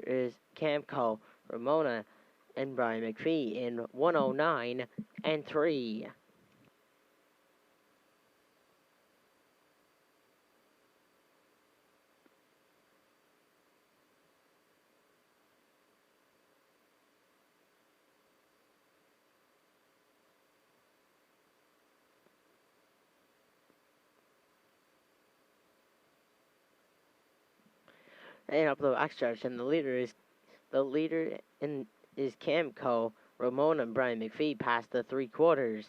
is Camco, Ramona, and Brian McPhee in 109 and 3. And up the backstretch, and the leader in is Camco, Ramona, and Brian McPhee past the 3/4.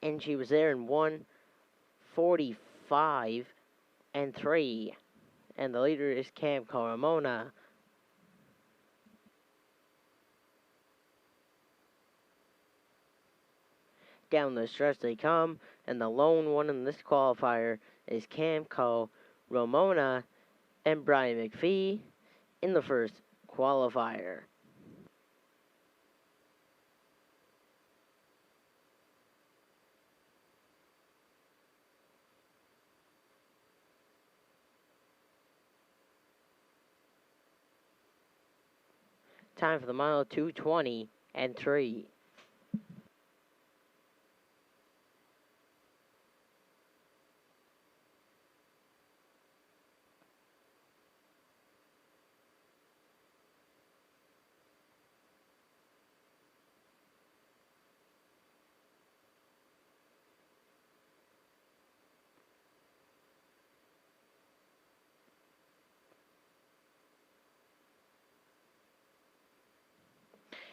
And she was there in 145 and 3. And the leader is Camco, Ramona. Down the stretch they come, and the lone one in this qualifier is Camco, Ramona, and Brian McPhee in the first qualifier. Time for the mile, 2:20 and 3.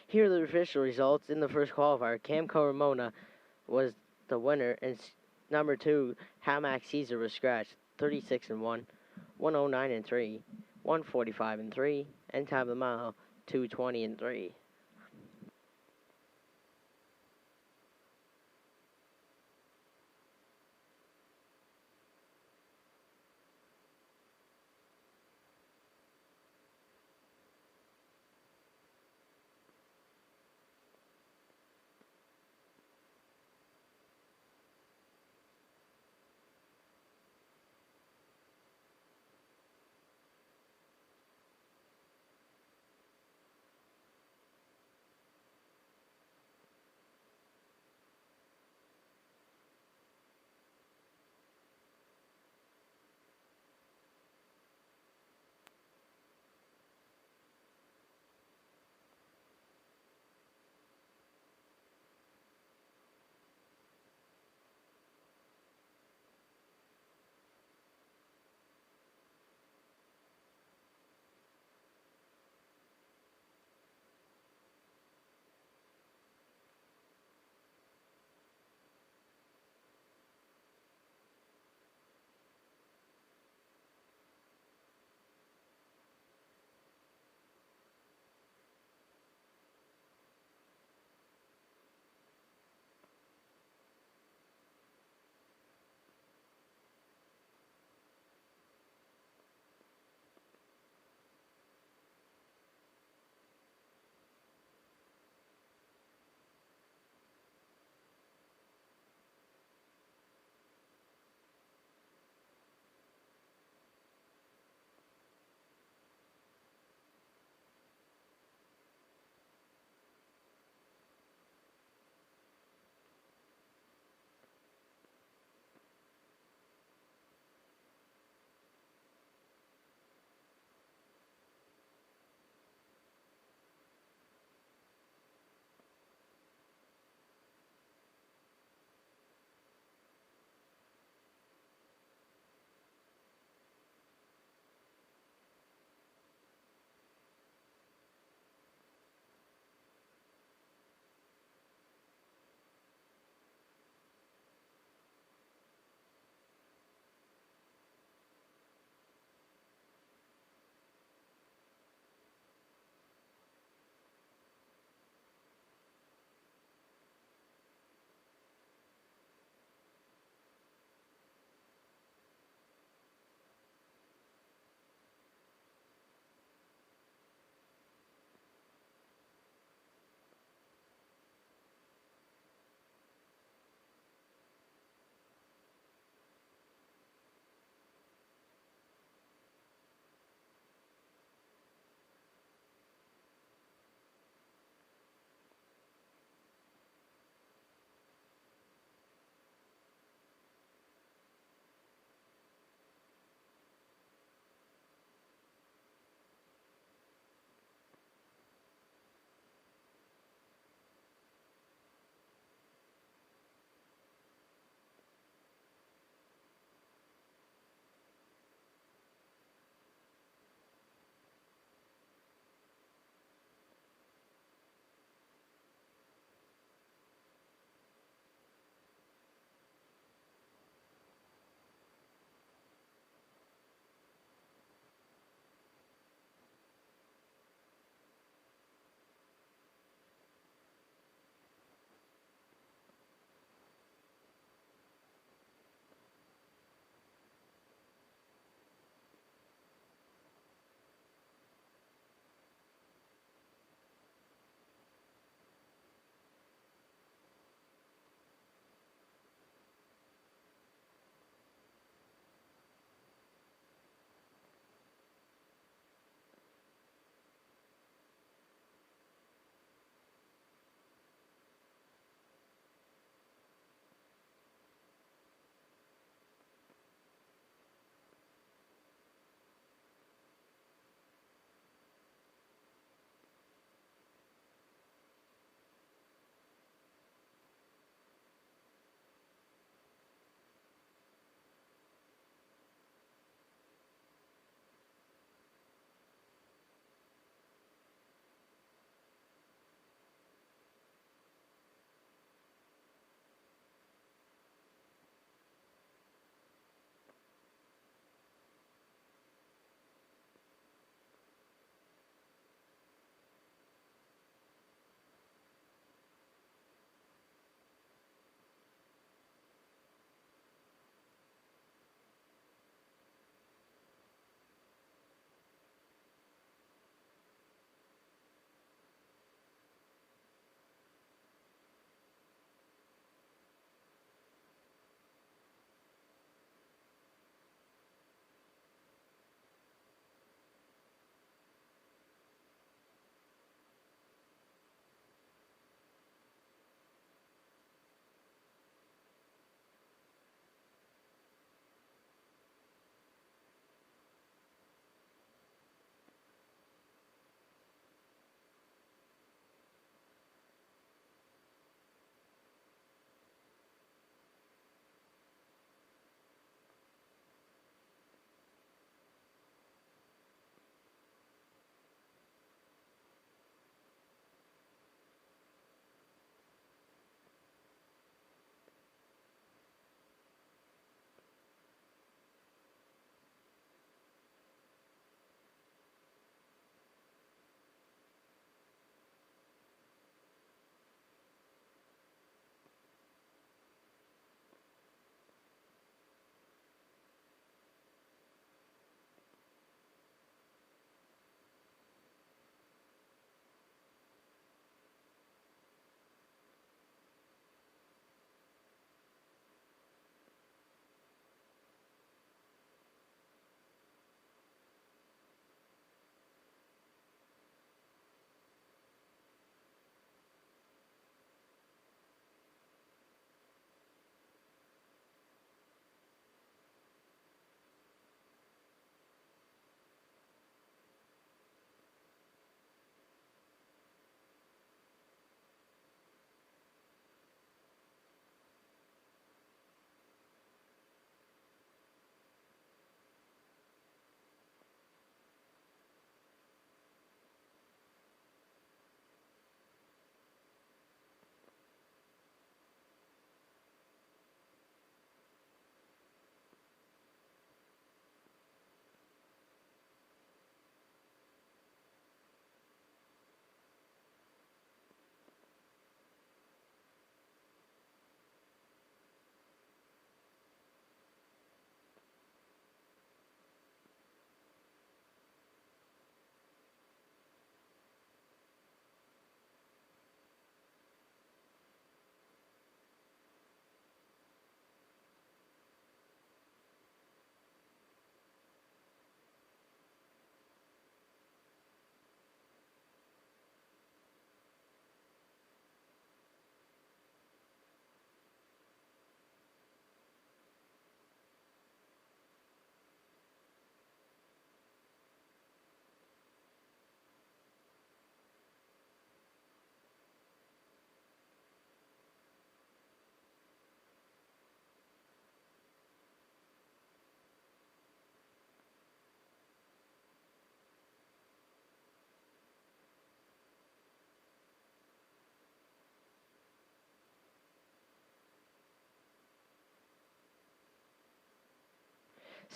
Here are the official results in the first qualifier. Camco Ramona was the winner, and number 2, Hamac Caesar was scratched, 36 and 1, 109 and 3, 145 and 3, and time of the mile, 2:20 and 3.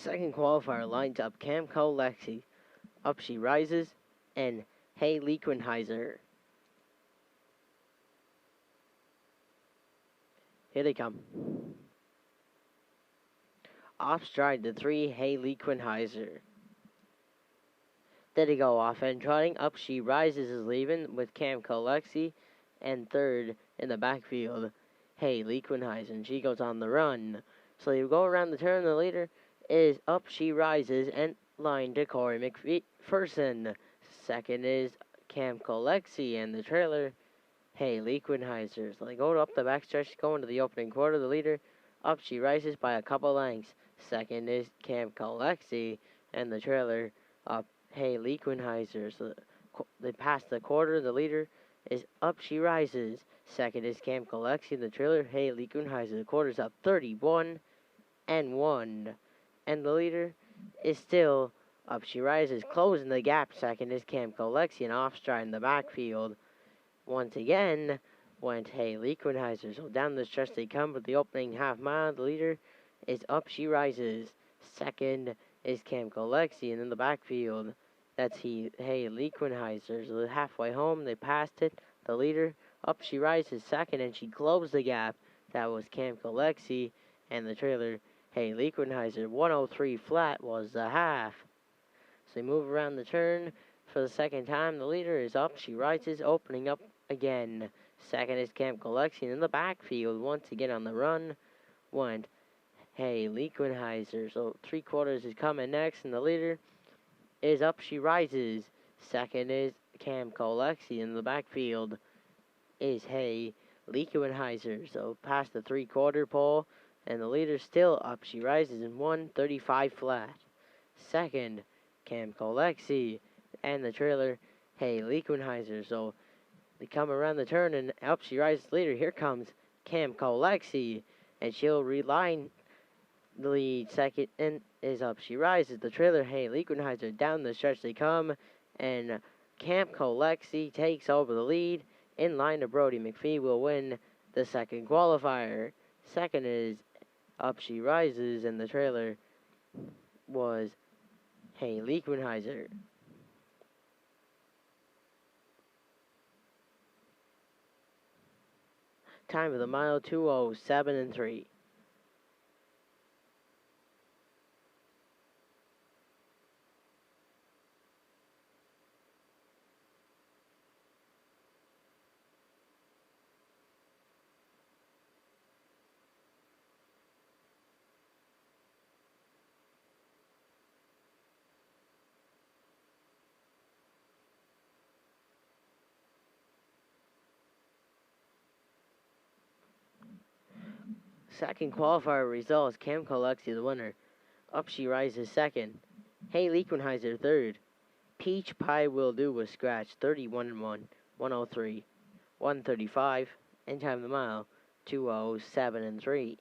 Second qualifier lines up Camco Lexi. Up she rises, and Haley Quinheiser. Here they come. Off stride the 3, Haley Quinheiser. There they go, off and trotting. Up she rises is leaving with Camco Lexi, and third in the backfield, Haley Quinheiser. And she goes on the run. So you go around the turn. The leader is Up She Rises and line to Corey McPherson. Second is Camco Lexi, and the trailer, Haley Quinheiser. So they go up the backstretch, going to the opening quarter. The leader, Up She Rises by a couple lengths. Second is Camco Lexi, and the trailer, Up Haley Quinheiser. So they pass the quarter. The leader is Up She Rises. Second is Camco Lexi, and the trailer, Haley Quinheiser. The quarter's up 31-1. And the leader is still Up She Rises. Closing the gap. Second is Camco Lexi, and off stride in the backfield. Once again went Haley Quinheiser. So down the stretch they come with the opening half mile. The leader is Up She Rises. Second is Camco Lexi, and in the backfield, that's Haley Quinheiser. So halfway home, they passed it. The leader, Up She Rises, second, and she closed the gap. That was Camco Lexi, and the trailer, Haley Quinheiser. 103 flat was the half. So they move around the turn for the second time. The leader is Up She Rises, opening up again. Second is Camco Lexi, and in the backfield, once again on the run, went Haley Quinheiser. So 3/4 is coming next, and the leader is Up She Rises. Second is Camco Lexi. In the backfield is Haley Quinheiser. So past the 3/4 pole, and the leader still Up She Rises in 135 flat. Second, Camco Lexi, and the trailer, Haley Quinheiser. So they come around the turn, and Up She Rises leader. Here comes Camco Lexi, and she'll reline the lead. Second and is Up She Rises. The trailer, Haley Quinheiser. Down the stretch they come, and Camco Lexi takes over the lead. In line to Brody McPhee will win the second qualifier. Second is Up She Rises, and the trailer was Haley Quinheiser. Time of the mile, 2:07.3. Second qualifier results, Camco Lexi the winner. Up She Rises second. Haley Quinheiser third. Peach Pie Will Do was scratched 31-1, 103, 135, and time of the mile 2:07.3.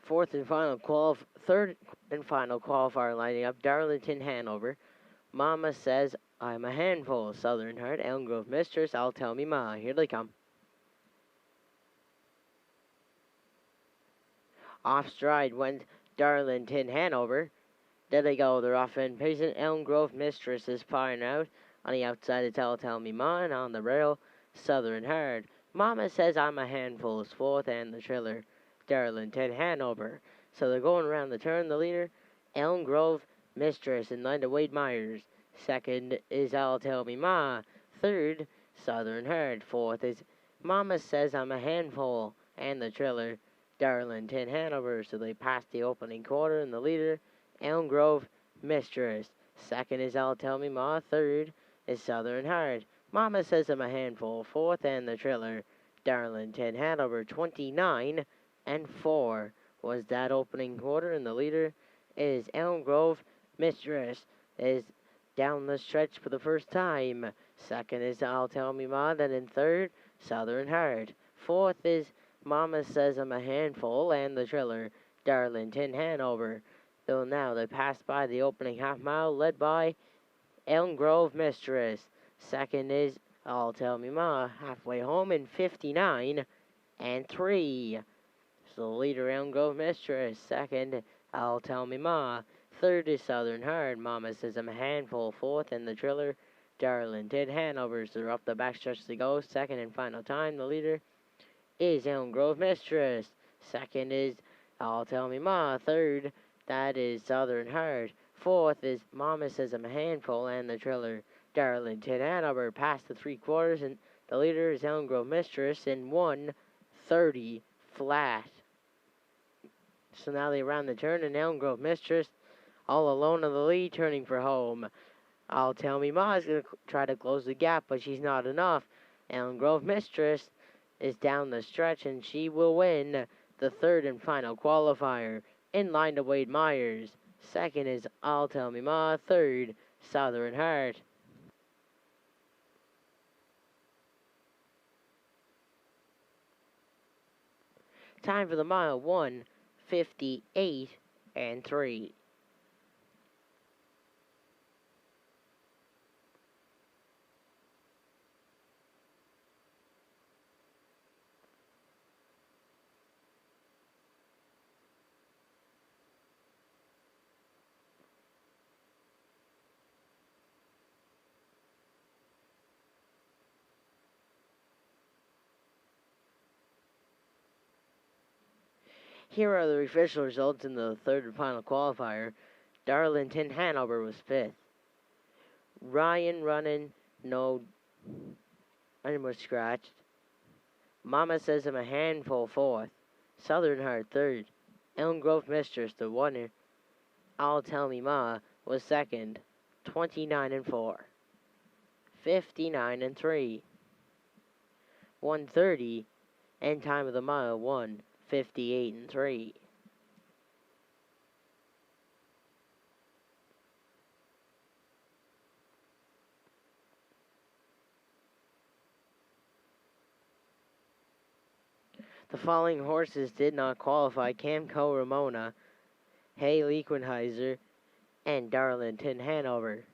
Third and final qualifier lining up, Darlington, Hanover. Mama says I'm a handful. Southern Heart, Elm Grove Mistress, I'll tell me ma. Here they come. Off stride went Darlington, Hanover. There they go. They're off in pacing. Elm Grove Mistress is firing out. On the outside, it's Tell Me Ma, and on the rail, Southern Heart. Mama says I'm a handful is fourth, and the trailer, Darlington, Hanover. So they're going around the turn. The leader, Elm Grove Mistress, in line to Wade Myers. Second is Tell Me Ma. Third, Southern Heart. Fourth is Mama says I'm a handful, and the trailer, Darlington, Hanover. So they pass the opening quarter, and the leader, Elm Grove Mistress. Second is Tell Me Ma. Third is Southern Heart. Mama says I'm a handful. Fourth, and the trailer, Darlington, Hanover. 29 and 4 was that opening quarter, and the leader is Elm Grove Mistress. Is down the stretch for the first time. Second is Tell Me Ma. Then in third, Southern Heart. Fourth is Mama says I'm a handful, and the trailer, Darlington, Hanover. So now they pass by the opening half mile, led by Elm Grove Mistress. Second is Tell Me Ma, halfway home in 59 and 3. So the leader, Elm Grove Mistress. Second, Tell Me Ma. Third is Southern Heart. Mama says I'm a handful. Fourth, and the trailer, Darlington, Hanover. So they're up the backstretch to go. Second and final time, the leader is Elm Grove Mistress. Second is Tell Me Ma. Third, that is Southern Heart. Fourth is Mama says I'm a handful, and the trailer, Darlington, Hanover. Past the 3/4, and the leader is Elm Grove Mistress in 1:30 flat. So now they round the turn, and Elm Grove Mistress all alone in the lead, turning for home. Tell Me Ma is going to try to close the gap, but she's not enough. Elm Grove Mistress is down the stretch, and she will win the third and final qualifier. In line to Wade Myers. Second is Tell Me Ma. Third, Southern Heart. Time for the mile, 1:58 and 3. Here are the official results in the third and final qualifier. Darlington, Hanover was fifth. Ryan running, no, and was scratched. Mama says I'm a handful, fourth. Southern Heart, third. Elm Grove Mistress, the winner. Tell Me Ma was second. 29 and 4. 59 and 3. 1:30, and time of the mile, 1:58 and 3. The following horses did not qualify: Camco Ramona, Haley Quinheiser, and Darlington, Hanover.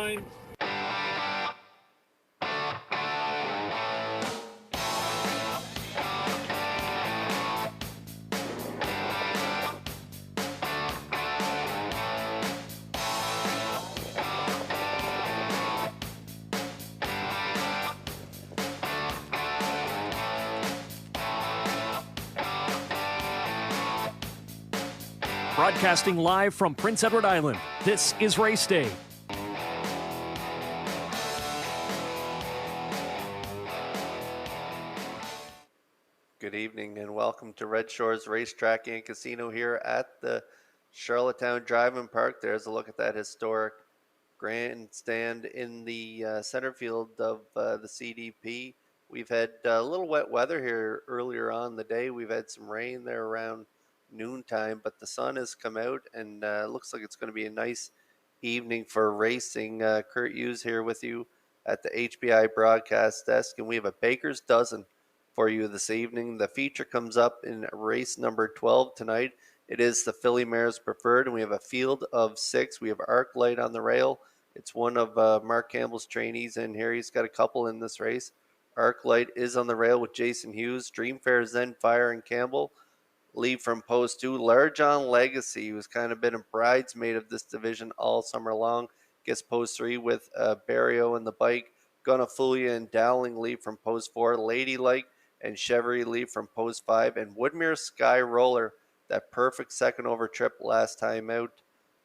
line. Broadcasting live from Prince Edward Island, this is Race Day. Good evening and welcome to Redshores Racetrack and Casino here at the Charlottetown Driving Park. There's a look at that historic grandstand in the center field of the CDP. We've had a little wet weather here earlier on in the day. We've had some rain there around noontime, but the sun has come out and looks like it's going to be a nice evening for racing. Kurt Hughes here with you at the HBI broadcast desk, and we have a baker's dozen for you this evening. The feature comes up in race number 12 tonight. It is the Filly Mares Preferred, and we have a field of 6. We have Arclight on the rail. It's one of Mark Campbell's trainees in here. He's got a couple in this race. Arclight is on the rail with Jason Hughes. Dreamfare's Then Fire and Campbell lead from post 2. Large on Legacy, who's kind of been a bridesmaid of this division all summer long, gets post 3 with Barrio and the bike. Gonna Fool Ya and Dowling lead from post 4. Ladylike and Chevrolet lead from post 5. And Woodmere Sky Roller, that perfect second over trip last time out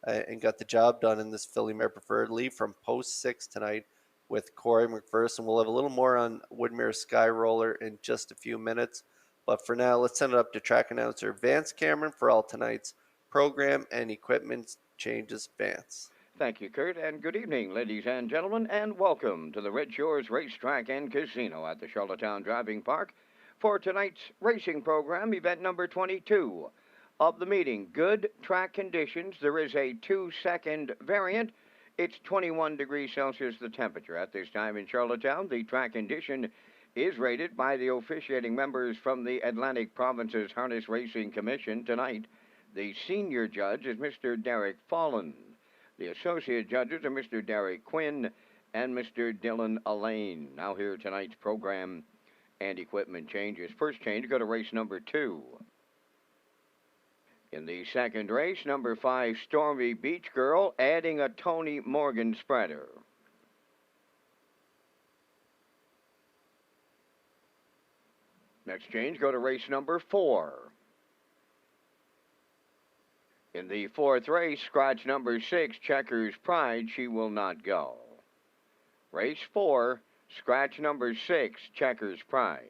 and got the job done in this Filly Mare Preferred, lead from post 6 tonight with Corey McPherson. We'll have a little more on Woodmere Sky Roller in just a few minutes. But for now, let's send it up to track announcer Vance Cameron for all tonight's program and equipment changes. Vance. Thank you, Kurt, and good evening, ladies and gentlemen, and welcome to the Redshores Racetrack and Casino at the Charlottetown Driving Park for tonight's racing program, event number 22 of the meeting. Good track conditions. There is a 2-second variant. It's 21 degrees Celsius, the temperature at this time in Charlottetown. The track condition is rated by the officiating members from the Atlantic Province's Harness Racing Commission tonight. The senior judge is Mr. Derek Fallon. The associate judges are Mr. Derek Quinn and Mr. Dylan Allain. Now here tonight's program and equipment changes. First change, go to race number 2. In the second race, number 5, Stormy Beach Girl, adding a Tony Morgan spreader. Next change, go to race number 4. In the fourth race, scratch number 6, Checkers Pride, she will not go. Race 4, scratch number 6, Checkers Pride.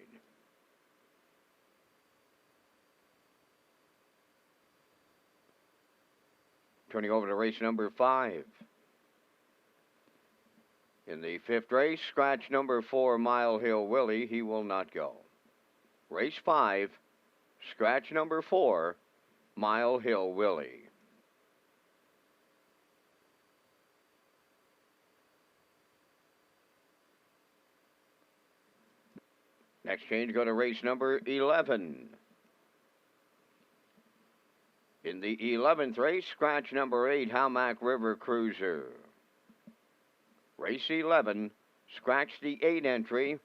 Turning over to race number 5. In the fifth race, scratch number 4, Mile Hill Willie, he will not go. Race 5, scratch number 4, Mile Hill Willie. Next change, go to race number 11. In the 11th race, scratch number 8, Howmack River Cruiser. Race 11, scratch the 8 entry,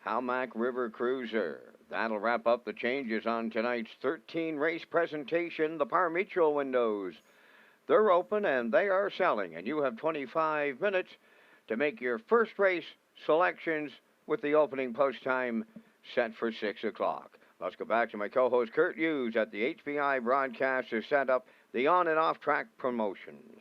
Howmack River Cruiser. That'll wrap up the changes on tonight's 13-race presentation. The Par Mutual windows, they're open and they are selling, and you have 25 minutes to make your first race selections with the opening post time set for 6 o'clock. Let's go back to my co-host Kurt Hughes at the HBI broadcast to set up the on- and off-track promotions.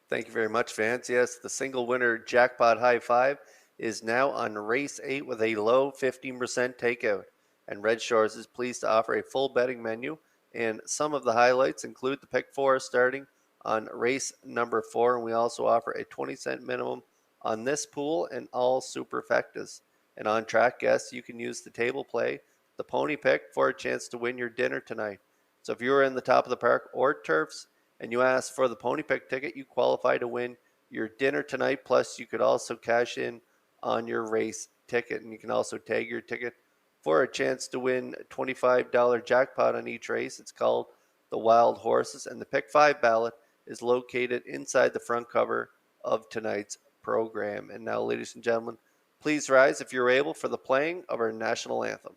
Thank you very much, Vance. Yes, the single winner jackpot high five is now on race 8 with a low 15% takeout. And Red Shores is pleased to offer a full betting menu. And some of the highlights include the pick 4 starting on race number 4. And we also offer a 20-cent minimum on this pool and all superfectas. And on track guests, you can use the table play, the pony pick, for a chance to win your dinner tonight. So if you're in the top of the park or turfs and you ask for the pony pick ticket, you qualify to win your dinner tonight. Plus, you could also cash in on your race ticket, and you can also tag your ticket for a chance to win a $25 jackpot on each race. It's called the Wild Horses, and the Pick 5 ballot is located inside the front cover of tonight's program. And now, ladies and gentlemen, please rise if you're able for the playing of our national anthem.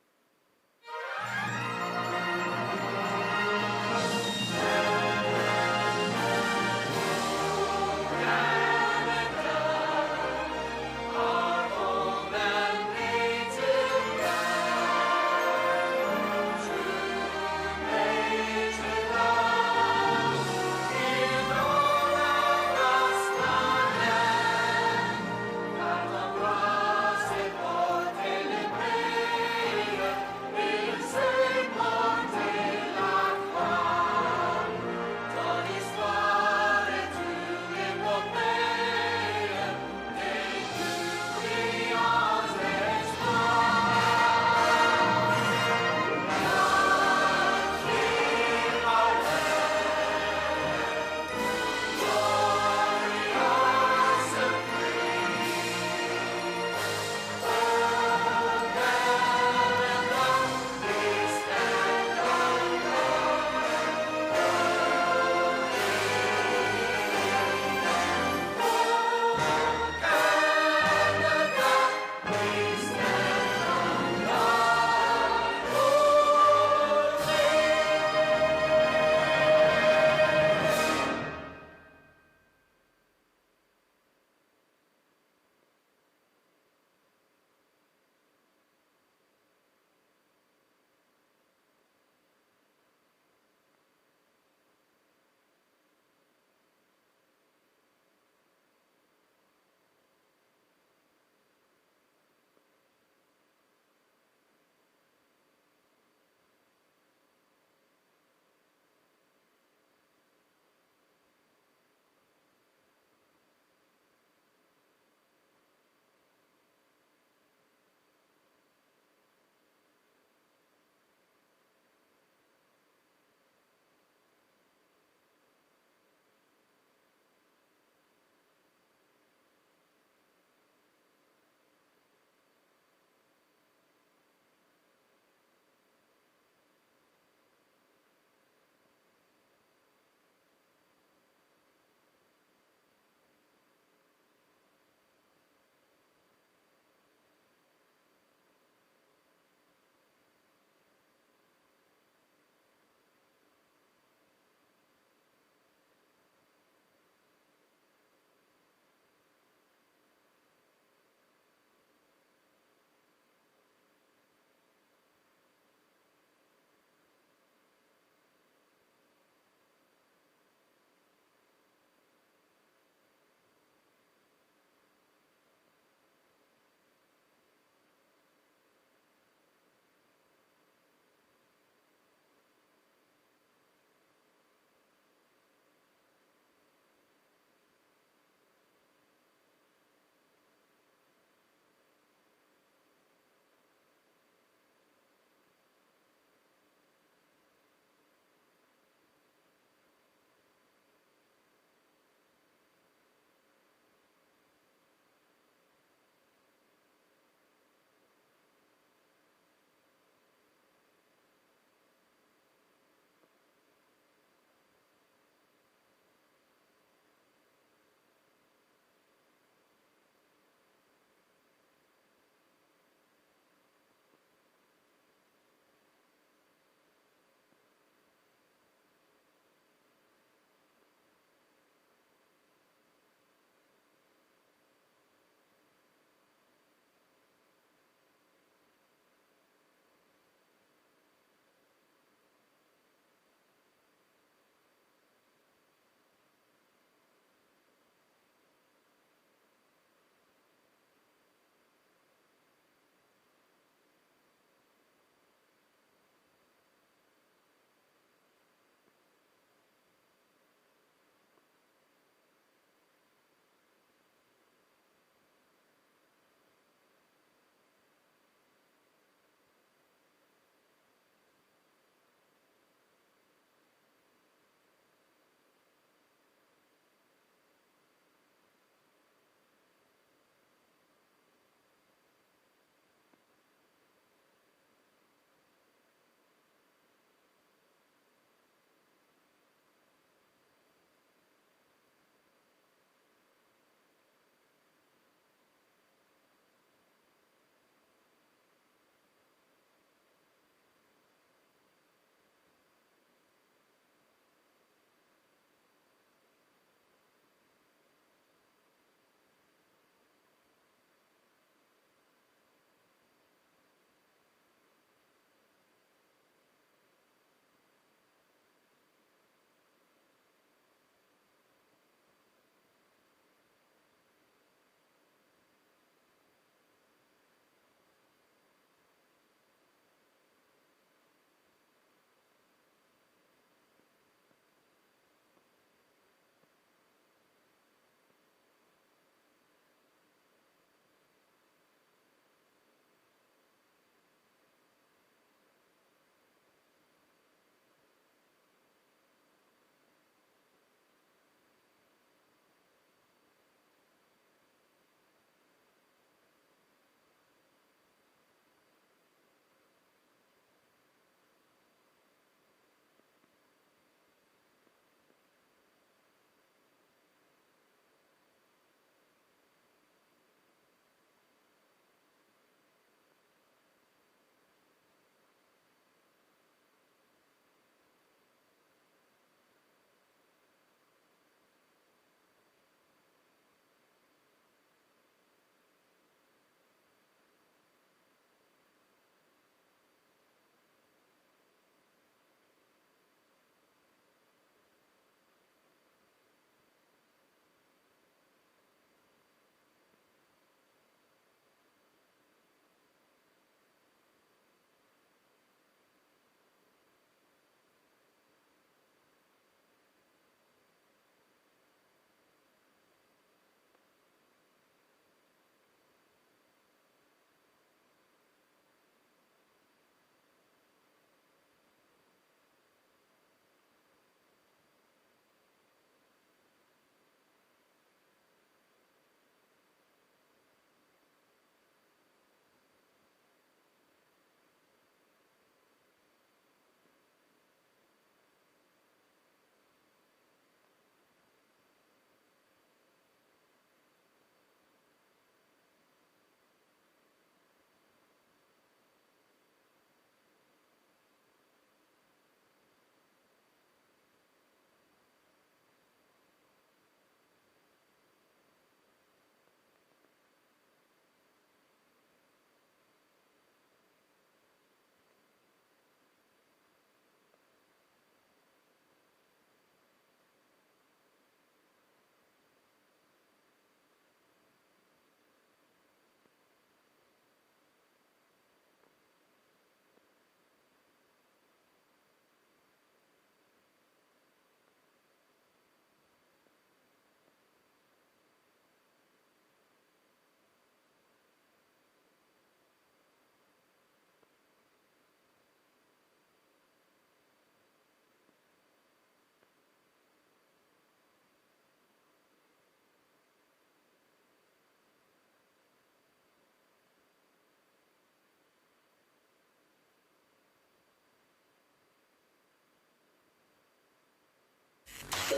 Now,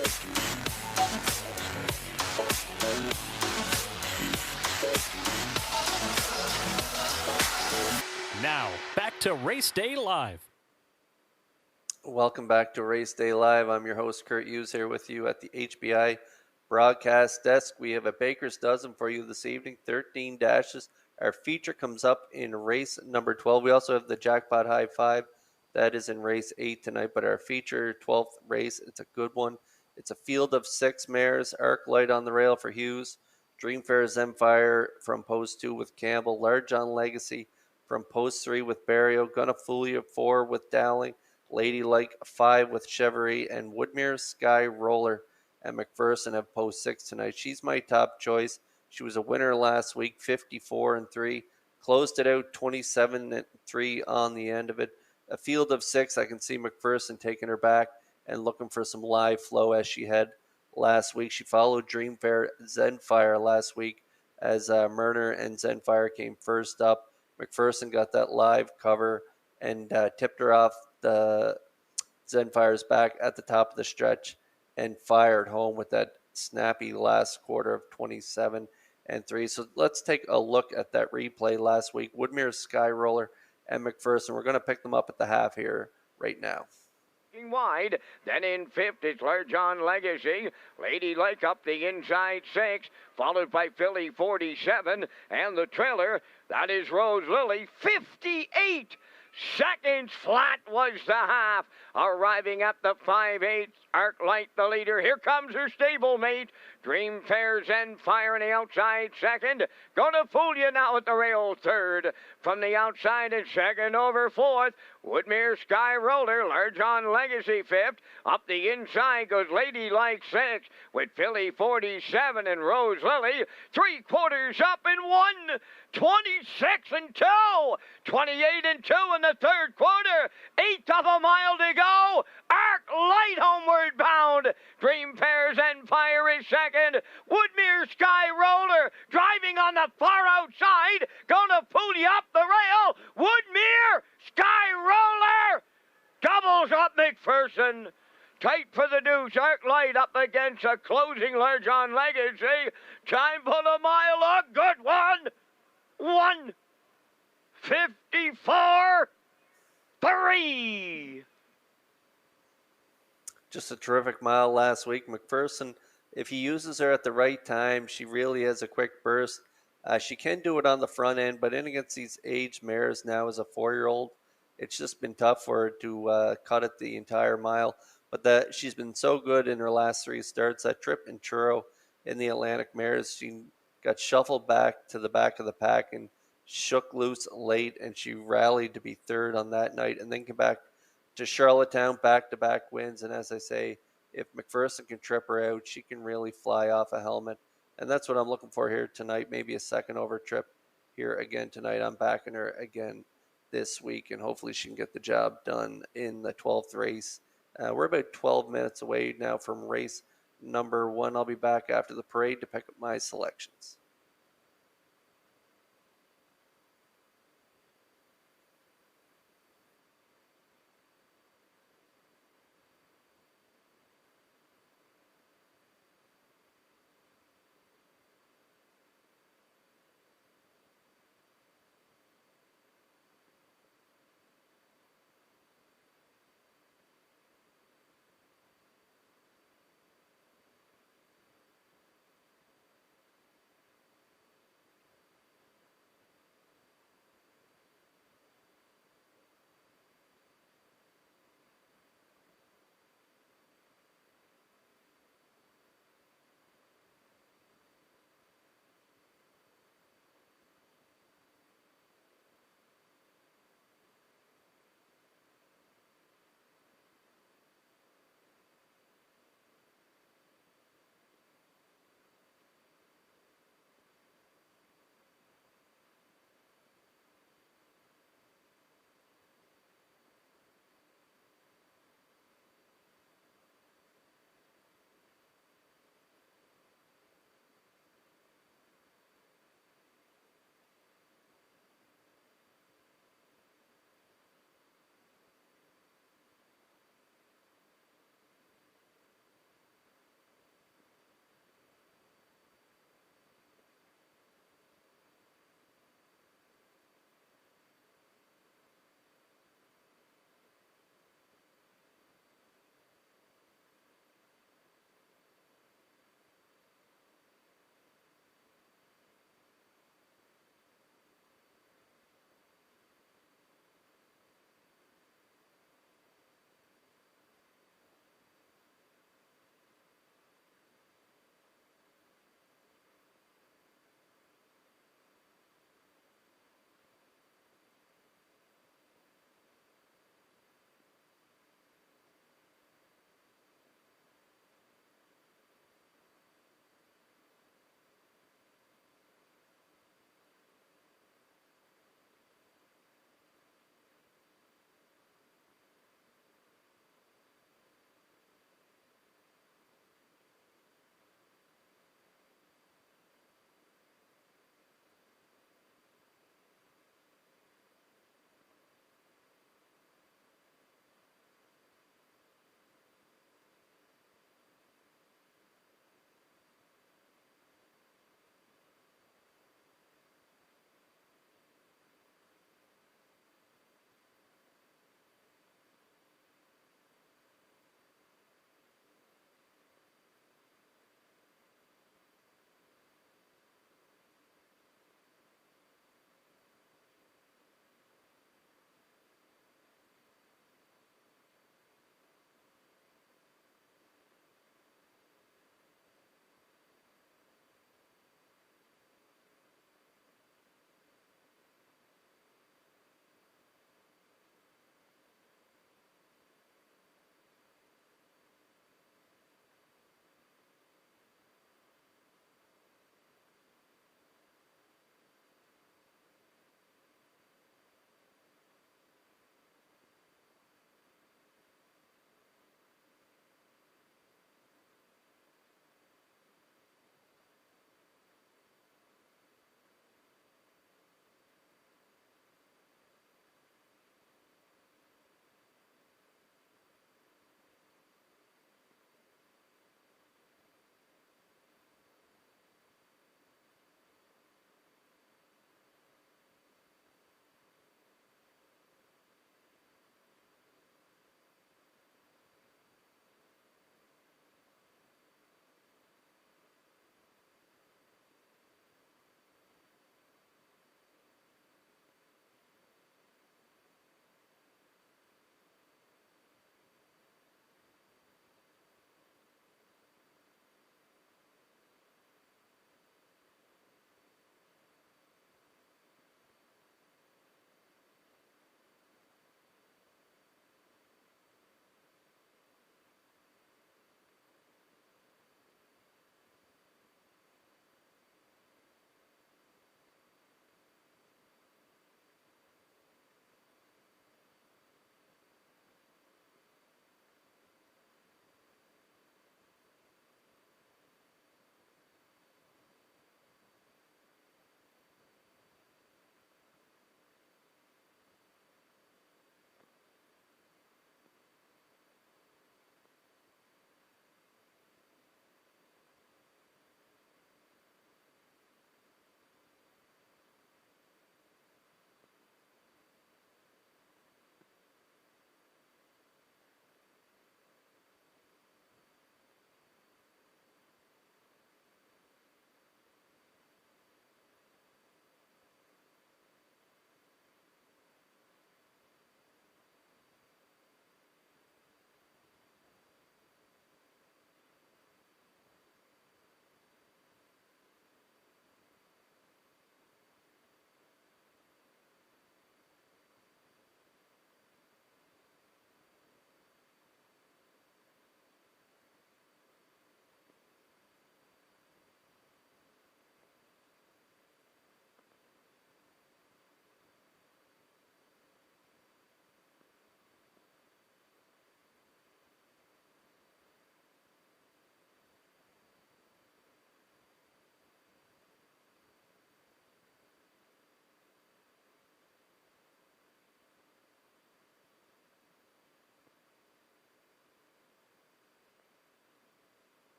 back to Race Day Live. Welcome back to Race Day Live. I'm your host, Kurt Hughes, here with you at the HBI broadcast desk. We have a baker's dozen for you this evening, 13 dashes. Our feature comes up in race number 12. We also have the Jackpot High Five. That is in race 8 tonight, but our feature 12th race, it's a good one. It's a field of 6 mares. Arc Light on the rail for Hughes. Dreamfair Zenfire from post 2 with Campbell. Large John Legacy from post 3 with Barrio. Gonna Fool You 4 with Dowling. Ladylike 5 with Chevrolet, and Woodmere Sky Roller and McPherson have post 6 tonight. She's my top choice. She was a winner last week, 54-3. Closed it out 27-3 on the end of it. A field of 6, I can see McPherson taking her back and looking for some live flow as she had last week. She followed Dreamfair Zenfire last week as Murner and Zenfire came first up. McPherson got that live cover and tipped her off the Zenfire's back at the top of the stretch and fired home with that snappy last quarter of 27-3. So let's take a look at that replay last week. Woodmere Sky Roller and McPherson. We're going to pick them up at the half here right now. Wide, then in 5th it's Large John Legacy. Ladylike up the inside 6, followed by Philly 47, and the trailer, that is Rose Lily, 58 seconds flat was the half. Arriving at the 5/8, Arc Light the leader. Here comes her stablemate, Dreamfair Zenfire on the outside second. Gonna Fool You now at the rail third. From the outside at second over 4th, Woodmere Sky Roller. Large John Legacy 5th. Up the inside goes Ladylike 6 with Philly 47 and Rose Lily. 3/4 up in 1. 26-2. 28-2 in the third quarter. 1/8 of a mile to go. Arc Light homeward bound. Dreamfair Zenfire is second. Woodmere Sky Roller driving on the far outside. Gonna Fool You up the rail. Woodmere Sky Roller doubles up McPherson. Tight for the deuce. Arc Light up against a closing Large John Legacy. Time for the mile. A good one. 1:54.3. Just a terrific mile last week. McPherson, if he uses her at the right time, she really has a quick burst. She can do it on the front end, but in against these aged mares now as a 4-year-old, it's just been tough for her to cut it the entire mile. But she's been so good in her last 3 starts. That trip in Churro in the Atlantic Mares, she got shuffled back to the back of the pack and shook loose late, and she rallied to be third on that night and then came back to Charlottetown, back-to-back wins. And as I say, if McPherson can trip her out, she can really fly off a helmet. And that's what I'm looking for here tonight, maybe a second over trip here again tonight. I'm backing her again this week, and hopefully she can get the job done in the 12th race. We're about 12 minutes away now from race number 1. I'll be back after the parade to pick up my selections.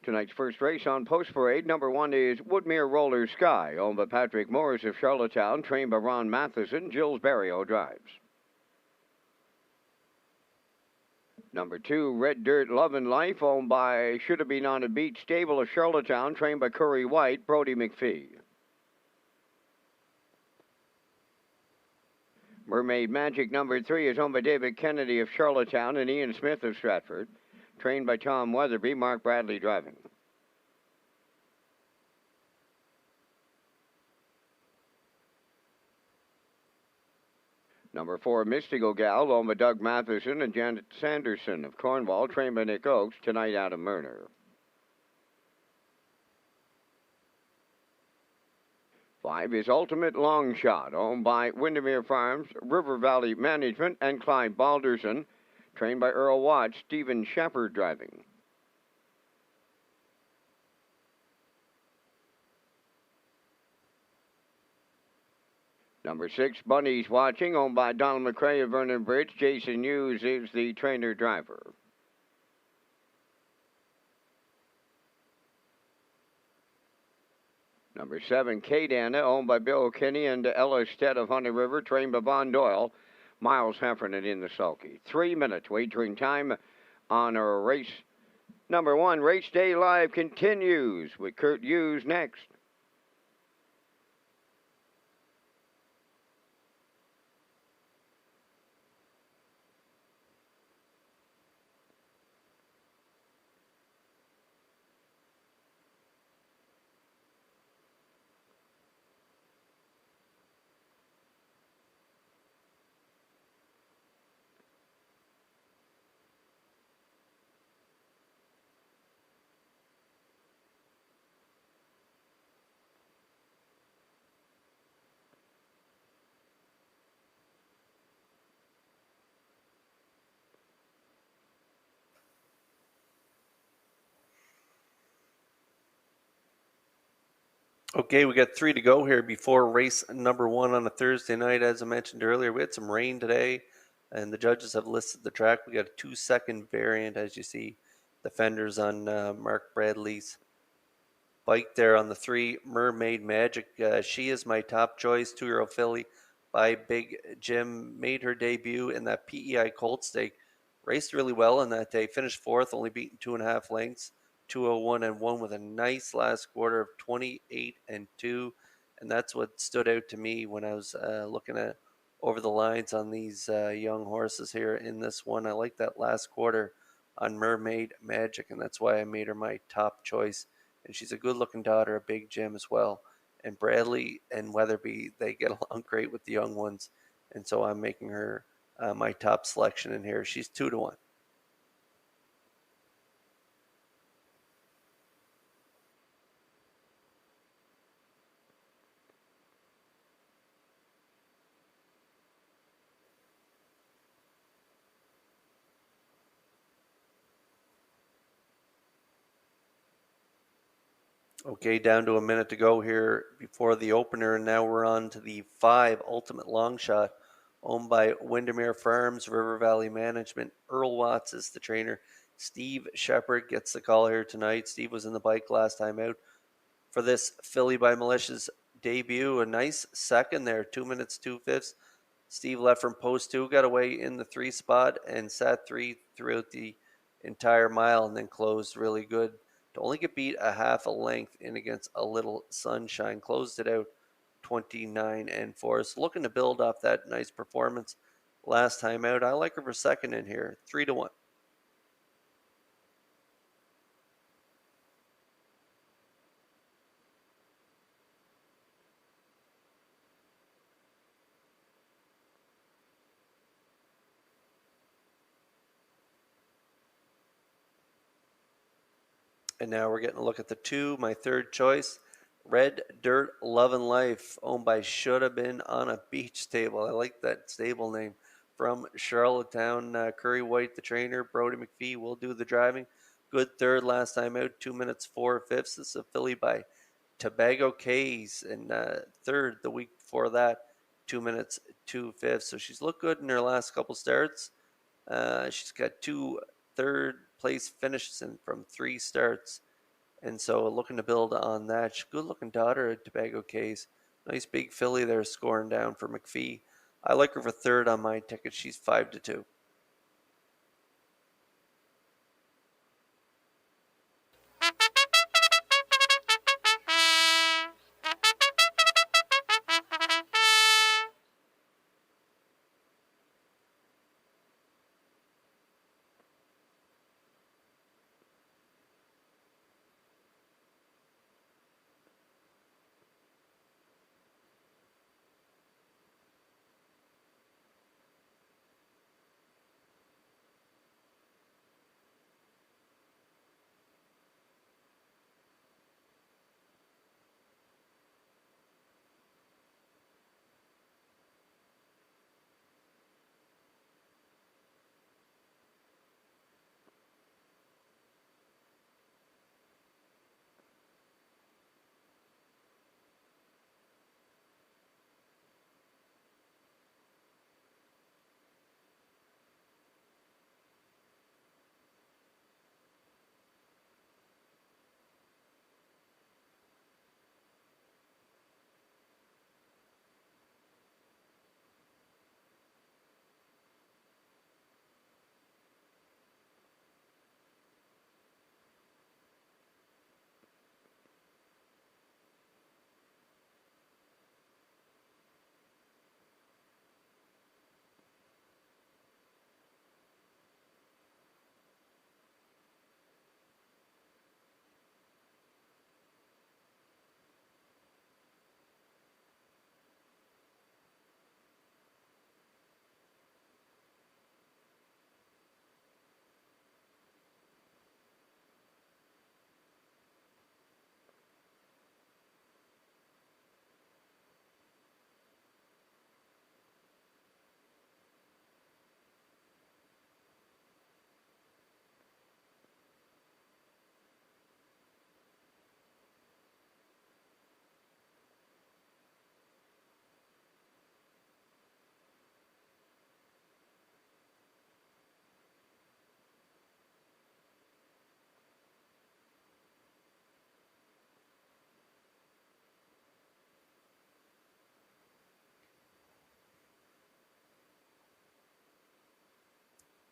Tonight's first race on Post Parade, number 1 is Woodmere Roller Sky, owned by Patrick Morris of Charlottetown, trained by Ron Matheson. Jills Barrio drives. Number 2, Red Dirt Love and Life, owned by Should Have Been on a Beach Stable of Charlottetown, trained by Curry White, Brody McPhee. Mermaid Magic number 3 is owned by David Kennedy of Charlottetown and Ian Smith of Stratford, trained by Tom Weatherby, Mark Bradley driving. Number 4, Mystical Gal, owned by Doug Matheson and Janet Sanderson of Cornwall, trained by Nick Oakes, tonight Adam Murner. 5 is Ultimate Long Shot, owned by Windermere Farms, River Valley Management, and Clyde Balderson, trained by Earl Watts, Stephen Shepard driving. Number 6, Bunny's Watching, owned by Donald McCrae of Vernon Bridge. Jason Hughes is the trainer-driver. Number 7, Kate Anna, owned by Bill Kinney and Ella Stead of Honey River, trained by Von Doyle. Miles Heffernan in the sulky. 3 minutes wagering time on our race. Number 1, Race Day Live continues with Kurt Hughes next. Okay, we got 3 to go here before race number 1 on a Thursday night. As I mentioned earlier, we had some rain today, and the judges have listed the track. We got a 2-second variant, as you see the fenders on Mark Bradley's bike there on the 3, Mermaid Magic. She is my top choice, 2-year-old filly by Big Jim. Made her debut in that PEI Colt Stake. Raced really well on that day. Finished 4th, only beaten 2.5 lengths. 201 and 1 with a nice last quarter of 28 and 2, and that's what stood out to me when I was looking at over the lines on these young horses here in this one. I like that last quarter on Mermaid Magic, and that's why I made her my top choice. And she's a good-looking daughter of Big Jim as well. And Bradley and Weatherby, they get along great with the young ones, and so I'm making her my top selection in here. She's 2-1. Okay, down to a minute to go here before the opener, and now we're on to the 5 Ultimate Long Shot, owned by Windermere Farms, River Valley Management. Earl Watts is the trainer. Steve Shepard gets the call here tonight. Steve was in the bike last time out for this filly by Militia's debut. A nice second there, 2 minutes, 2/5. Steve left from post 2, got away in the 3 spot, and sat 3 throughout the entire mile, and then closed really good to only get beat a half a length in against A Little Sunshine. Closed it out 29 and 4. So looking to build off that nice performance last time out. I like her for second in here, 3-1. And now we're getting a look at the 2, my third choice, Red Dirt Love and Life, owned by Should Have Been on a Beach Stable. I like that stable name. From Charlottetown, Curry White, the trainer. Brody McPhee will do the driving. Good third last time out, 2 minutes, 4/5. This is a filly by Tobago Cays, and third the week before that, 2 minutes, 2/5. So she's looked good in her last couple starts. She's got 2 third place finishes from 3 starts. And so looking to build on that. Good looking daughter of Tobago Case. Nice big filly there scoring down for McPhee. I like her for third on my ticket. She's 5-2.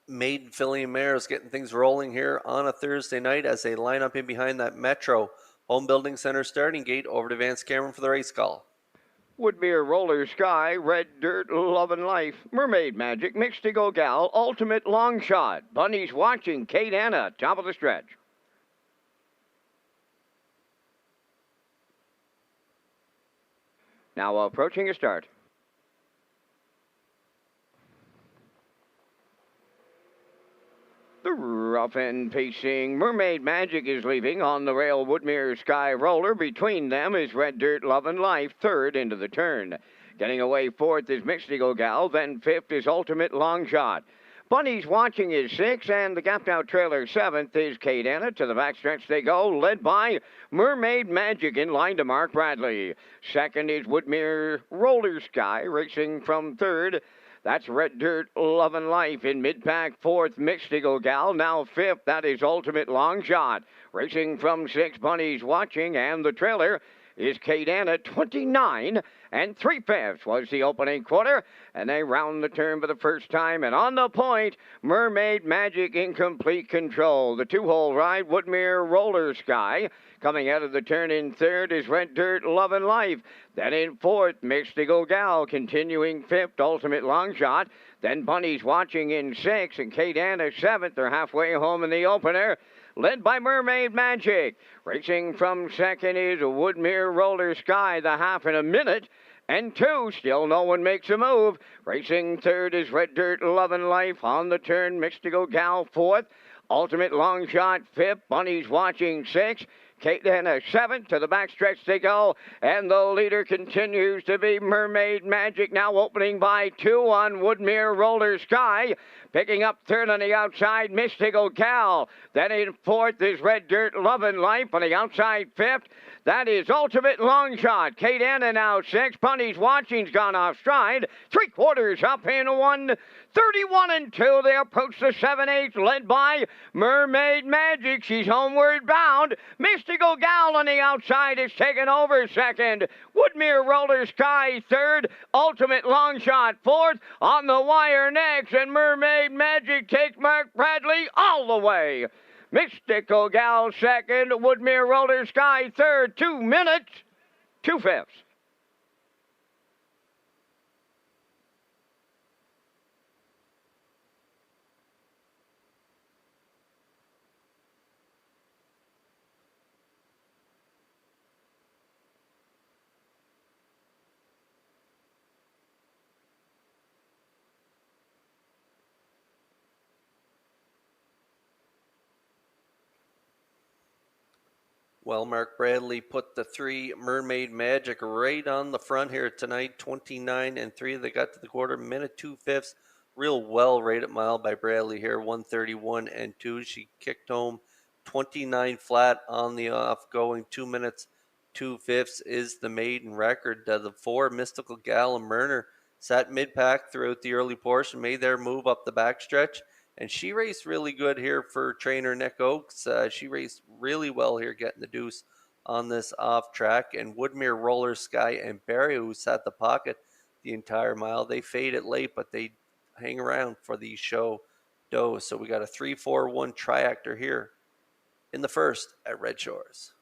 Maiden filly and mares getting things rolling here on a Thursday night as they line up in behind that Metro Home Building Center starting gate. Over to Vance Cameron for the race call. Woodmere Roller Sky, Red Dirt, Love and Life, Mermaid Magic, Mixed to Go Gal, Ultimate Long Shot, Bunny's Watching, Kate Anna, top of the stretch. Now approaching a start. The rough and pacing Mermaid Magic is leaving on the rail. Woodmere Sky Roller. Between them is Red Dirt, Love and Life, third into the turn. Getting away fourth is Mixed to Go Gal. Then fifth is Ultimate Long Shot. Bunny's Watching is sixth, and the gapped out trailer seventh is Kate Anna. To the backstretch they go, led by Mermaid Magic in line to Mark Bradley. Second is Woodmere Roller Sky, racing from third. That's Red Dirt, Love and Life in mid-pack. Fourth, Mixed to Go Gal. Now fifth, that is Ultimate Long Shot. Racing from sixth, Bunny's Watching, and the trailer is Kate Anna, 29 and 3/5 was the opening quarter, and they round the turn for the first time, and on the point, Mermaid Magic in complete control. The two-hole ride, Woodmere Roller Sky. Coming out of the turn in third is Red Dirt, Love and Life. Then in fourth, Mixed to Go Gal. Continuing fifth, Ultimate Long Shot. Then Bunny's Watching in sixth, and Kate Anna seventh. They're halfway home in the opener, led by Mermaid Magic. Racing from second is Woodmere Roller Sky, the half in a minute and two. Still no one makes a move. Racing third is Red Dirt, Love and Life. On the turn, Mixed to Go Gal fourth. Ultimate Long Shot fifth. Bunny's Watching sixth. Kate Anna seventh. To the backstretch they go, and the leader continues to be Mermaid Magic, now opening by two on Woodmere Roller Sky. Picking up third on the outside, Mixed to Go Gal. Then in fourth is Red Dirt, Love and Life. On the outside fifth, that is Ultimate Long Shot. Kate Anna now sixth. Bunny's Watching's gone off stride. 3/4 up in 1 31 and 2. They approach the 7/8, led by Mermaid Magic. She's homeward bound. Mystical Gal on the outside is taken over second. Woodmere Roller Sky third. Ultimate Longshot fourth. On the wire next, and Mermaid Magic takes Mark Bradley all the way. Mystical Gal second. Woodmere Roller Sky third. 2 minutes, 2/5. Well, Mark Bradley put the 3 Mermaid Magic right on the front here tonight, 29 and 3. They got to the quarter, minute 2/5. Real well rated mile by Bradley here, 131 and 2. She kicked home 29 flat on the off going, 2 minutes 2/5 is the maiden record. The 4 Mystical Gal and Murner sat mid-pack throughout the early portion, made their move up the backstretch. And she raced really good here for trainer Nick Oakes. She raced really well here, getting the deuce on this off track. And Woodmere, Roller Sky, and Barry, who sat the pocket the entire mile, they faded late, but they hang around for the show dough. So we got a 3-4-1 triactor here in the first at Red Shores.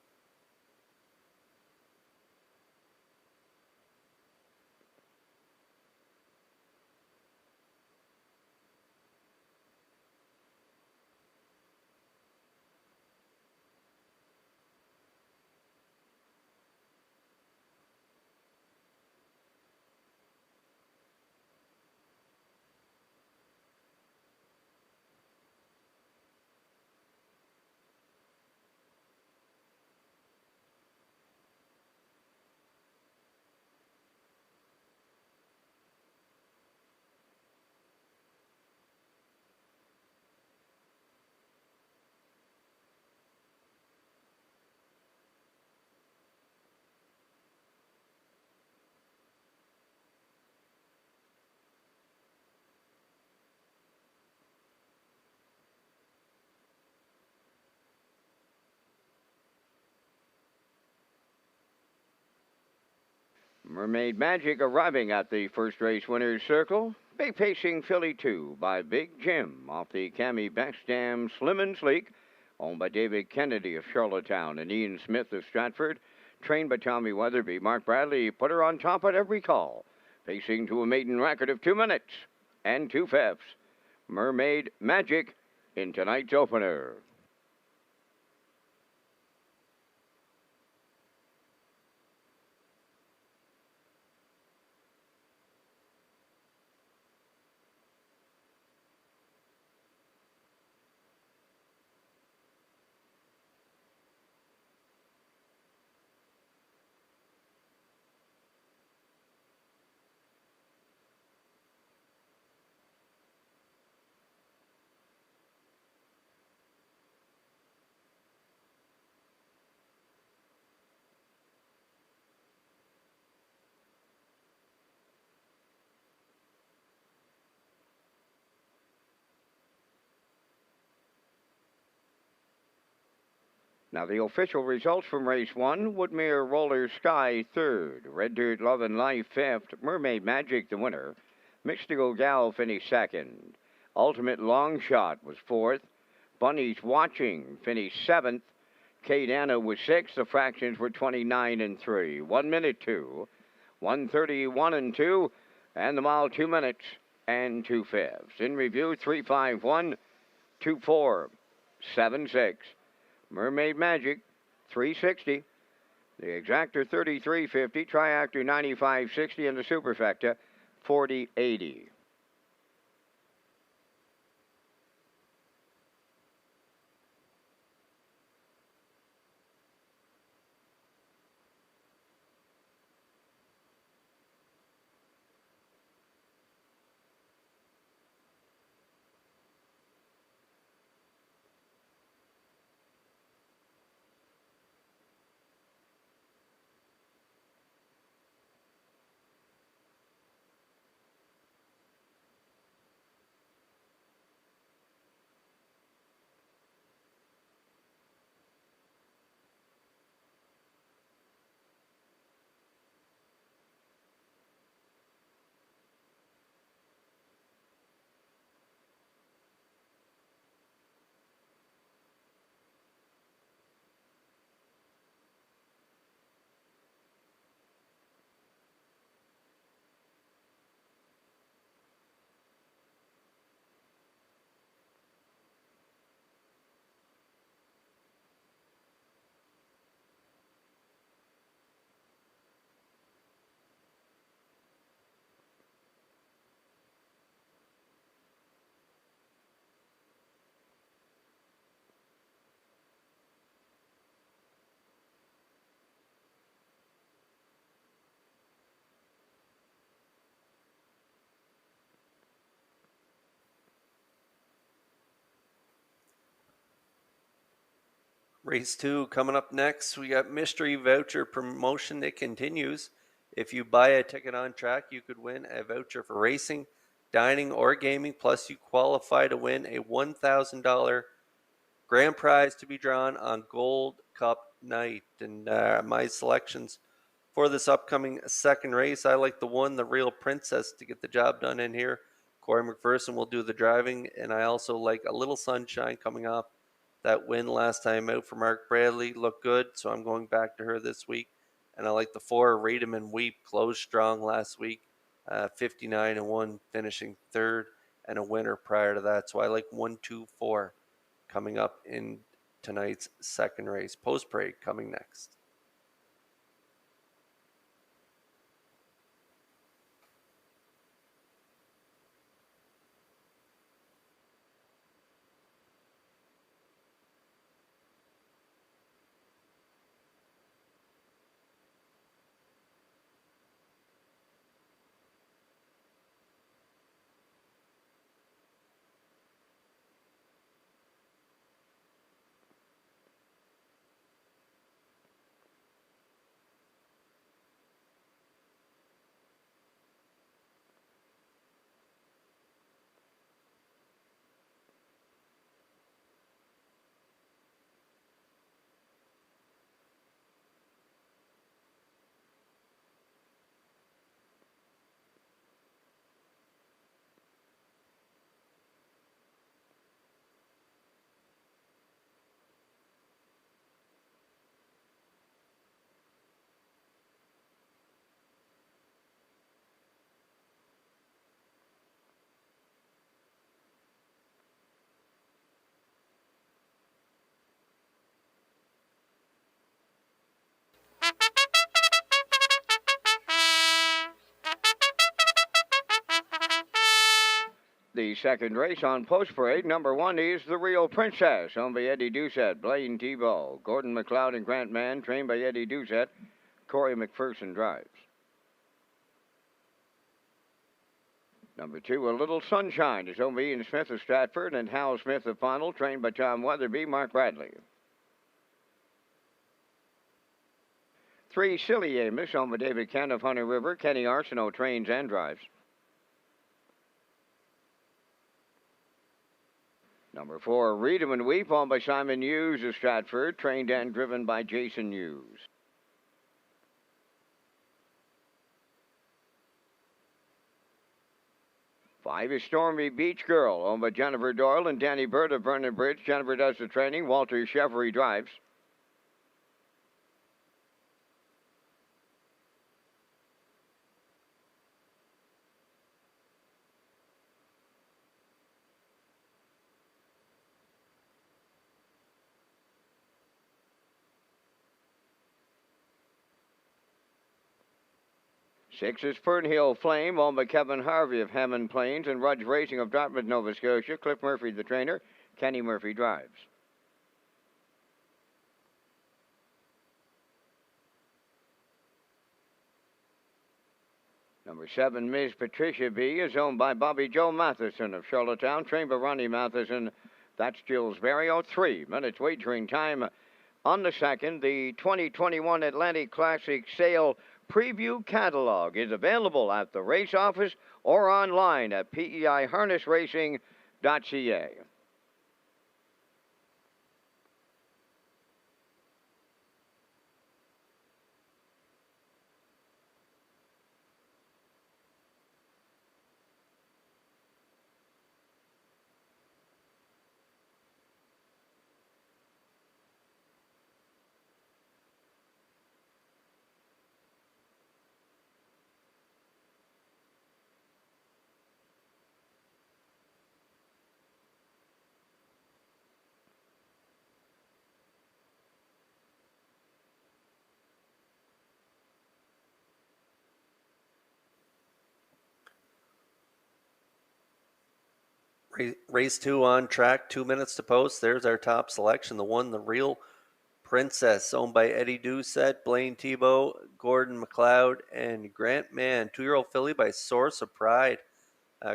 Mermaid Magic arriving at the first race winner's circle. Big pacing filly 2 by Big Jim off the Cami Backstam Slim and Sleek, owned by David Kennedy of Charlottetown and Ian Smith of Stratford. Trained by Tommy Weatherby, Mark Bradley put her on top at every call, pacing to a maiden record of 2 minutes and 2/5. Mermaid Magic in tonight's opener. Now the official results from race 1, Woodmere Roller Sky 3rd, Red Dirt Love and Life 5th, Mermaid Magic the winner, Mystical Gal finished 2nd, Ultimate Longshot was 4th, Bunny's Watching finished 7th, Kate Anna was 6th, the fractions were 29 and 3, 1 minute 2, 131 and 2, and the mile 2 minutes and 2/5. In review, 351, 24, 76. Mermaid Magic, 360. The Exactor, 3350. Triactor, 9560. And the Superfecta, 4080. Race 2 coming up next. We got mystery voucher promotion that continues. If you buy a ticket on track, you could win a voucher for racing, dining, or gaming. Plus, you qualify to win a $1,000 grand prize to be drawn on Gold Cup night. And my selections for this upcoming second race, I like the Real Princess, to get the job done in here. Corey McPherson will do the driving, and I also like A Little Sunshine coming off that win last time out for Mark Bradley. Looked good, so I'm going back to her this week. And I like the 4, Rate 'em and Weep, closed strong last week, 59-1, finishing third, and a winner prior to that. So I like 1, 2, 4 coming up in tonight's second race. Post parade coming next. The second race on Post Parade, number 1 is The Real Princess, owned by Eddie Doucette, Blaine Tebow, Gordon McLeod, and Grant Mann, trained by Eddie Doucette. Corey McPherson drives. Number 2, A Little Sunshine, is owned by Ian Smith of Stratford and Hal Smith of Final, trained by Tom Weatherby, Mark Bradley. 3, Silly Amos, owned by David Kent of Hunter River, Kenny Arsenault trains and drives. Number 4, Read 'em and Weep, owned by Simon Hughes of Stratford, trained and driven by Jason Hughes. 5 is Stormy Beach Girl, owned by Jennifer Doyle and Danny Bird of Vernon Bridge. Jennifer does the training. Walter Chevery drives. 6 is Fernhill Flame, owned by Kevin Harvey of Hammond Plains and Rudge Racing of Dartmouth, Nova Scotia. Cliff Murphy, the trainer. Kenny Murphy drives. Number 7, Ms. Patricia B, is owned by Bobby Joe Matheson of Charlottetown, trained by Ronnie Matheson. That's Jules Barrio. 3 minutes wagering time on the second. The 2021 Atlantic Classic Sale Preview Catalog is available at the race office or online at peiharnessracing.ca. Race 2 on track, 2 minutes to post. There's our top selection. The Real Princess, owned by Eddie Doucette, Blaine Tebow, Gordon McLeod, and Grant Mann. 2-year-old filly by Source of Pride.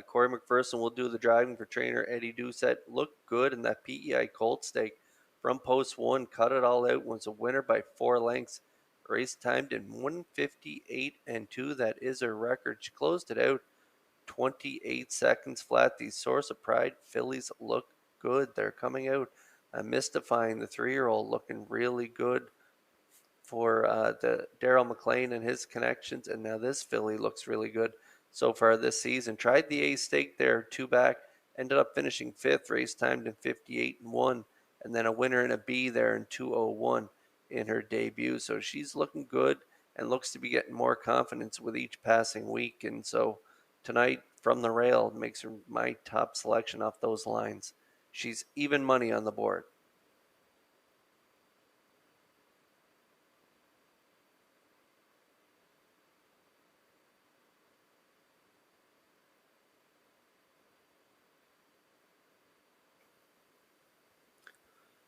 Corey McPherson will do the driving for trainer Eddie Doucette. Looked good in that PEI Colt stake. from post 1, cut it all out, was a winner by 4 lengths. Race timed in 1:58 and 2. That is her record. She closed it out 28 seconds flat. These Source of Pride fillies look good. They're coming out mystifying the 3-year-old, looking really good for the Daryl McLean and his connections. And now this filly looks really good so far this season. Tried the A stake there, 2 back, ended up finishing 5th, race timed in 58 and 1, and then a winner in a B there in 2:01 in her debut. So she's looking good and looks to be getting more confidence with each passing week. And so tonight from the rail makes her my top selection off those lines. She's even money on the board.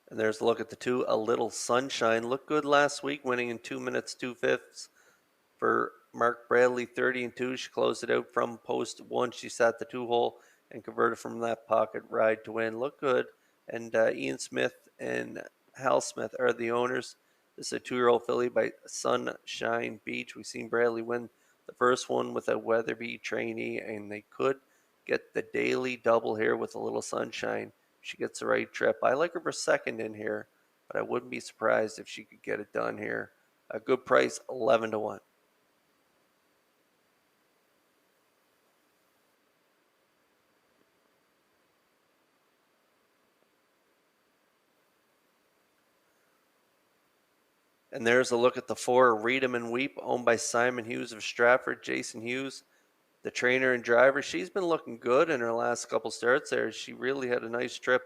And there's a look at the 2, A Little Sunshine. Looked good last week, winning in 2 minutes, 2/5 for Mark Bradley, 30 and 2. She closed it out from post 1. She sat the 2-hole and converted from that pocket ride to win. Looked good. And Ian Smith and Hal Smith are the owners. This is a 2-year-old filly by Sunshine Beach. We've seen Bradley win the first one with a Weatherby trainee, and they could get the daily double here with A Little Sunshine. She gets the right trip. I like her for second in here, but I wouldn't be surprised if she could get it done here. A good price, 11 to 1. And there's a look at the 4, Read 'em and Weep, owned by Simon Hughes of Stratford. Jason Hughes, the trainer and driver. She's been looking good in her last couple starts there. She really had a nice trip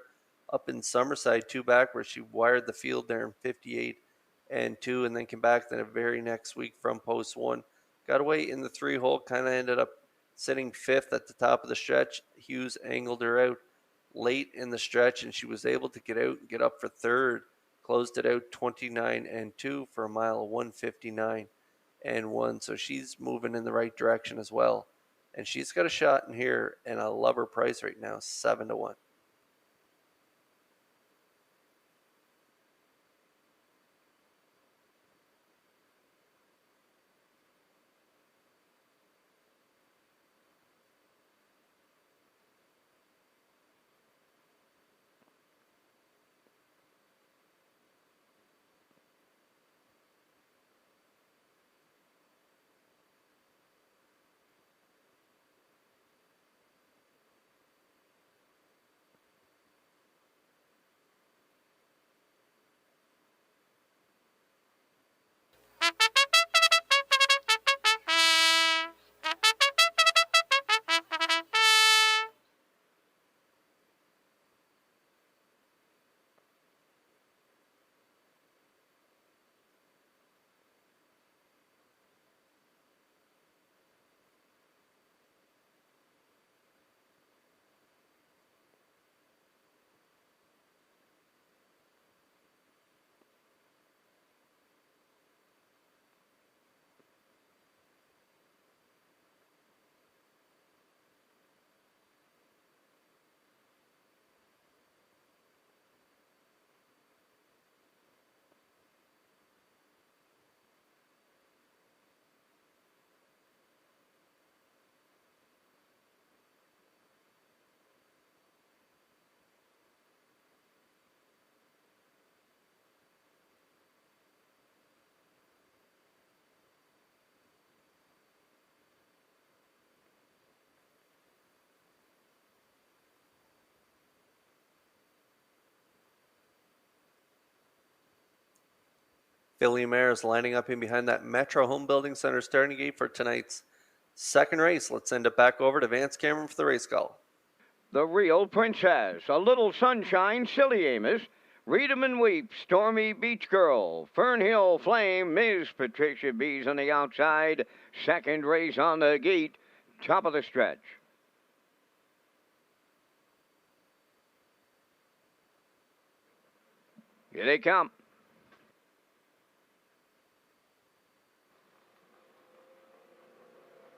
up in Summerside, 2 back, where she wired the field there in 58 and 2, and then came back the very next week from post 1. Got away in the 3-hole, kind of ended up sitting 5th at the top of the stretch. Hughes angled her out late in the stretch, and she was able to get out and get up for 3rd. Closed it out 29 and 2 for a mile of 1:59 and 1. So she's moving in the right direction as well. And she's got a shot in here, and I love her price right now, 7 to 1. Philly Mares lining up in behind that Metro Home Building Center starting gate for tonight's second race. Let's send it back over to Vance Cameron for the race call. The Real Princess, A Little Sunshine, Silly Amos, Read 'em and Weep, Stormy Beach Girl, Fernhill Flame, Ms. Patricia B's on the outside, second race on the gate, top of the stretch. Here they come.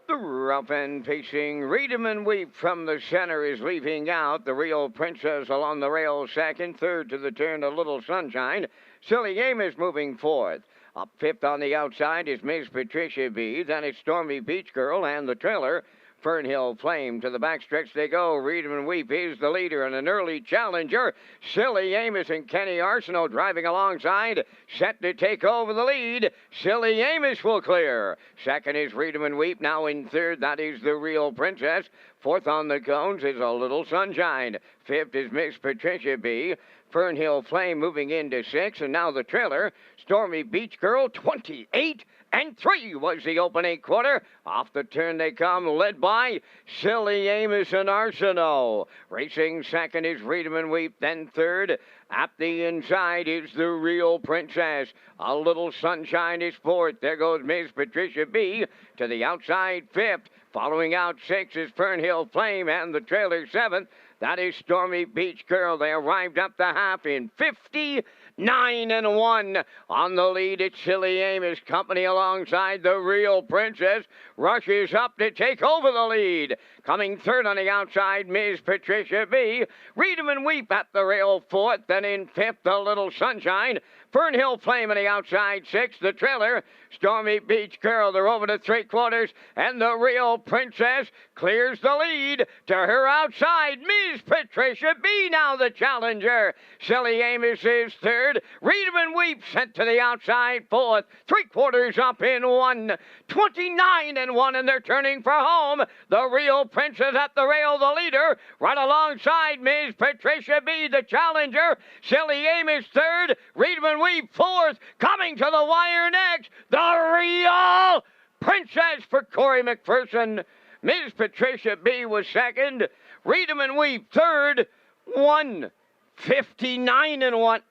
The rough end pacing Redeman Weep from the center is leaving out. The Real Princess along the rail second. Third to the turn, A Little Sunshine. Silly Amos moving fourth. Up fifth on the outside is Miss Patricia B. Then it's Stormy Beach Girl and the trailer. Fernhill Flame to the backstretch they go. Redeman Weep is the leader and an early challenger. Silly Amos and Kenny Arsenault driving alongside, set to take over the lead. Silly Amos will clear. Second is Redeman Weep, now in third. That is the Real Princess. Fourth on the cones is A Little Sunshine. Fifth is Miss Patricia B. Fernhill Flame moving into sixth, and now the trailer. Stormy Beach Girl, 28 and 3 was the opening quarter. Off the turn they come, led by Silly Amos and Arsenault. Racing second is Redeman Weep, then third. At the inside is the Real Princess. A Little Sunshine is fourth. There goes Miss Patricia B. To the outside fifth. Following out sixth is Fernhill Flame and the trailer seventh. That is Stormy Beach Girl. They arrived up the half in 59 and 1. On the lead, it's Silly Amos. Company alongside the Real Princess. Rushes up to take over the lead. Coming third on the outside, Miss Patricia B. Redeman Weep at the rail fourth. Then in fifth, A Little Sunshine. Fernhill Flame on the outside sixth. The trailer, Stormy Beach Girl. They're over to three quarters. And the Real Princess clears the lead. To her outside, Miss Patricia B. now the challenger. Silly Amos is third. Redeman Weep sent to the outside fourth. Three quarters up in 1. 29 and 1, and they're turning for home. The Real Princess at the rail, the leader. Right alongside Miss Patricia B. the challenger. Silly Amos third. Redeman Weep fourth. Coming to the wire next, the Real Princess for Corey McPherson. Miss Patricia B. was second. Redeman Weep third. 1:59 and 1.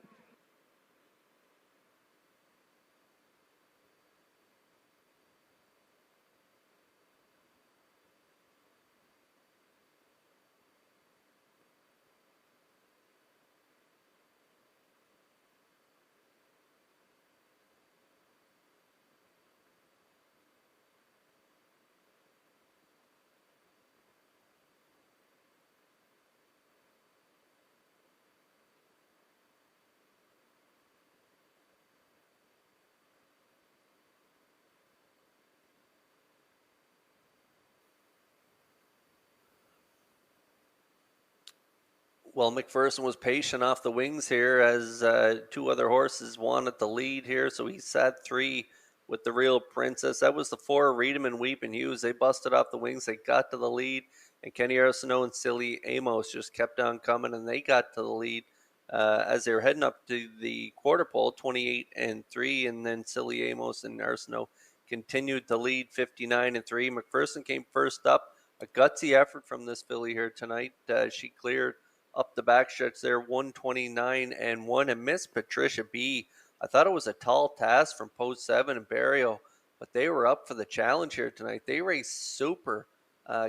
Well, McPherson was patient off the wings here as two other horses wanted the lead here, so he sat three with the Real Princess. That was the four, Redeman, Weep, and Hughes. They busted off the wings. They got to the lead, and Kenny Arsenault and Silly Amos just kept on coming, and they got to the lead as they were heading up to the quarter pole, 28 and 3, and then Silly Amos and Arsenault continued to lead, 59 and 3. McPherson came first up. A gutsy effort from this filly here tonight. She cleared up the backstretch there, 129 and 1. And Miss Patricia B., I thought it was a tall task from post 7 and Barrio, but they were up for the challenge here tonight. They raced super,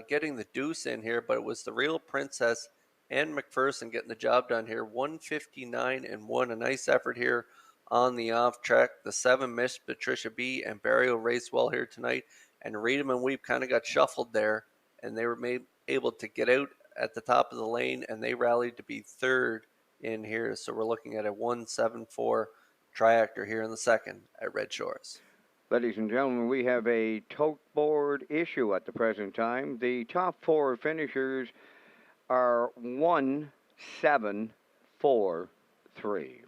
getting the deuce in here, but it was the Real Princess and McPherson getting the job done here, 159 and 1. A nice effort here on the off track. The 7, Miss Patricia B. and Barrio raced well here tonight, and Redeman Weep kind of got shuffled there, and they were able to get out at the top of the lane, and they rallied to be third in here. So we're looking at a 174 triactor here in the second at Red Shores. Ladies and gentlemen, we have a tote board issue at the present time. The top four finishers are 1, 7, 4, 3.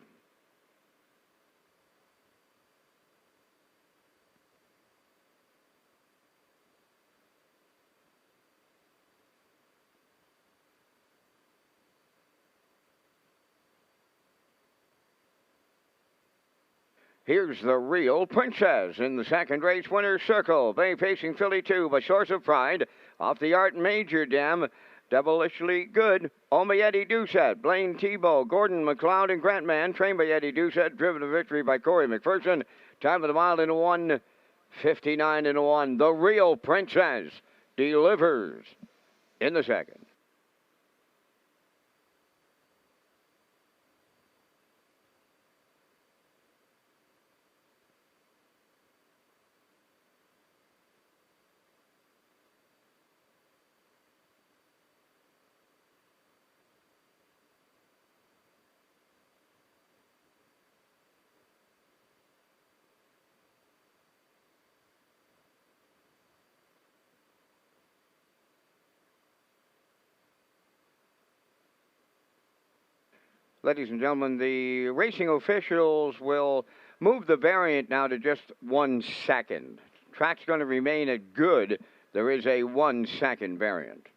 Here's the Real Princess in the second race winner's circle. Bay Pacing Filly 2 by Source of Pride. Off the Art Major Dam. Devilishly Good. Owned by Eddie Doucette. Blaine Tebow. Gordon McLeod and Grantman. Trained by Eddie Doucette. Driven to victory by Corey McPherson. Time of the mile in 1:59 and 1. The Real Princess delivers in the second. Ladies and gentlemen, the racing officials will move the variant now to just 1 second. Track's going to remain at good. There is a 1 second variant.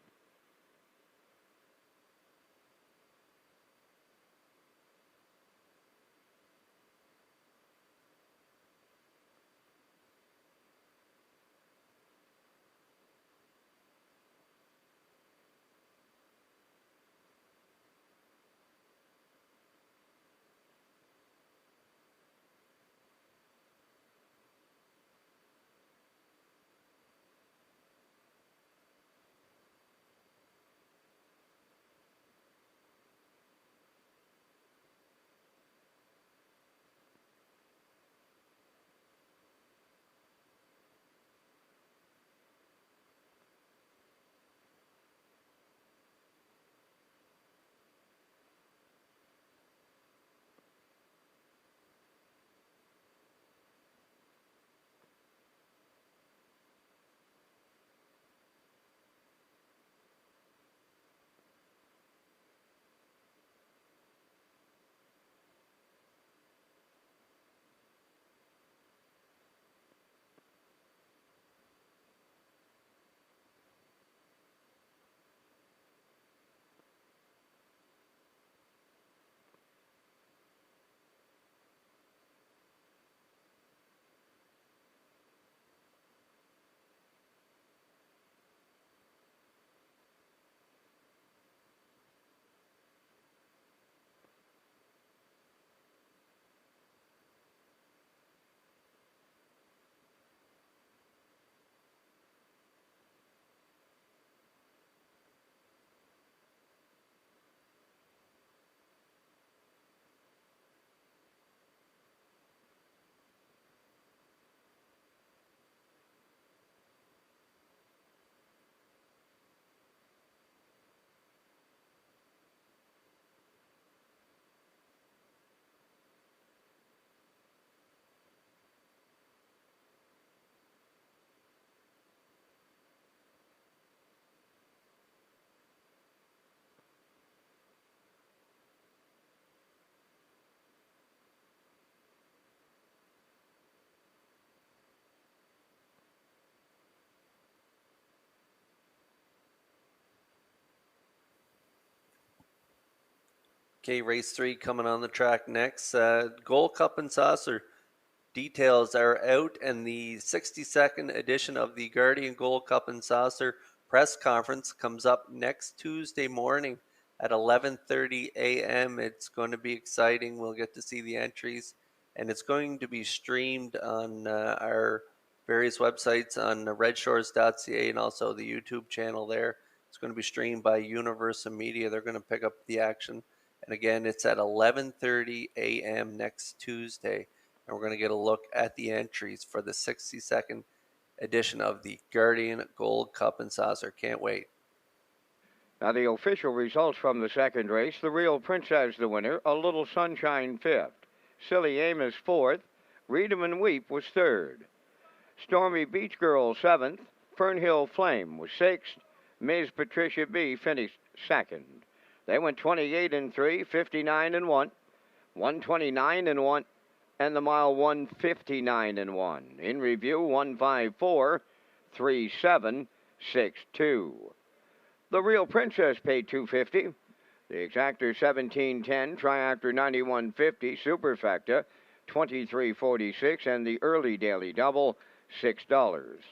Okay, race 3 coming on the track next. Gold Cup and Saucer details are out, and the 62nd edition of the Guardian Gold Cup and Saucer press conference comes up next Tuesday morning at 11:30 a.m. It's going to be exciting. We'll get to see the entries, and it's going to be streamed on our various websites on Redshores.ca and also the YouTube channel there. It's going to be streamed by Universal Media. They're going to pick up the action. And again, it's at 11:30 a.m. next Tuesday. And we're going to get a look at the entries for the 62nd edition of the Guardian Gold Cup and Saucer. Can't wait. Now, the official results from the second race: the Real Princess, the winner, A Little Sunshine, 5th. Silly Amos, 4th. Read 'em and Weep was 3rd. Stormy Beach Girl, 7th. Fernhill Flame was 6th. Ms. Patricia B. finished 2nd. They went 28-3, 59-1, 129-1, and the mile 159-1. In review, 154-3762. The Real Princess paid $250. The Exactor 1710, Triactor 9150, Superfecta 2346, and the Early Daily Double $6.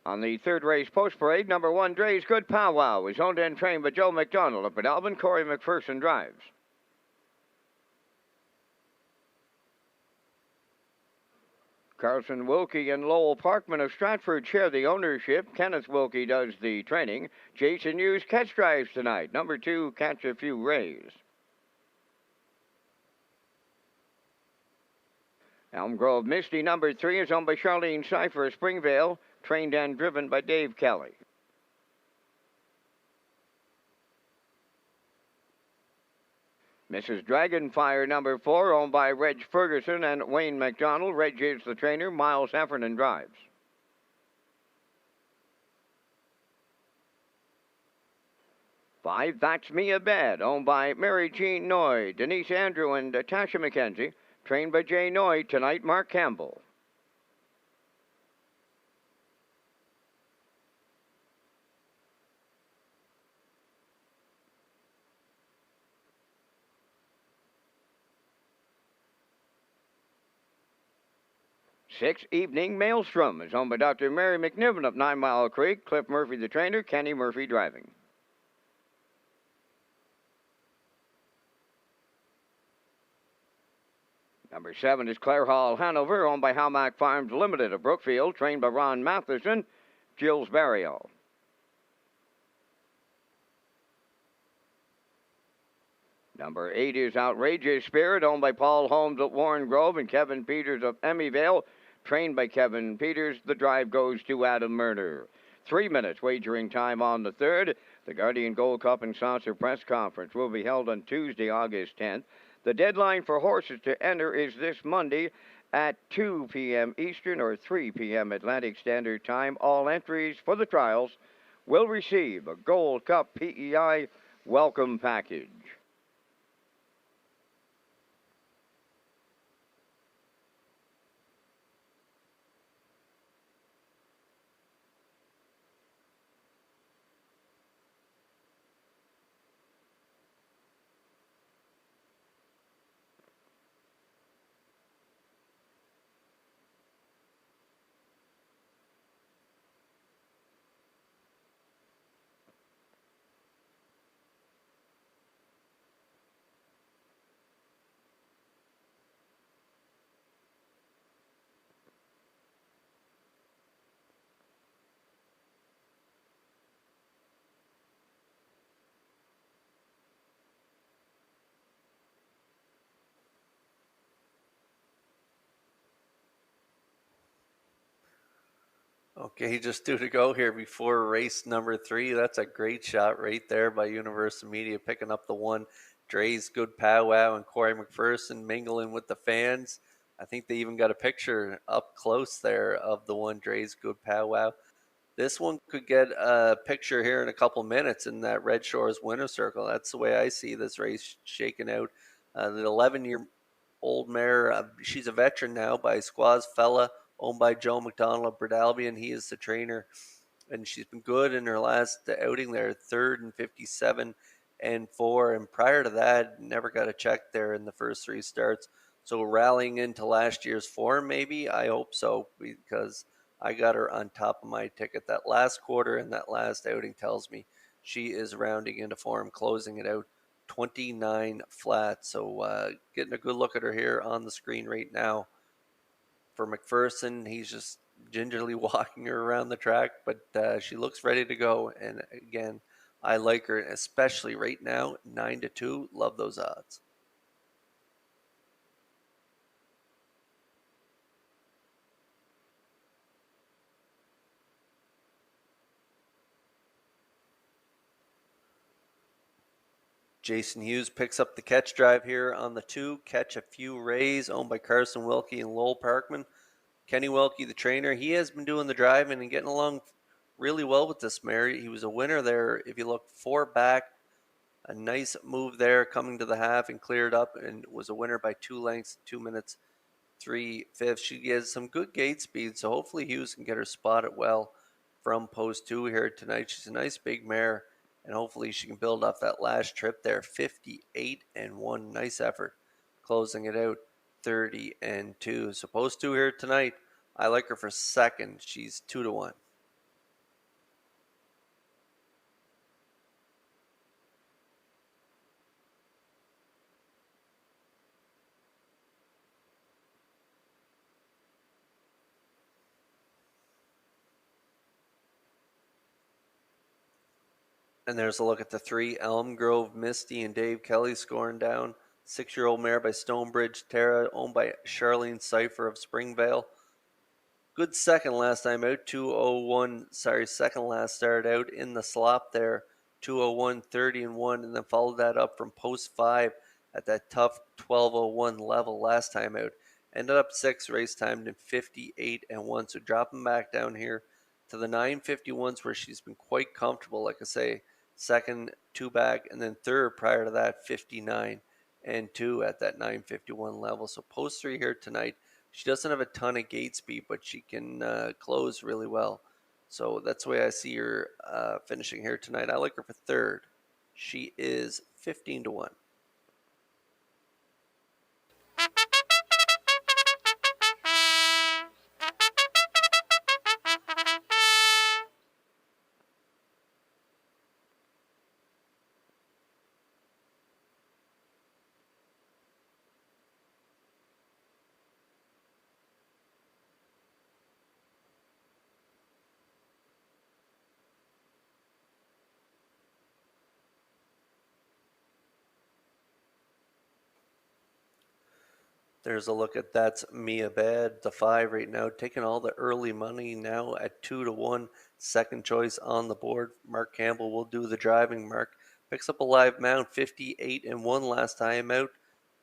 On the third race post-parade, number 1, Dre's Good Powwow is owned and trained by Joe McDonald up at Alvin. Corey McPherson drives. Carlson Wilkie and Lowell Parkman of Stratford share the ownership. Kenneth Wilkie does the training. Jason Hughes catch drives tonight. Number 2, Catch a Few Rays. Elm Grove Misty, number 3, is owned by Charlene Cipher of Springvale, trained and driven by Dave Kelly. Mrs. Dragonfire, number 4, owned by Reg Ferguson and Wayne McDonald. Reg is the trainer. Miles Heffernan drives. Five, That's Me a Bed, owned by Mary Jean Noy, Denise Andrew, and Tasha McKenzie. Trained by Jay Noy. Tonight, Mark Campbell. Six, Evening Maelstrom is owned by Dr. Mary McNiven of 9 Mile Creek. Cliff Murphy, the trainer. Kenny Murphy driving. Number 7 is Clare Hall Hanover, owned by Halmack Farms Limited of Brookfield, trained by Ron Matheson. Gilles Barrio. Number 8 is Outrageous Spirit, owned by Paul Holmes of Warren Grove and Kevin Peters of Emmyvale, trained by Kevin Peters. The drive goes to Adam Murner. 3 minutes wagering time on the third. The Guardian Gold Cup and Saucer press conference will be held on Tuesday, August 10th. The deadline for horses to enter is this Monday at 2 p.m. Eastern or 3 p.m. Atlantic Standard Time. All entries for the trials will receive a Gold Cup PEI welcome package. Okay, just 2 to go here before race number 3. That's a great shot right there by Universal Media, picking up the 1. Dre's Good Powwow and Corey McPherson mingling with the fans. I think they even got a picture up close there of the 1, Dre's Good Powwow. This one could get a picture here in a couple minutes in that Red Shores winner circle. That's the way I see this race shaking out. The 11-year-old mare, she's a veteran now by Squaws Fella, owned by Joe McDonald of Bradalby, and he is the trainer. And she's been good in her last outing there, 3rd and 57 and 4. And prior to that, never got a check there in the first 3 starts. So rallying into last year's form, maybe? I hope so, because I got her on top of my ticket. That last quarter and that last outing tells me she is rounding into form, closing it out 29 flat. So getting a good look at her here on the screen right now. For McPherson, he's just gingerly walking her around the track, but she looks ready to go. And again, I like her, especially right now, 9-2. Love those odds. Jason Hughes picks up the catch drive here on the 2. Catch a Few Rays, owned by Carson Wilkie and Lowell Parkman. Kenny Wilkie, the trainer, he has been doing the driving and getting along really well with this mare. He was a winner there. If you look 4 back, a nice move there coming to the half and cleared up and was a winner by 2 lengths, 2 minutes, 3/5. She has some good gate speed, so hopefully Hughes can get her spotted well from post 2 here tonight. She's a nice big mare, and hopefully she can build off that last trip there. 58-1, nice effort, closing it out 30-2. So post 2 here tonight. I like her for second. She's 2-1. And there's a look at the 3, Elm Grove, Misty, and Dave Kelly scoring down. 6-year-old mare by Stonebridge Terra, owned by Charlene Cipher of Springvale. Good second last time out, 201. Second last start out in the slop there, 201, 30-1, and then followed that up from post 5 at that tough 1201 level last time out. Ended up 6, race timed in 58-1. So dropping back down here to the 951s where she's been quite comfortable. Like I say, second, 2 back, and then third prior to that, 59-2 at that 951 level. So post 3 here tonight. She doesn't have a ton of gate speed, but she can close really well. So that's the way I see her finishing here tonight. I like her for third. She is 15-1. There's a look at That's Mia Bad, the 5 right now, taking all the early money now at 2-1. Second choice on the board. Mark Campbell will do the driving. Mark picks up a live mount, 58-1 last time out,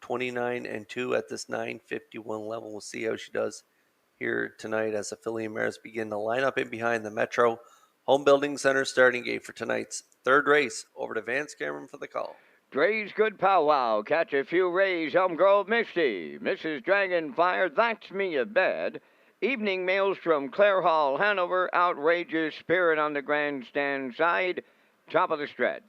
29-2 at this 951 level. We'll see how she does here tonight as affiliate mares begin to line up in behind the Metro Home Building Center starting gate for tonight's third race. Over to Vance Cameron for the call. Dre's Good Powwow, Catch a Few Rays, Elm Grove Misty, Mrs. Dragonfire, That's Me a Bed, Evening Maelstrom, Clare Hall, Hanover, Outrageous Spirit on the grandstand side, top of the stretch.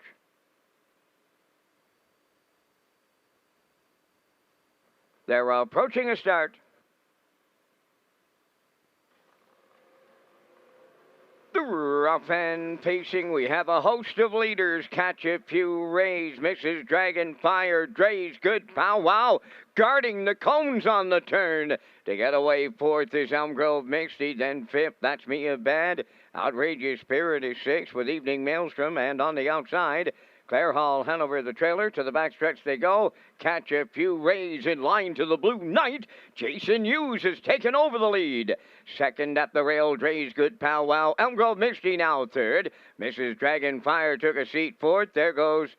They're approaching a start. The rough and pacing, we have a host of leaders. Catch a Few Rays, Mrs. Dragonfire, Dre's Good Powwow, guarding the cones on the turn. To get away fourth is Elm Grove Misty, then fifth, That's Me a Bad. Outrageous Spirit is sixth with Evening Maelstrom, and on the outside, Clare Hall, Hanover, the trailer. To the backstretch they go. Catch a Few Rays in line to the Blue Knight. Jason Hughes has taken over the lead. Second at the rail, Dre's Good Powwow. Elm Grove Misty now third. Mrs. Dragonfire took a seat fourth. There goes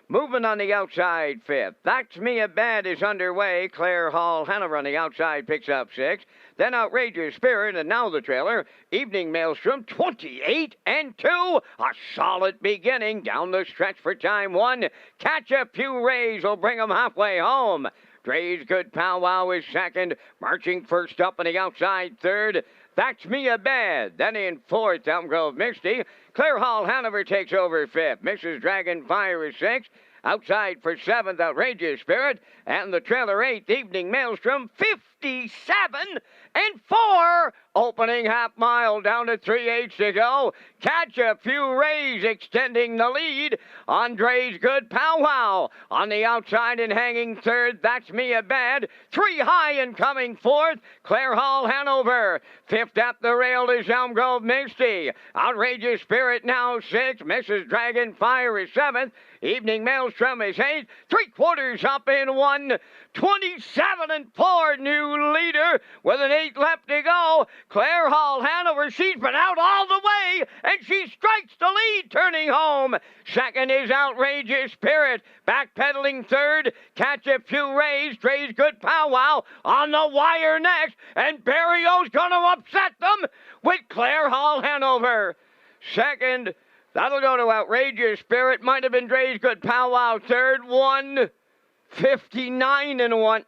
moving on the outside fifth. That's Me a Bad is underway. Clare Hall, Hanover on the outside picks up sixth. Then Outrageous Spirit, and now the trailer. Evening Maelstrom, 28-2. A solid beginning down the stretch for time one. Catch a Few Rays will bring them halfway home. Dre's Good Powwow is second. Marching first up on the outside third. That's Me a Bad. Then in fourth, Elm Grove Misty. Clare Hall, Hanover takes over fifth. Mrs. Dragonfire is sixth. Outside for seventh, Outrageous Spirit. And the trailer eighth, Evening Maelstrom, 57-4. Opening half mile down to 3/8 to go. Catch a Few Rays extending the lead. Dre's Good Powwow on the outside and hanging third. That's Me a Bad. 3 high and coming fourth. Clare Hall, Hanover. Fifth at the rail is Elm Grove Misty. Outrageous Spirit now sixth. Mrs. Dragonfire is seventh. Evening Maelstrom is eighth. 3/4 up in one. 27-4 new leader with an 8 left to go. Clare Hall, Hanover, she's been out all the way, and she strikes the lead, turning home. Second is Outrageous Spirit, backpedaling third. Catch a Few Rays, Dre's Good Powwow on the wire next, and Barrio's going to upset them with Clare Hall, Hanover. Second, that'll go to Outrageous Spirit, might have been Dre's Good Powwow third, 1:59-1.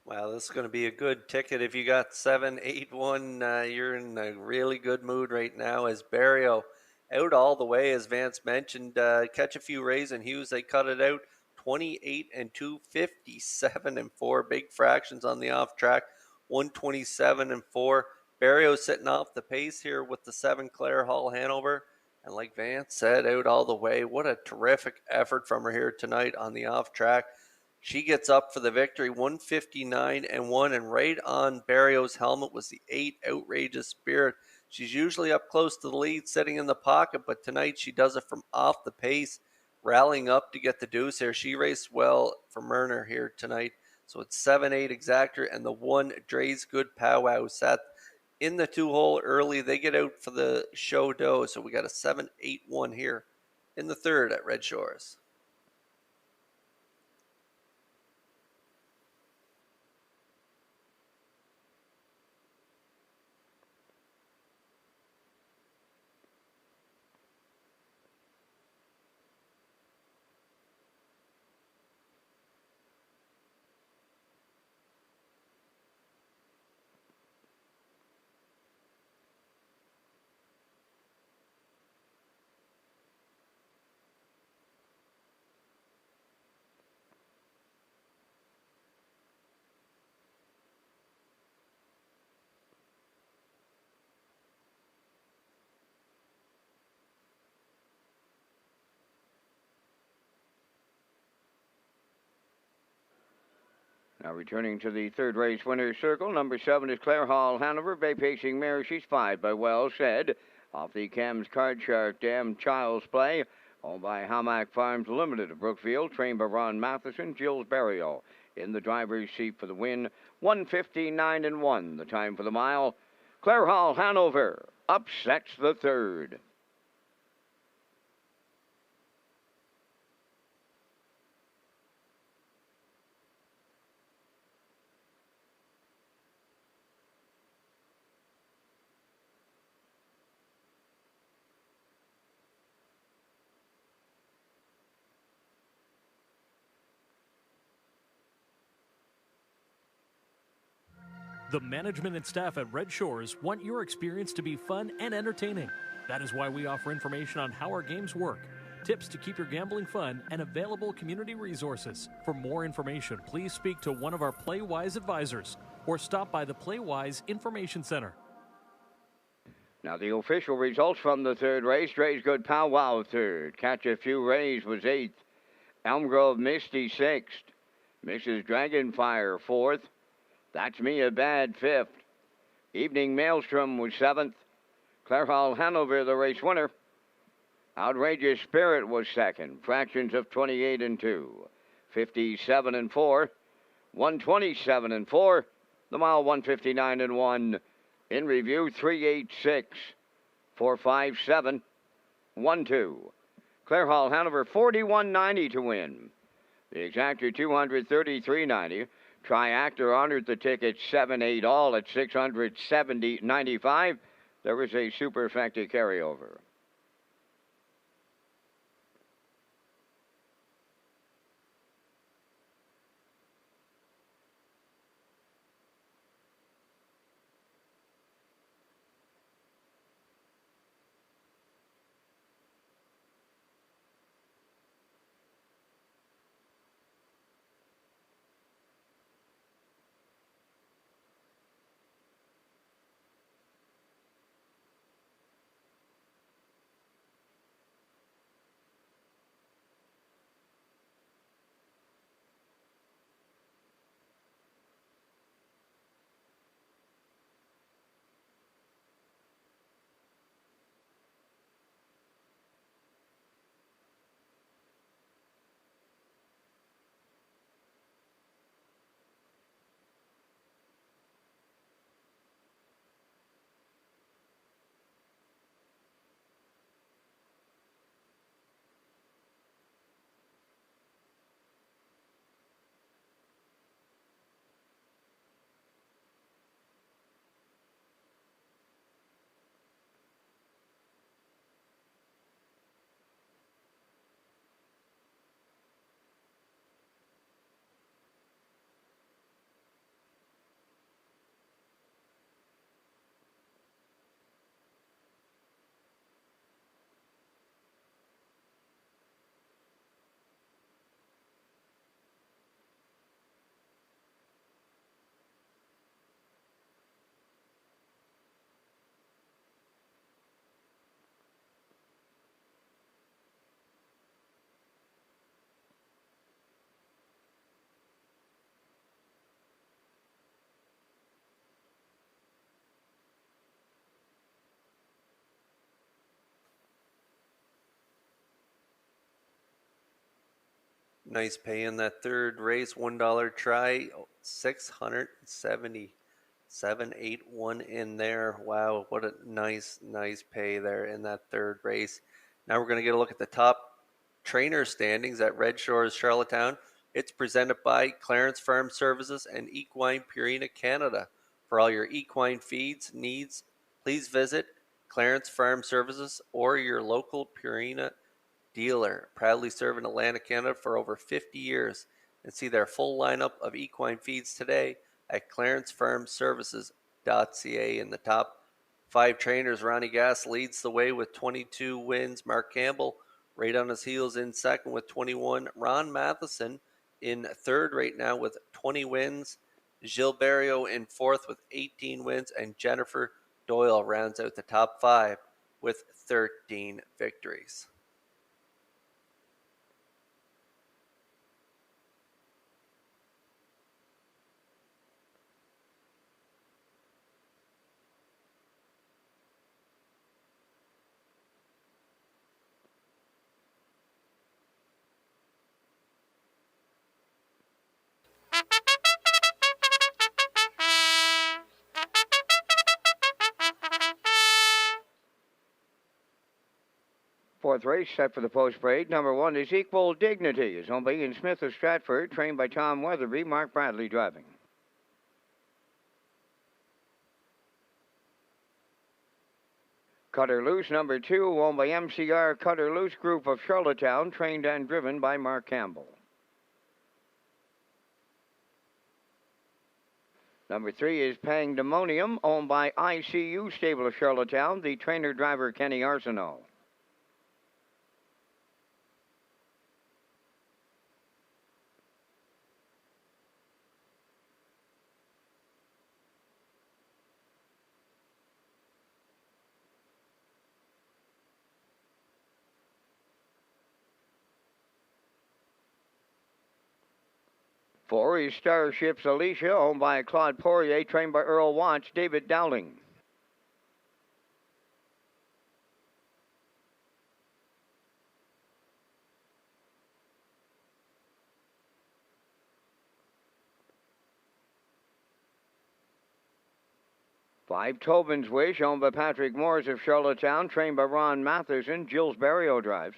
Wow, this is going to be a good ticket. If you got 7-8-1, you're in a really good mood right now as Barrio out all the way, as Vance mentioned. Catch a Few Rays and Hughes, they cut it out. 28 and 2, 57 and 4. Big fractions on the off track, 127 and 4. Barrio sitting off the pace here with the 7 Claire Hall Hanover. And like Vance said, out all the way. What a terrific effort from her here tonight on the off track. She gets up for the victory, 159 and 1. And right on Barrio's helmet was the 8 Outrageous Spirit. She's usually up close to the lead, sitting in the pocket, but tonight she does it from off the pace, rallying up to get the deuce here. She raced well for Myrner here tonight. So it's 7-8 Exactor and the 1 Dre's Good Powwow set. In the 2-hole early, they get out for the show dough. So we got a 7-8-1 here in the third at Red Shores. Now returning to the third race winner's circle, number 7 is Claire Hall Hanover, bay-pacing mare. She's 5 by Well Said. Off the Cam's Card Shark Dam Child's Play, owned by Hamac Farms Limited of Brookfield, trained by Ron Matheson, Jill's Barrio in the driver's seat for the win. 159 and 1, the time for the mile. Claire Hall Hanover upsets the third. The management and staff at Red Shores want your experience to be fun and entertaining. That is why we offer information on how our games work, tips to keep your gambling fun, and available community resources. For more information, please speak to one of our PlayWise advisors or stop by the PlayWise Information Center. Now the official results from the third race. Dre's Good Powwow third. Catch a Few Rays was 8th. Elm Grove Misty 6th. Mrs. Dragonfire 4th. That's Me a Bad 5th. Evening Maelstrom was 7th. Claire Hall Hanover, the race winner. Outrageous Spirit was 2nd. Fractions of 28 and 2. 57 and 4. 127 and 4. The mile 159 and 1. In review 386. 457. 12. Claire Hall Hanover 41.90 to win. The exactor 233.90. Triactor honored the ticket 7-8 all at 670.95. There was a superfecta carryover. Nice pay in that third race. $1 try, 677.81 in there. Wow, what a nice pay there in that third race. Now we're going to get a look at the top trainer standings at Red Shores Charlottetown. It's presented by Clarence Farm Services and Equine Purina Canada. For all your equine feeds needs, please visit Clarence Farm Services or your local Purina dealer, proudly serving Atlantic Canada for over 50 years, and see their full lineup of equine feeds today at clarencefarmservices.ca. In the top 5 trainers, Ronnie Gass leads the way with 22 wins. Mark Campbell right on his heels in second with 21. Ron Matheson in third right now with 20 wins. Gilles Barrio in fourth with 18 wins, and Jennifer Doyle rounds out the top 5 with 13 victories. Fourth race set for the post break. Number 1 is Equal Dignity. Is owned by Ian Smith of Stratford, trained by Tom Weatherby, Mark Bradley driving. Cutter Loose, number 2, owned by MCR Cutter Loose Group of Charlottetown, trained and driven by Mark Campbell. Number 3 is Pangdemonium, owned by ICU Stable of Charlottetown, the trainer-driver Kenny Arsenault. Four is Starships Alicia, owned by Claude Poirier, trained by Earl Watts, David Dowling. Five, Tobin's Wish, owned by Patrick Moores of Charlottetown, trained by Ron Matheson, Gilles Barrio drives.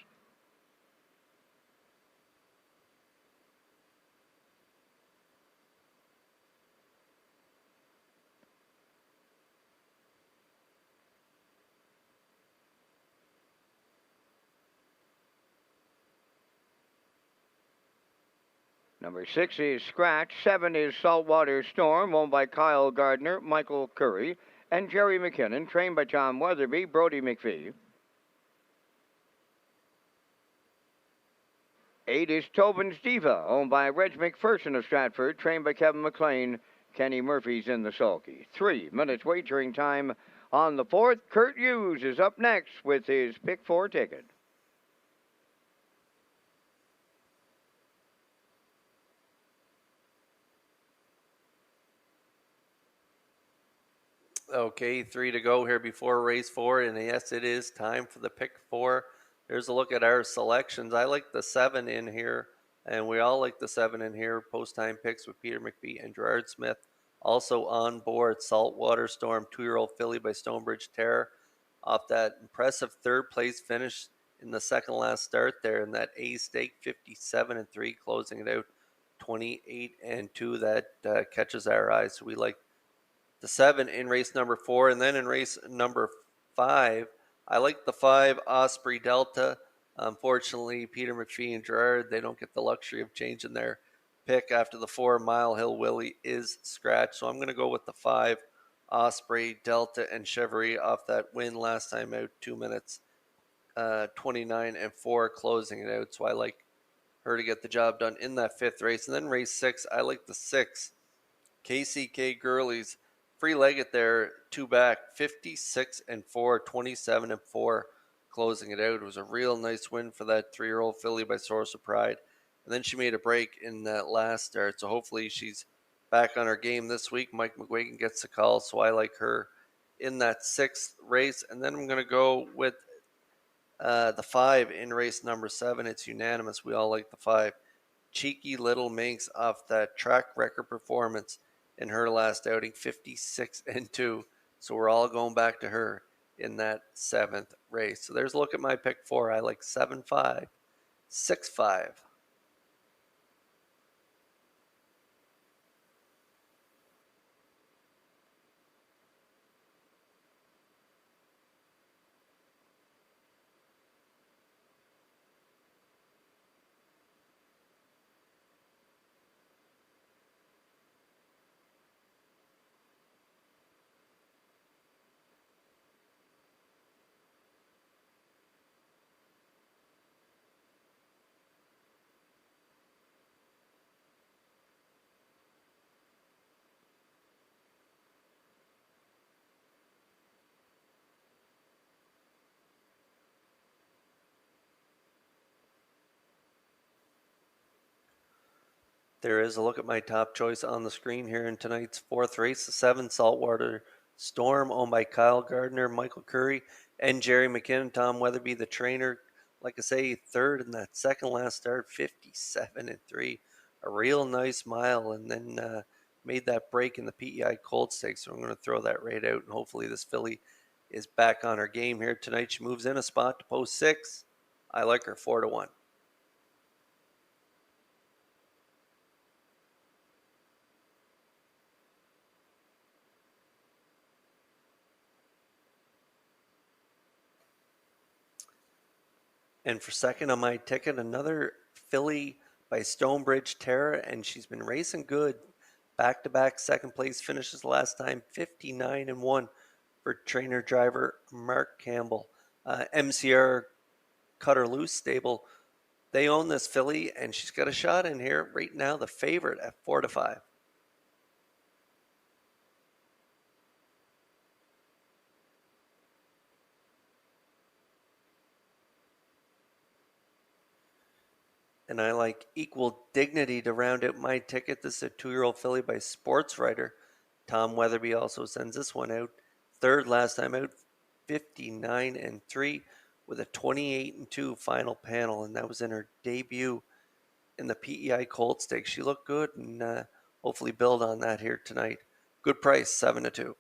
Number 6 is Scratch. 7 is Saltwater Storm, owned by Kyle Gardner, Michael Curry, and Jerry McKinnon, trained by Tom Weatherby, Brody McPhee. 8 is Tobin's Diva, owned by Reg McPherson of Stratford, trained by Kevin McLean. Kenny Murphy's in the sulky. 3 minutes wagering time on the 4th. Kurt Hughes is up next with his Pick 4 ticket. Okay, 3 to go here before race 4, and yes, it is time for the Pick 4. Here's a look at our selections. I like the 7 in here, and we all like the 7 in here. Post-time picks with Peter McBee and Gerard Smith. Also on board, Saltwater Storm, 2-year-old filly by Stonebridge Terror, off that impressive third place finish in the second last start there, in that A stake, 57-3, closing it out 28-2. That catches our eyes. So we like the 7 in race number 4, and then in race number 5, I like the 5 Osprey Delta. Unfortunately, Peter McPhee and Gerard, they don't get the luxury of changing their pick after the 4 Mile Hill Willie is scratched. So I'm going to go with the 5 Osprey Delta and Chevrolet off that win last time out, 2 minutes 29-4, closing it out. So I like her to get the job done in that 5th race. And then race 6, I like the 6 KCK Girlies. Free-legged there, 2 back, 56-4, 27-4, closing it out. It was a real nice win for that 3-year-old filly by Source of Pride. And then she made a break in that last start, so hopefully she's back on her game this week. Mike McGuigan gets the call, so I like her in that 6th race. And then I'm going to go with the 5 in race number 7. It's unanimous. We all like the 5. cheeky little minx off that track record performance in her last outing, 56-2. So we're all going back to her in that 7th race. So there's a look at my pick 4. I like 7-5, 6-5. There is a look at my top choice on the screen here in tonight's 4th race, the 7 Saltwater Storm, owned by Kyle Gardner, Michael Curry, and Jerry McKinnon. Tom Weatherby, the trainer, like I say, 3rd in that second last start, 57-3. A real nice mile, and then made that break in the PEI Cold Stakes. So I'm going to throw that right out, and hopefully this filly is back on her game here tonight. She moves in a spot to post 6. I like her 4-1. And for second on my ticket, another filly by Stonebridge Terra, and she's been racing good. Back-to-back second place finishes last time, 59-1 for trainer driver Mark Campbell. MCR Cutter Loose stable, they own this filly, and she's got a shot in here right now, the favorite at 4-5. And I like Equal Dignity to round out my ticket. This is a 2-year-old filly by Sports Writer. Tom Weatherby also sends this one out. 3rd last time out, 59-3 with a 28-2 final panel. And that was in her debut in the PEI Cold Stakes. She looked good, and hopefully build on that here tonight. Good price, 7-2.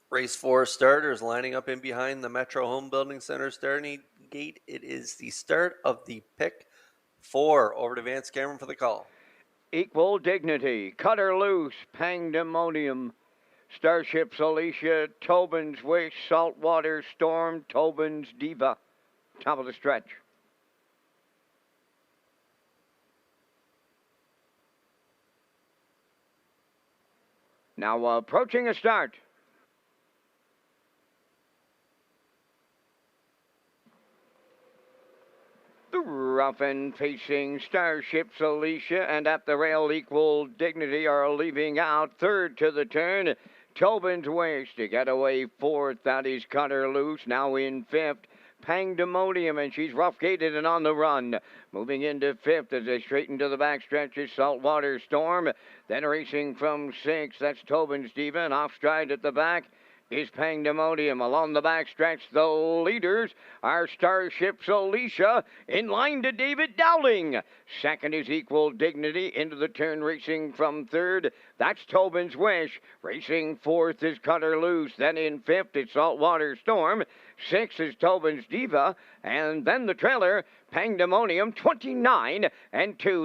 Race 4 starters lining up in behind the Metro Home Building Center starting gate. It is the start of the pick 4. Over to Vance Cameron for the call. Equal Dignity, Cutter Loose, Pandemonium, Starships Alicia, Tobin's Wish, Saltwater Storm, Tobin's Diva. Top of the stretch. Now approaching a start. Rough and facing Starships Alicia, and at the rail Equal Dignity are leaving out. 3rd to the turn, Tobin's Wish. To get away 4th, that is Cutter Loose. Now in 5th, Pandemonium, and she's rough-gated and on the run. Moving into 5th as they straighten to the back stretches, Saltwater Storm. Then racing from 6th, that's Tobin's Diva, and off stride at the back is Pandemonium. Along the back stretch, the leaders are Starships Alicia in line to David Dowling. 2nd is Equal Dignity into the turn, racing from 3rd. That's Tobin's Wish. Racing 4th is Cutter Loose. Then in 5th, it's Saltwater Storm. 6 is Tobin's Diva, and then the trailer, Pandemonium, 29-2.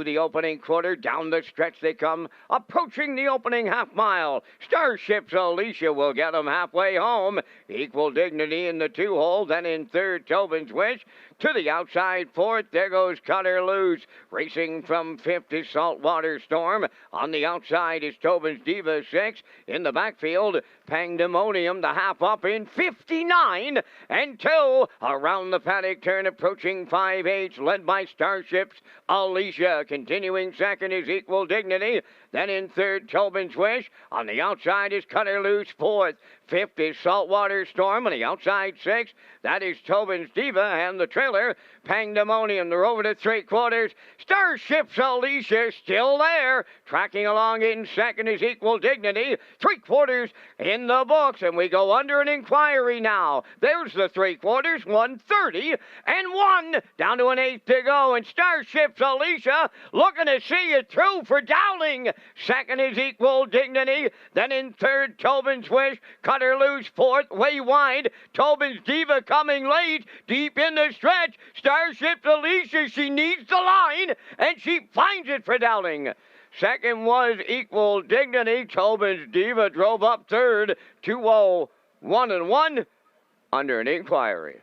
The opening quarter, down the stretch they come, approaching the opening half mile. Starship's Alicia will get them halfway home. Equal Dignity in the 2-hole, then in third, Tobin's Wish. To the outside fourth, there goes Cutter Loose. Racing from fifth is Saltwater Storm. On the outside is Tobin's Diva 6. In the backfield, Pandemonium, the half up in 59-2. Around the paddock turn, approaching 5/8, led by Starships Alicia. Continuing second is Equal Dignity. Then in third, Tobin's Wish. On the outside is Cutter Loose fourth. Fifth is Saltwater Storm. On the outside sixth, that is Tobin's Diva. And the trailer, Pandemonium. They're over to three-quarters. Starships Alicia still there. Tracking along in second is Equal Dignity. Three-quarters in the books. And we go under an inquiry now. There's the three-quarters. 1:30-1. Down to an eighth to go. And Starships Alicia looking to see it through for Dowling. Second is Equal Dignity. Then in third, Tobin's Wish. Cutter Loose fourth, way wide. Tobin's Diva coming late, deep in the stretch. Starship Alicia, she needs the line, and she finds it for Dowling. Second was Equal Dignity. Tobin's Diva drove up third, 2:01-1 under an inquiry.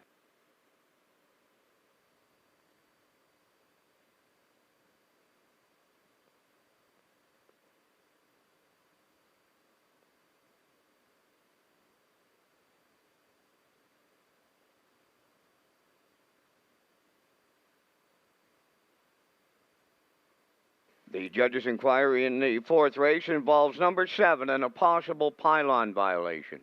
The judge's inquiry in the fourth race involves number 7 and a possible pylon violation.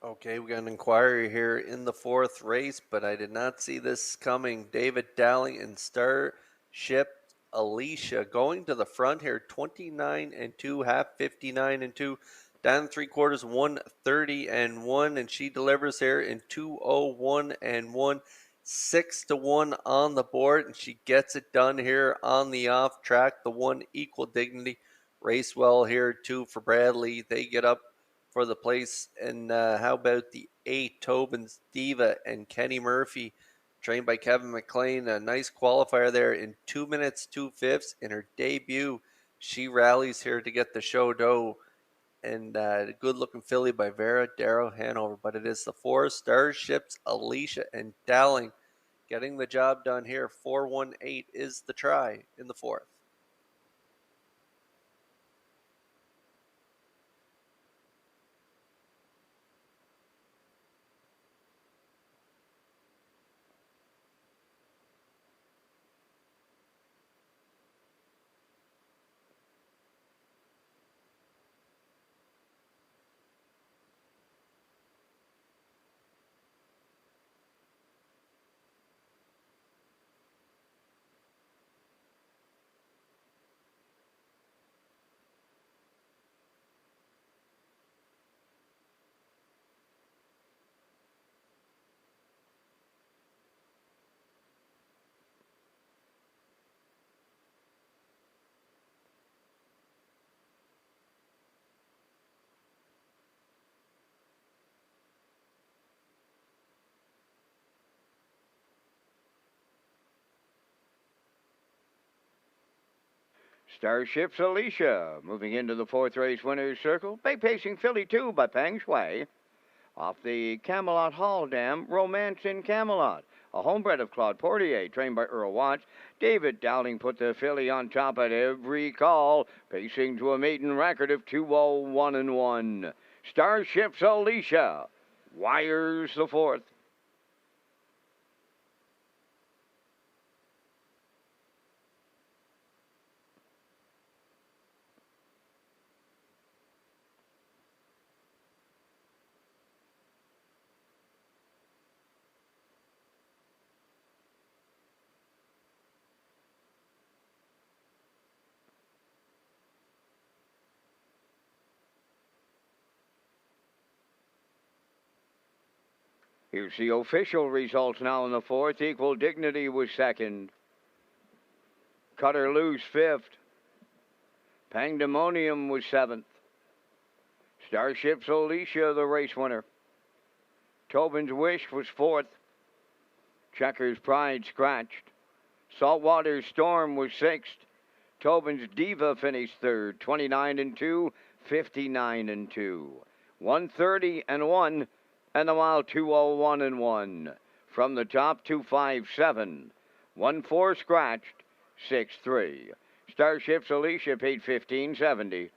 Okay, we got an inquiry here in the fourth race, but I did not see this coming. David Dowling and Starship Alicia going to the front here, 29-2, half 59-2, down three-quarters, 1:30-1, and she delivers here in 2:01-1. 6-1 on the board, and she gets it done here on the off track. The one Equal Dignity race well here too for Bradley. They get up for the place. And how about the 8 Tobin's Diva and Kenny Murphy, trained by Kevin McLean? A nice qualifier there in 2 minutes 2/5 in her debut. She rallies here to get the show dough. And a good-looking filly by Vera Darrow Hanover. But it is the 4 Starships, Alicia and Dowling, getting the job done here. 4-1-8 is the try in the fourth. Starships Alicia moving into the fourth race winner's circle. Bay Pacing Filly 2 by Peng Shui. Off the Camelot Hall Dam, Romance in Camelot. A homebred of Claude Portier, trained by Earl Watts. David Dowling put the filly on top at every call, pacing to a maiden record of 2:01-1. Starships Alicia wires the fourth. Here's the official results now in the fourth. Equal Dignity was second. Cutter Loose fifth. Pandemonium was seventh. Starships Alicia, the race winner. Tobin's Wish was fourth. Checker's Pride scratched. Saltwater Storm was sixth. Tobin's Diva finished third, 29-2, 59-2. 130-1, and the mile 201-1. From the top, 257. 1-4 scratched, 6-3. Starship's Alicia paid $15.70.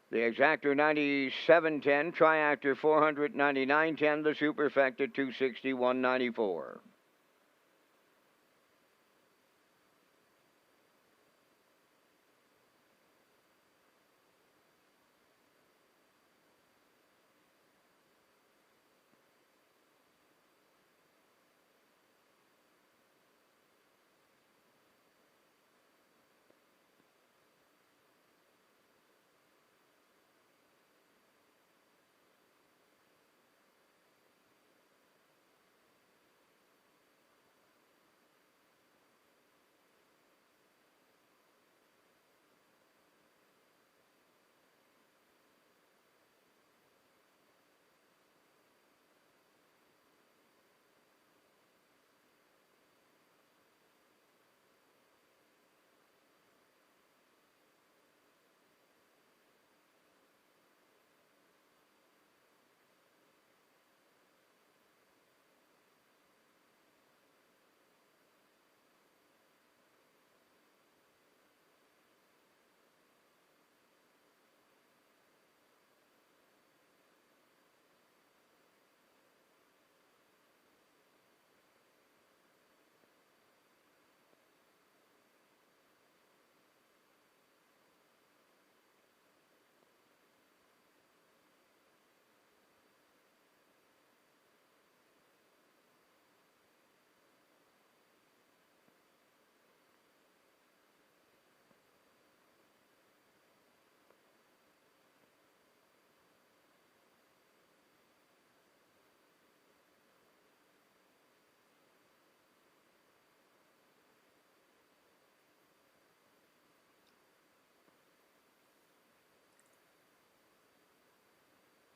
The Exactor 97.10, Triactor 499.10, the Superfecta 261.94.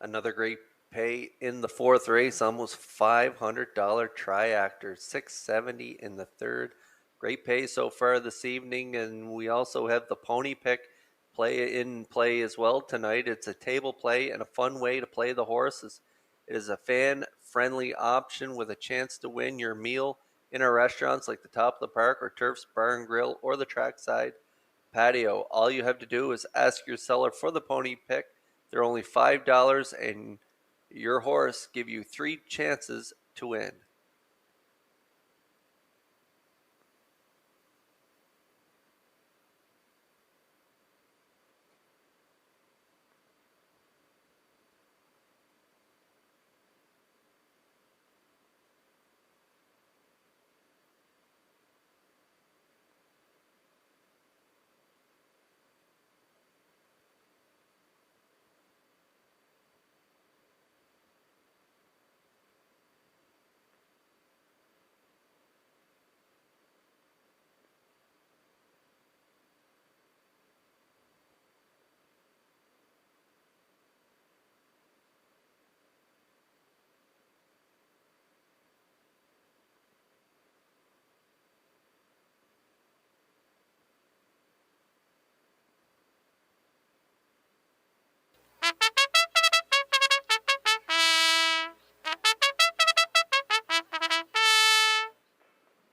Another great pay in the fourth race, almost $500 Triactor, $670 in the third. Great pay so far this evening, and we also have the pony pick play as well tonight. It's a table play and a fun way to play the horses. It is a fan-friendly option with a chance to win your meal in our restaurants like the Top of the Park or Turf's Bar and Grill or the Trackside Patio. All you have to do is ask your seller for the pony pick. They're only $5, and your horse give you 3 chances to win.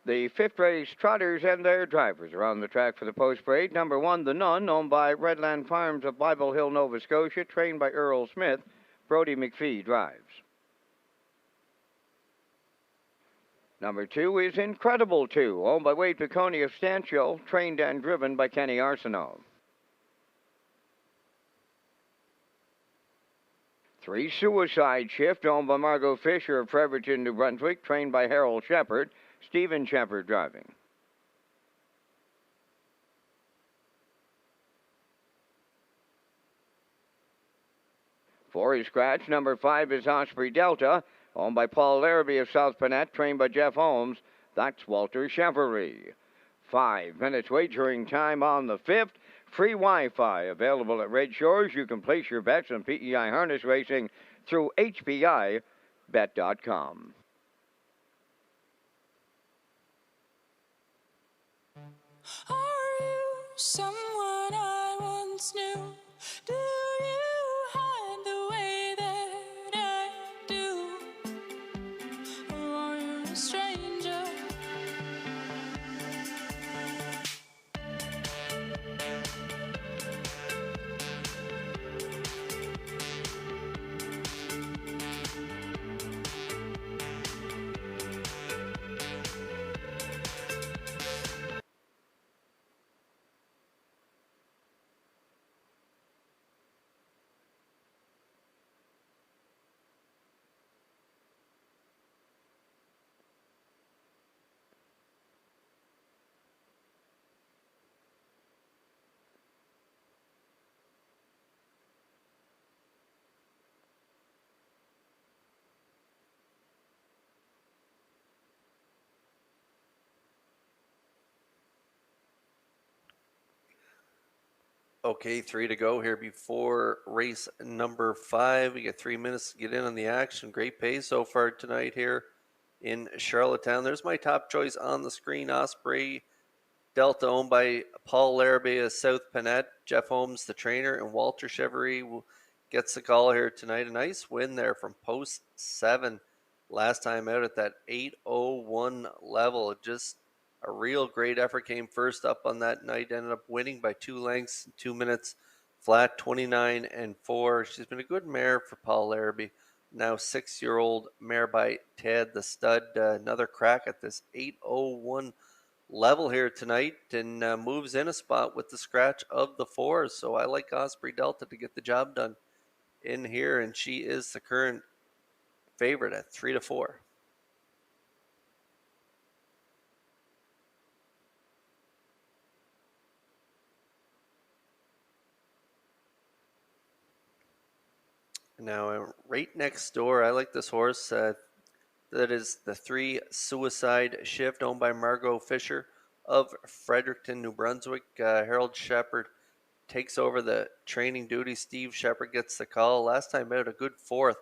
The fifth race trotters and their drivers are on the track for the post parade. Number 1, The Nun, owned by Redland Farms of Bible Hill, Nova Scotia, trained by Earl Smith. Brody McPhee drives. Number 2 is Incredible 2, owned by Wade Piccone of Stanchill, trained and driven by Kenny Arsenault. 3, Suicide Shift, owned by Margot Fisher of Fredericton, New Brunswick, trained by Harold Shepard. Stephen Shepard driving. 4 is Scratch. Number 5 is Osprey Delta, owned by Paul Larrabee of South Panett, trained by Jeff Holmes. That's Walter Chevrolet. 5 minutes wagering time on the 5th. Free Wi-Fi available at Red Shores. You can place your bets on PEI harness racing through HPIBet.com. Are you someone I once knew? Do you hide the way that I do? Or are you a stranger? Okay, 3 to go here before race number 5. We get 3 minutes to get in on the action. Great pace so far tonight here in Charlottetown. There's my top choice on the screen. Osprey Delta, owned by Paul Larrabee of South Panette. Jeff Holmes, the trainer, and Walter Chevrolet gets the call here tonight. A nice win there from post 7 last time out at that 8:01 level. Just a real great effort. Came first up on that night. Ended up winning by 2 lengths, 2 minutes flat, 29-4. She's been a good mare for Paul Larrabee. Now 6-year-old mare by Ted the Stud. Another crack at this 8:01 level here tonight, and moves in a spot with the scratch of the 4s. So I like Osprey Delta to get the job done in here, and she is the current favorite at 3-4. Now, right next door, I like this horse. That is the 3 Suicide Shift, owned by Margot Fisher of Fredericton, New Brunswick. Harold Shepard takes over the training duty. Steve Shepard gets the call. Last time out, a good 4th,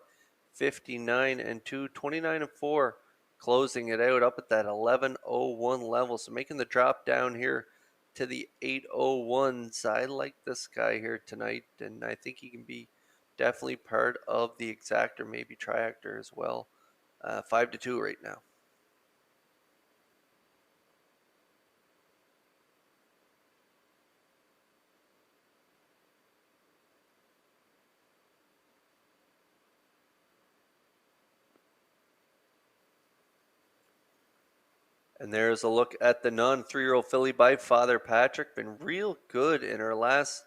59-2, 29-4, closing it out up at that 11:01 level. So making the drop down here to the 8:01s. I like this guy here tonight, and I think he can be definitely part of the exactor, maybe triactor as well. 5-2 right now. And there's a look at the non-3-year-old filly by Father Patrick. Been real good in her last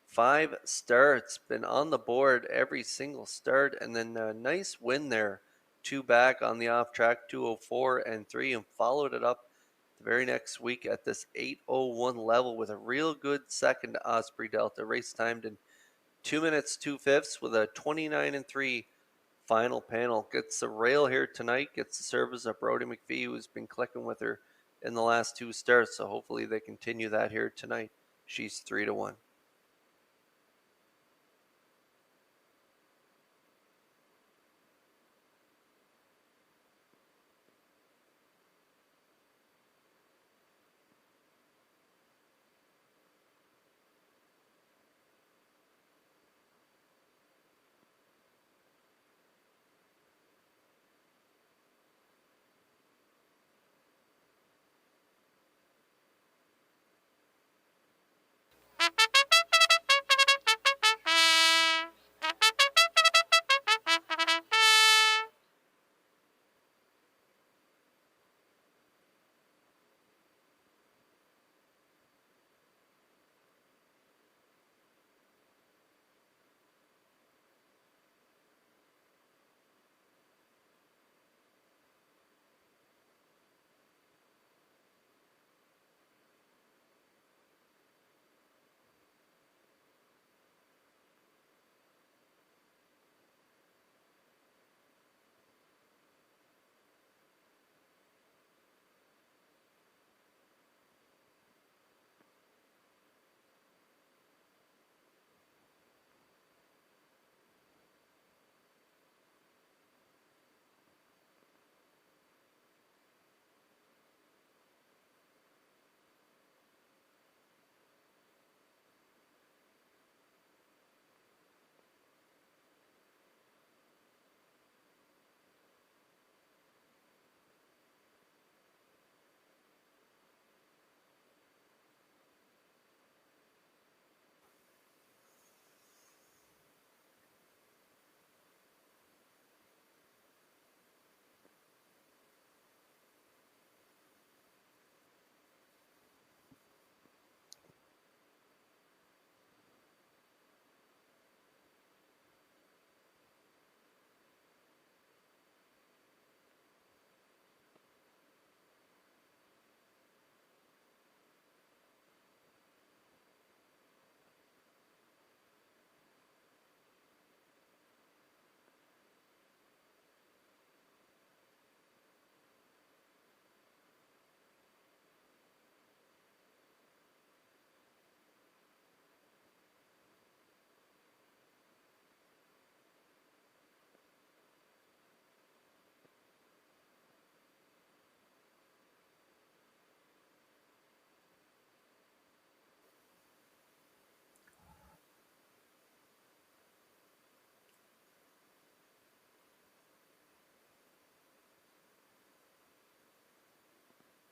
5 starts. Been on the board every single start. And then a nice win there. 2 back on the off track, 2:04-3, and followed it up the very next week at this 8:01 level with a real good second to Osprey Delta. Race timed in 2 minutes, 2/5 with a 29-3 final panel. Gets the rail here tonight, gets the service of Brody McPhee, who's been clicking with her in the last 2 starts, so hopefully they continue that here tonight. She's 3-1.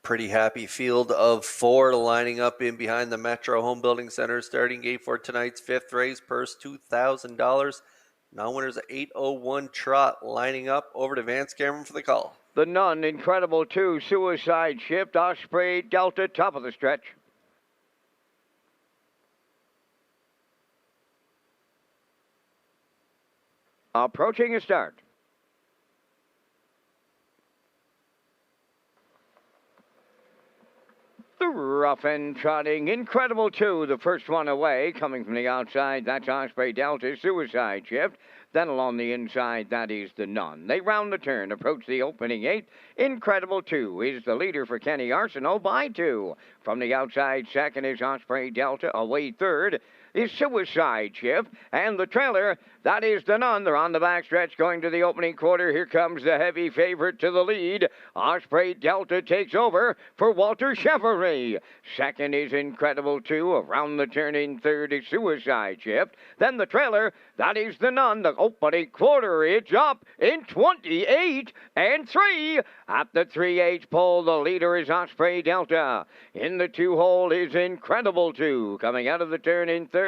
Pretty happy field of 4 lining up in behind the Metro Home Building Center. Starting gate for tonight's 5th race, purse $2,000. Non-winners 801 trot lining up. Over to Vance Cameron for the call. The Nun, Incredible 2, Suicide Shift, Osprey Delta, top of the stretch. Approaching a start. The Rough and Trotting, Incredible 2, the first one away, coming from the outside, that's Osprey Delta, Suicide Shift. Then along the inside, that is the Nun. They round the turn, approach the opening 8. Incredible 2 is the leader for Kenny Arsenault by 2. From the outside, second is Osprey Delta, away third is Suicide Shift, and the trailer, that is the Nun. They're on the backstretch going to the opening quarter. Here comes the heavy favorite to the lead. Osprey Delta takes over for Walter Chevrolet. Second is Incredible 2. Around the turn in third is Suicide Shift. Then the trailer, that is the Nun. The opening quarter, it's up in 28 and 3. At the 3/8 pole, the leader is Osprey Delta. In the 2 hole is Incredible 2. Coming out of the turn in third,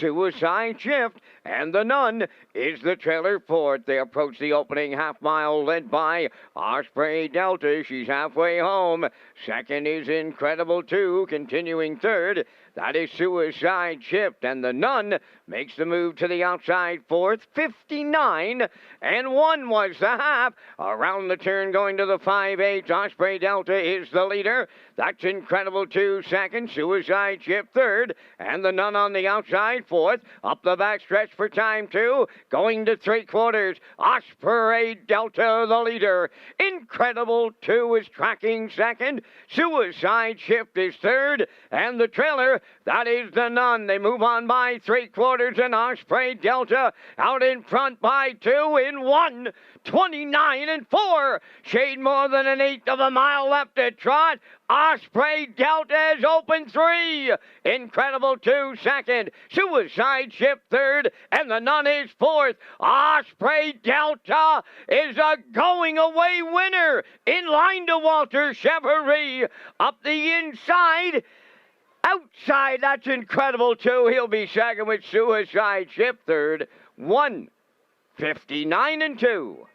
Suicide Shift, and the Nun is the trailer fourth. They approach the opening half mile led by Osprey Delta. She's halfway home. Second is Incredible 2, continuing third. That is Suicide Shift, and the Nun makes the move to the outside fourth. 59 and 1 was the half. Around the turn going to the 5/8. Osprey Delta is the leader. That's Incredible 2 second. Suicide Shift third. And the Nun on the outside fourth. Up the backstretch for time 2. Going to 3/4. Osprey Delta the leader. Incredible 2 is tracking second. Suicide Shift is third. And the trailer, that is the Nun. They move on by 3/4, and Osprey Delta out in front by 2 in 1. 29 and 4. Shade more than an eighth of a mile left to trot. Osprey Delta has opened 3. Incredible 2 second. Suicide Shift third. And the Nun is fourth. Osprey Delta is a going away winner. In line to Walter Chevrolet. Up the inside. Outside, that's Incredible 2. He'll be second with Suicide Shift third. 1:59 and 2.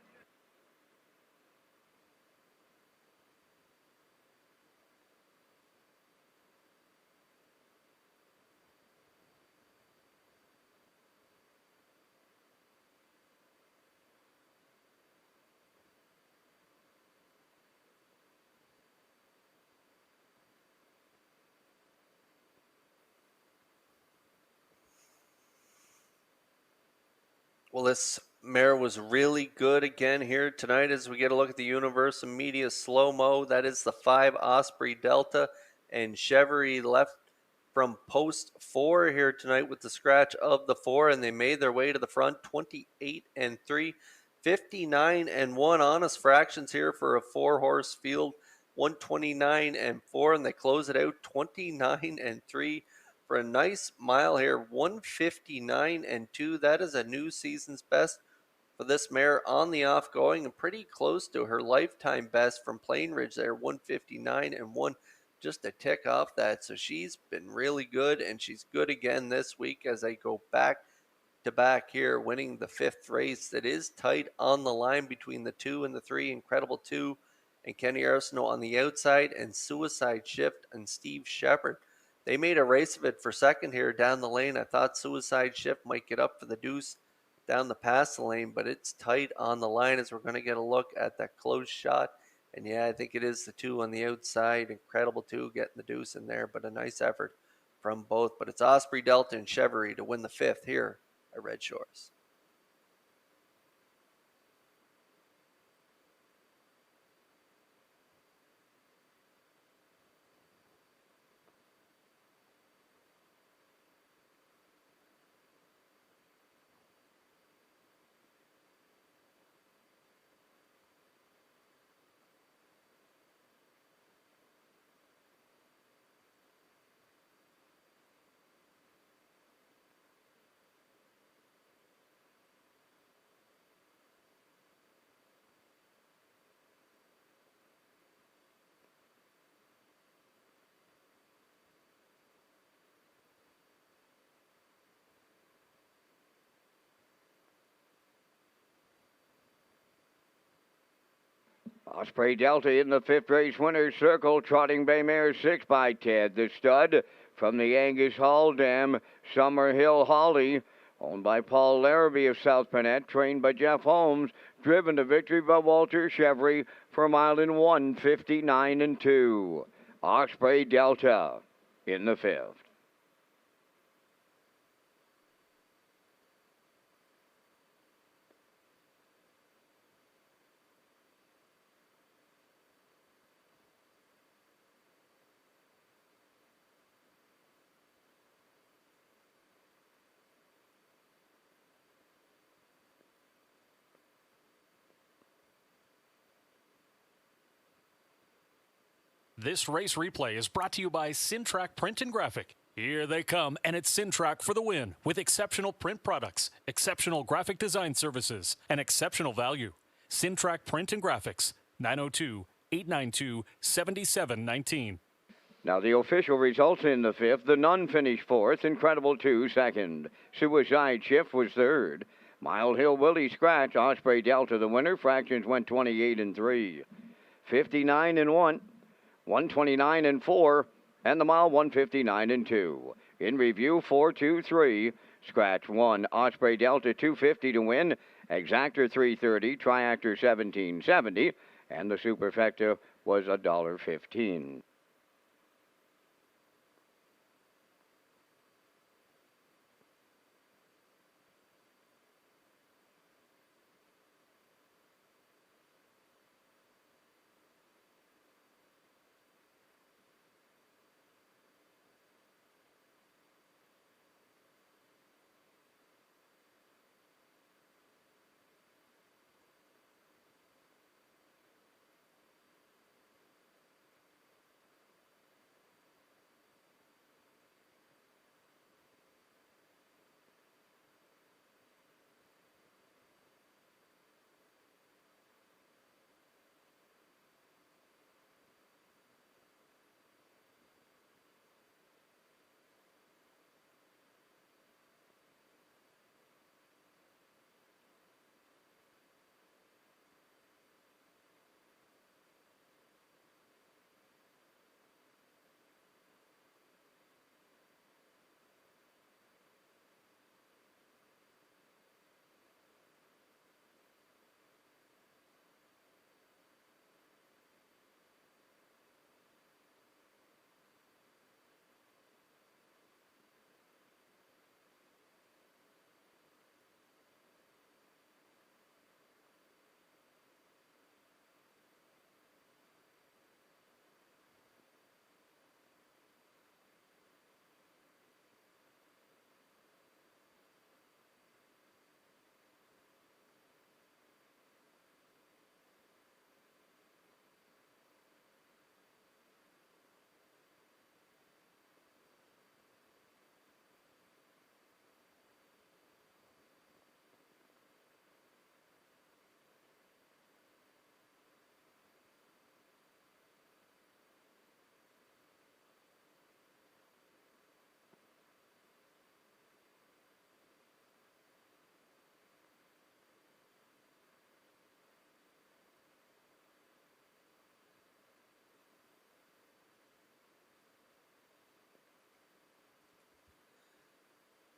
Well, this mare was really good again here tonight as we get a look at the Universal Media slow-mo. That is the 5 Osprey Delta, and Chevrolet left from post 4 here tonight with the scratch of the 4, and they made their way to the front. 28 and 3, 59 and 1. Honest fractions here for a 4-horse field. 129 and 4, and they close it out 29 and 3. For a nice mile here, 159 and 2. That is a new season's best for this mare on the off-going, and pretty close to her lifetime best from Plainridge there, 159 and 1, just a tick off that. So she's been really good, and she's good again this week as they go back to back here, winning the 5th race. That is tight on the line between the 2 and the 3. Incredible 2 and Kenny Arsenault on the outside, and Suicide Shift and Steve Shepard. They made a race of it for second here down the lane. I thought Suicide Shift might get up for the deuce down the pass lane, but it's tight on the line as we're going to get a look at that close shot. And yeah, I think it is the 2 on the outside. Incredible 2 getting the deuce in there, but a nice effort from both. But it's Osprey Delta and Chevrolet to win the 5th here at Red Shores. Osprey Delta in the 5th race winner's circle, trotting bay mare 6 by Ted the Stud. From the Angus Hall Dam, Summerhill Holly, owned by Paul Larrabee of South Pennette, trained by Jeff Holmes, driven to victory by Walter Chevry for a mile in 1:59 2. Osprey Delta in the 5th. This race replay is brought to you by Syntrack Print and Graphic. Here they come, and it's Syntrack for the win with exceptional print products, exceptional graphic design services, and exceptional value. Syntrack Print and Graphics, 902-892-7719. Now the official results in the 5th. The Nun finished 4th. Incredible 2 second. Suicide Shift was 3rd. Mile Hill Willie Scratch, Osprey Delta the winner. Fractions went 28 3. 59 1. 129 4, and the mile 159 2. In review, 4-2-3. Scratch 1. Osprey Delta 250 to win. Exactor 330. Triactor 1770, and the Superfecta was $1.15.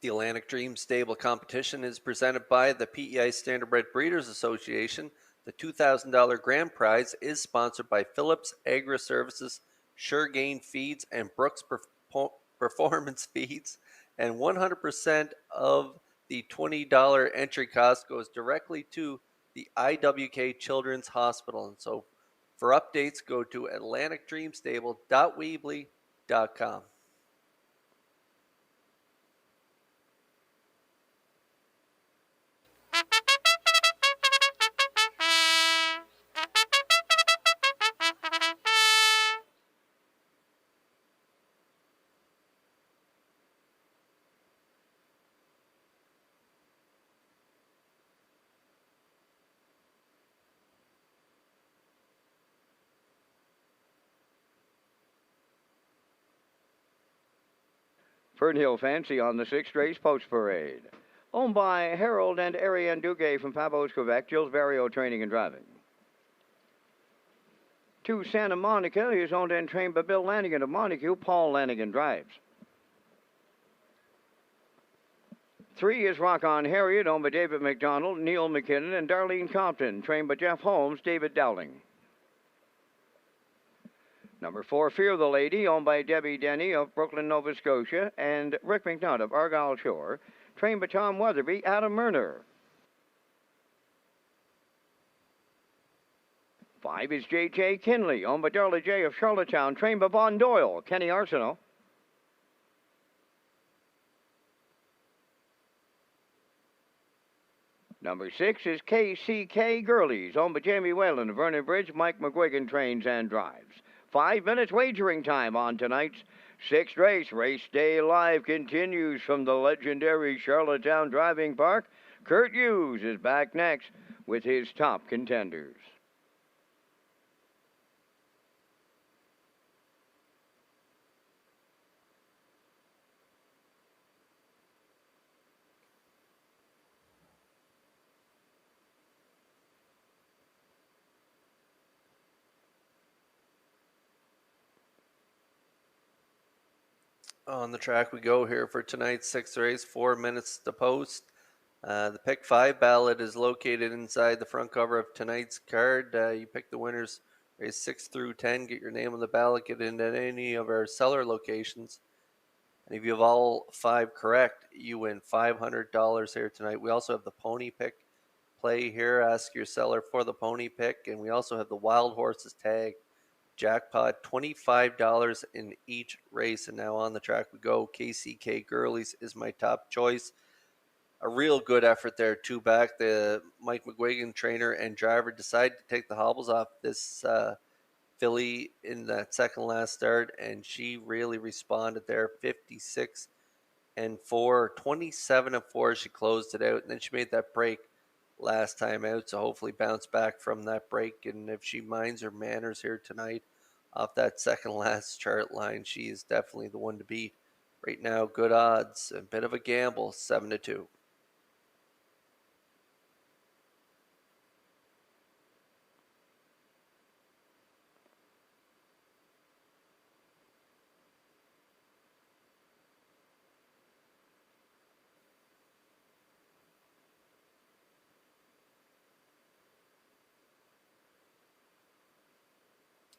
The Atlantic Dream Stable competition is presented by the PEI Standardbred Breeders Association. The $2,000 grand prize is sponsored by Phillips Agri Services, Sure Gain Feeds, and Brooks Performance Feeds. And 100% of the $20 entry cost goes directly to the IWK Children's Hospital. And so for updates, go to atlanticdreamstable.weebly.com. Fernhill Fancy on the 6th race post parade. Owned by Harold and Ariane Duguay from Pabos, Quebec, Gilles Barrio Training and Driving. 2, Santa Monica, is owned and trained by Bill Lanigan of Montague. Paul Lanigan drives. 3 is Rock On Harriet, owned by David McDonald, Neil McKinnon, and Darlene Compton, trained by Jeff Holmes, David Dowling. Number 4, Fear the Lady, owned by Debbie Denny of Brooklyn, Nova Scotia, and Rick McNutt of Argyle Shore, trained by Tom Weatherby, Adam Murner. 5 is J.J. Kinley, owned by Darla J. of Charlottetown, trained by Von Doyle, Kenny Arsenault. Number 6 is KCK Girlies, owned by Jamie Whalen of Vernon Bridge. Mike McGuigan trains and drives. 5 minutes wagering time on tonight's 6th race. Race Day Live continues from the legendary Charlottetown Driving Park. Kurt Hughes is back next with his top contenders. On the track we go here for tonight's 6th race, 4 minutes to post. The pick 5 ballot is located inside the front cover of tonight's card. You pick the winners, race 6 through 10, get your name on the ballot, get into any of our seller locations. And if you have all 5 correct, you win $500 here tonight. We also have the pony pick play here. Ask your seller for the pony pick. And we also have the wild horses tag. Jackpot, $25 in each race. And now on the track we go. KCK Girlies is my top choice. A real good effort there, 2 back. The Mike McGuigan trainer and driver decided to take the hobbles off this filly in that second last start, and she really responded there. 56 and 4, 27 and 4. She closed it out, and then she made that break last time out, so hopefully bounce back from that break. And if she minds her manners here tonight off that second last chart line, she is definitely the one to beat right now. Good odds, a bit of a gamble, 7-2.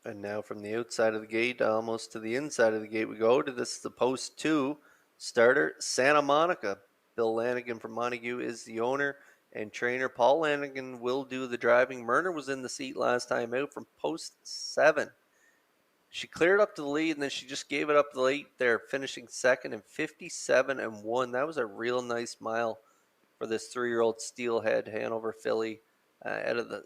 And now from the outside of the gate, almost to the inside of the gate we go to. This is the post 2 starter, Santa Monica. Bill Lanigan from Montague is the owner and trainer. Paul Lanigan will do the driving. Murner was in the seat last time out from post 7. She cleared up to the lead, and then she just gave it up late there, finishing second in 57 and 1. That was a real nice mile for this 3-year-old steelhead Hanover filly out of the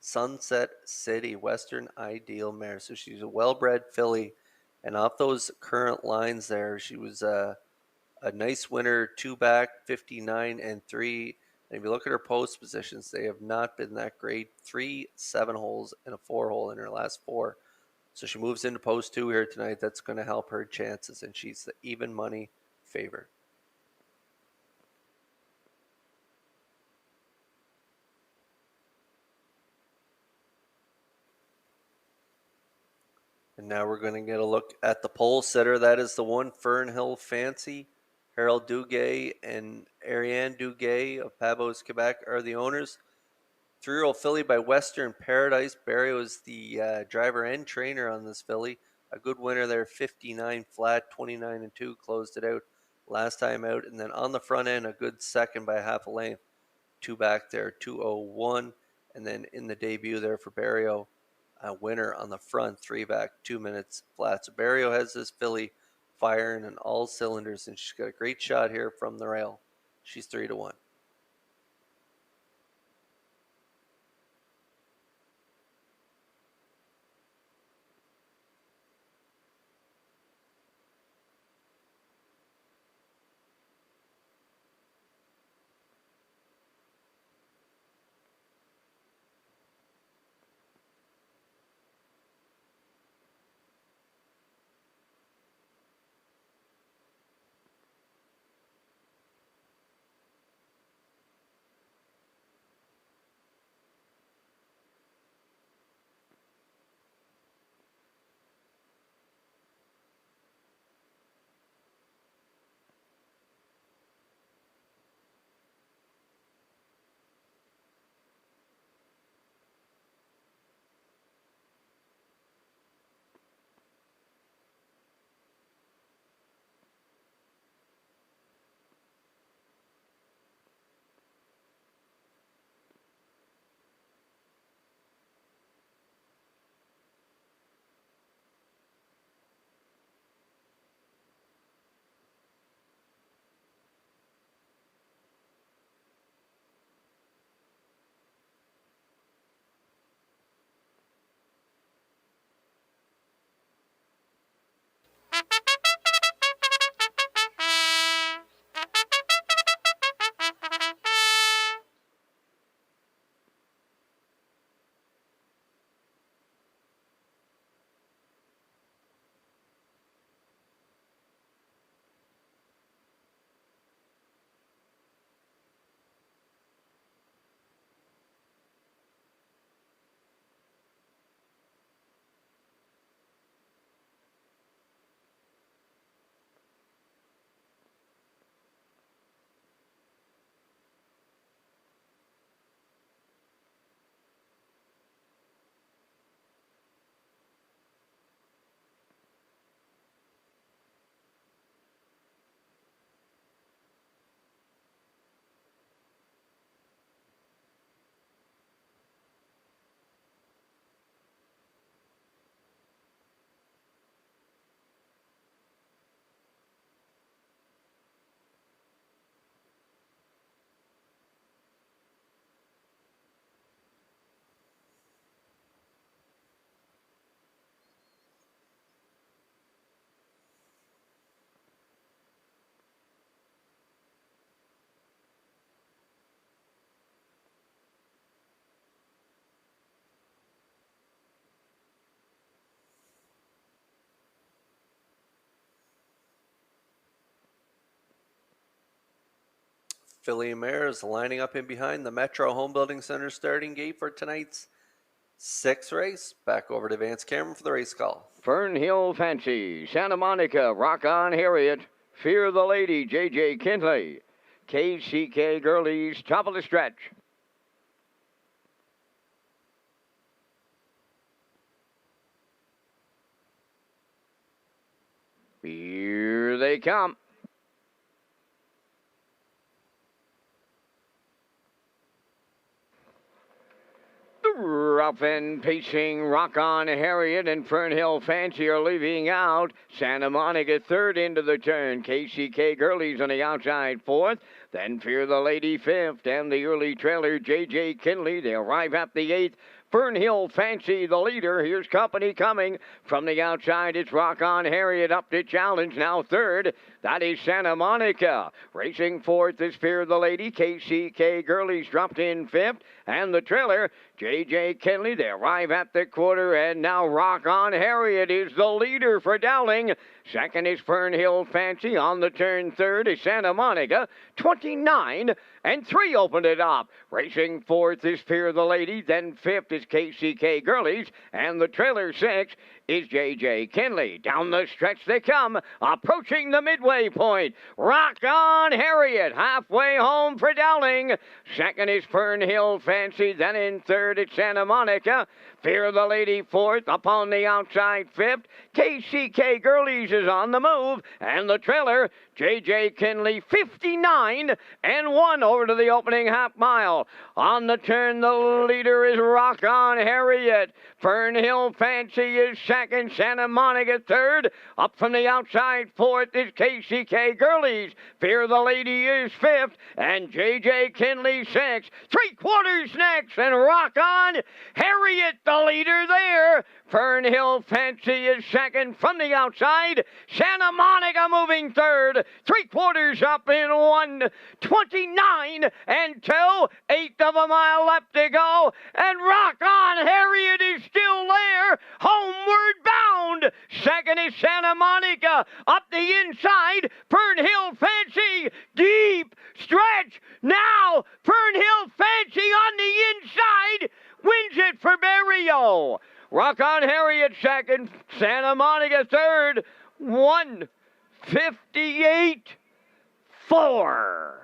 Sunset City Western Ideal mare. So she's a well-bred filly, and off those current lines there, she was a nice winner, 2 back, 59 and 3. And if you look at her post positions, they have not been that great. 3 7-holes and a 4-hole in her last 4. So she moves into post 2 here tonight. That's going to help her chances, and she's the even money favorite. And now we're going to get a look at the pole sitter. That is the one, Fernhill Fancy. Harold Duguay and Ariane Duguay of Pabos, Quebec are the owners. 3-year-old filly by Western Paradise. Barrio is the driver and trainer on this filly. A good winner there, 59 flat, 29 and 2. Closed it out last time out. And then on the front end, a good second by half a length. 2 back there, 201. And then in the debut there for Barrio, a winner on the front, 3 back, 2 minutes flat. So Barrio has this filly firing on all cylinders, and she's got a great shot here from the rail. She's 3-1. filly mares lining up in behind the Metro Home Building Center starting gate for tonight's 6th race. Back over to Vance Cameron for the race call. Fernhill Fancy, Santa Monica, Rock On Harriet, Fear the Lady, J.J. Kinley, KCK Girlies, top of the stretch. Here they come. Rough and pacing, Rock On Harriet and Fernhill Fancy are leaving out. Santa Monica third into the turn. KCK Girlies on the outside fourth. Then Fear the Lady fifth. And the early trailer, J.J. Kinley. They arrive at the eighth. Fernhill Fancy, the leader. Here's company coming. From the outside, it's Rock On Harriet up to challenge. Now third. That is Santa Monica. Racing fourth is Fear the Lady. KCK Girlies dropped in fifth. And the trailer, J.J. Kinley. They arrive at the quarter. And now Rock On Harriet is the leader for Dowling. Second is Fernhill Fancy. On the turn third is Santa Monica. 29-3 opened it up. Racing fourth is Fear the Lady. Then fifth is KCK Girlies. And the trailer six is J.J. Kinley. Down the stretch they come, approaching the midway point. Rock On Harriet, halfway home for Dowling. Second is Fernhill Fancy. Then in third it's Santa Monica. Fear the Lady fourth, up on the outside fifth. KCK Girlies is on the move. And the trailer, J.J. Kinley, 59-1 over to the opening half mile. On the turn, the leader is Rock On Harriet. Fernhill Fancy is second. Santa Monica third. Up from the outside fourth is KCK Girlies. Fear the Lady is fifth. And J.J. Kinley sixth. 3/4 next. And Rock On Harriet, the leader there. Fernhill Fancy is second from the outside. Santa Monica moving third. 3/4 up in 1:29 and 2/8 of a mile left to go. And Rock On Harriet is still there. Homeward bound. Second is Santa Monica. Up the inside. Fernhill Fancy. Deep stretch. Now Fernhill Fancy on the inside. Wins it for Barrio. Rock On Harriet second. Santa Monica third. 1:58.4.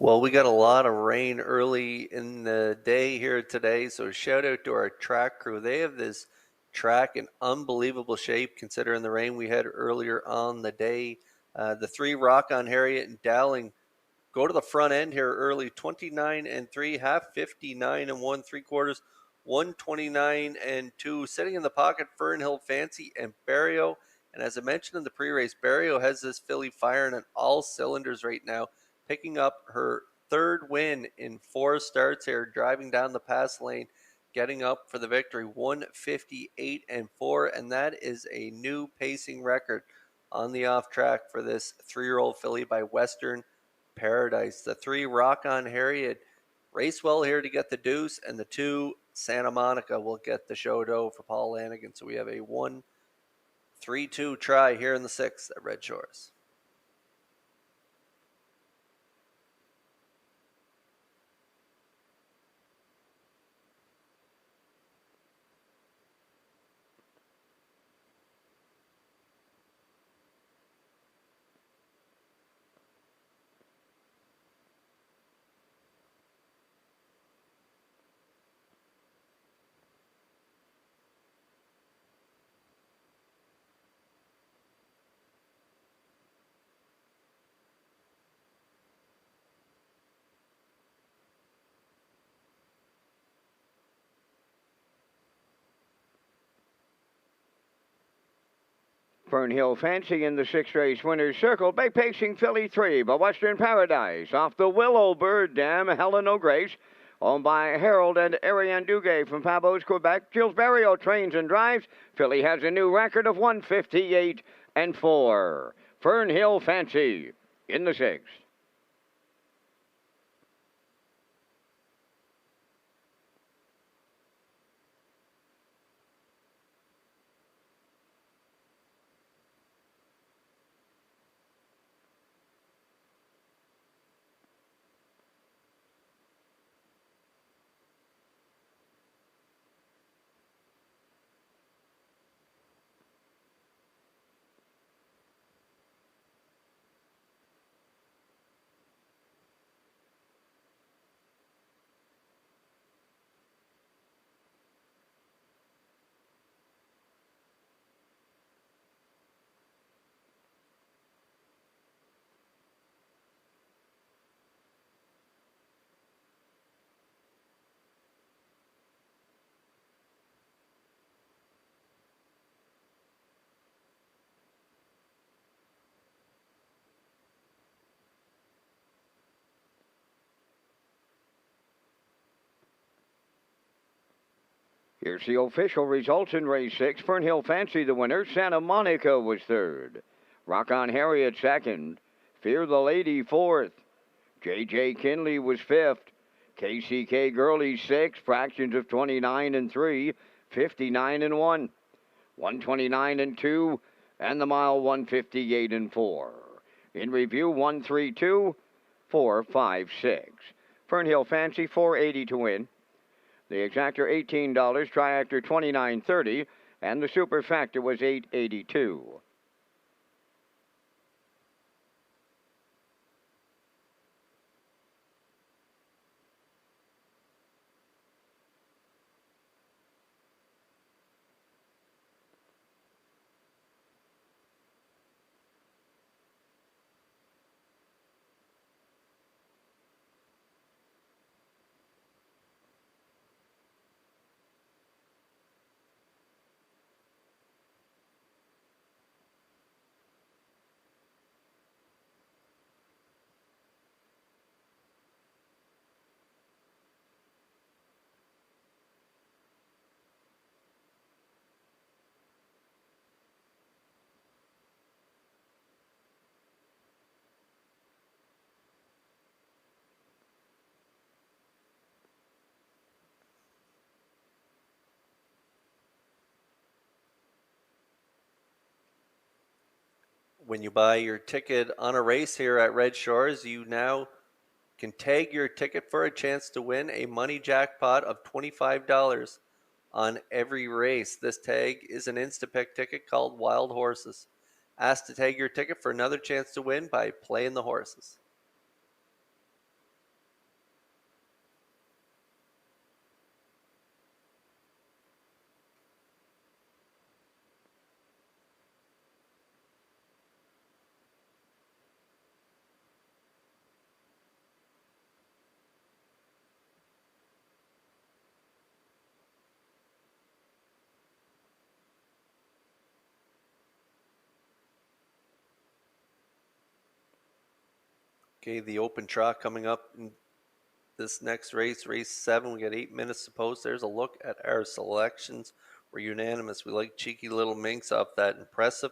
Well, we got a lot of rain early in the day here today, so shout out to our track crew. They have this track in unbelievable shape considering the rain we had earlier on the day. The three, Rock On Harriet and Dowling, go to the front end here early, 29-3, half 59-1, 3/4, 129-2. Sitting in the pocket, Fernhill Fancy and Barrio. And as I mentioned in the pre-race, Barrio has this filly firing on all cylinders right now, picking up her third win in 4 starts here, driving down the pass lane, getting up for the victory, 158-4, and that is a new pacing record on the off track for this 3-year-old filly by Western Paradise. The 3, Rock On Harriet, race well here to get the deuce, and the 2, Santa Monica, will get the show dough for Paul Lanigan. So we have a 1-3-2 try here in the 6th at Red Shores. Fernhill Fancy in the 6th race winner's circle. Back pacing filly 3 by Western Paradise. Off the Willow Bird Dam, Helen O'Grace. Owned by Harold and Ariane Duguay from Pabos, Quebec. Gilles Barrio trains and drives. Filly has a new record of 158-4. Fernhill Fancy in the 6th. Here's the official results in race 6. Fernhill Fancy, the winner. Santa Monica was 3rd. Rock On Harriet 2nd. Fear the Lady 4th. J.J. Kinley was 5th. KCK Gurley 6th. Fractions of 29 and 3. 59 and 1. 129 and 2. And the mile 158 and 4. In review 132, 456. Fernhill Fancy 480 to win. The exactor $18, triactor $29.30, and the superfactor was $8.82. When you buy your ticket on a race here at Red Shores, you now can tag your ticket for a chance to win a money jackpot of $25 on every race. This tag is an Instapick ticket called Wild Horses. Ask to tag your ticket for another chance to win by playing the horses. Okay, the open draw coming up in this next race, race 7. We got 8 minutes to post. There's a look at our selections. We're unanimous. We like Cheeky Little Minx off that impressive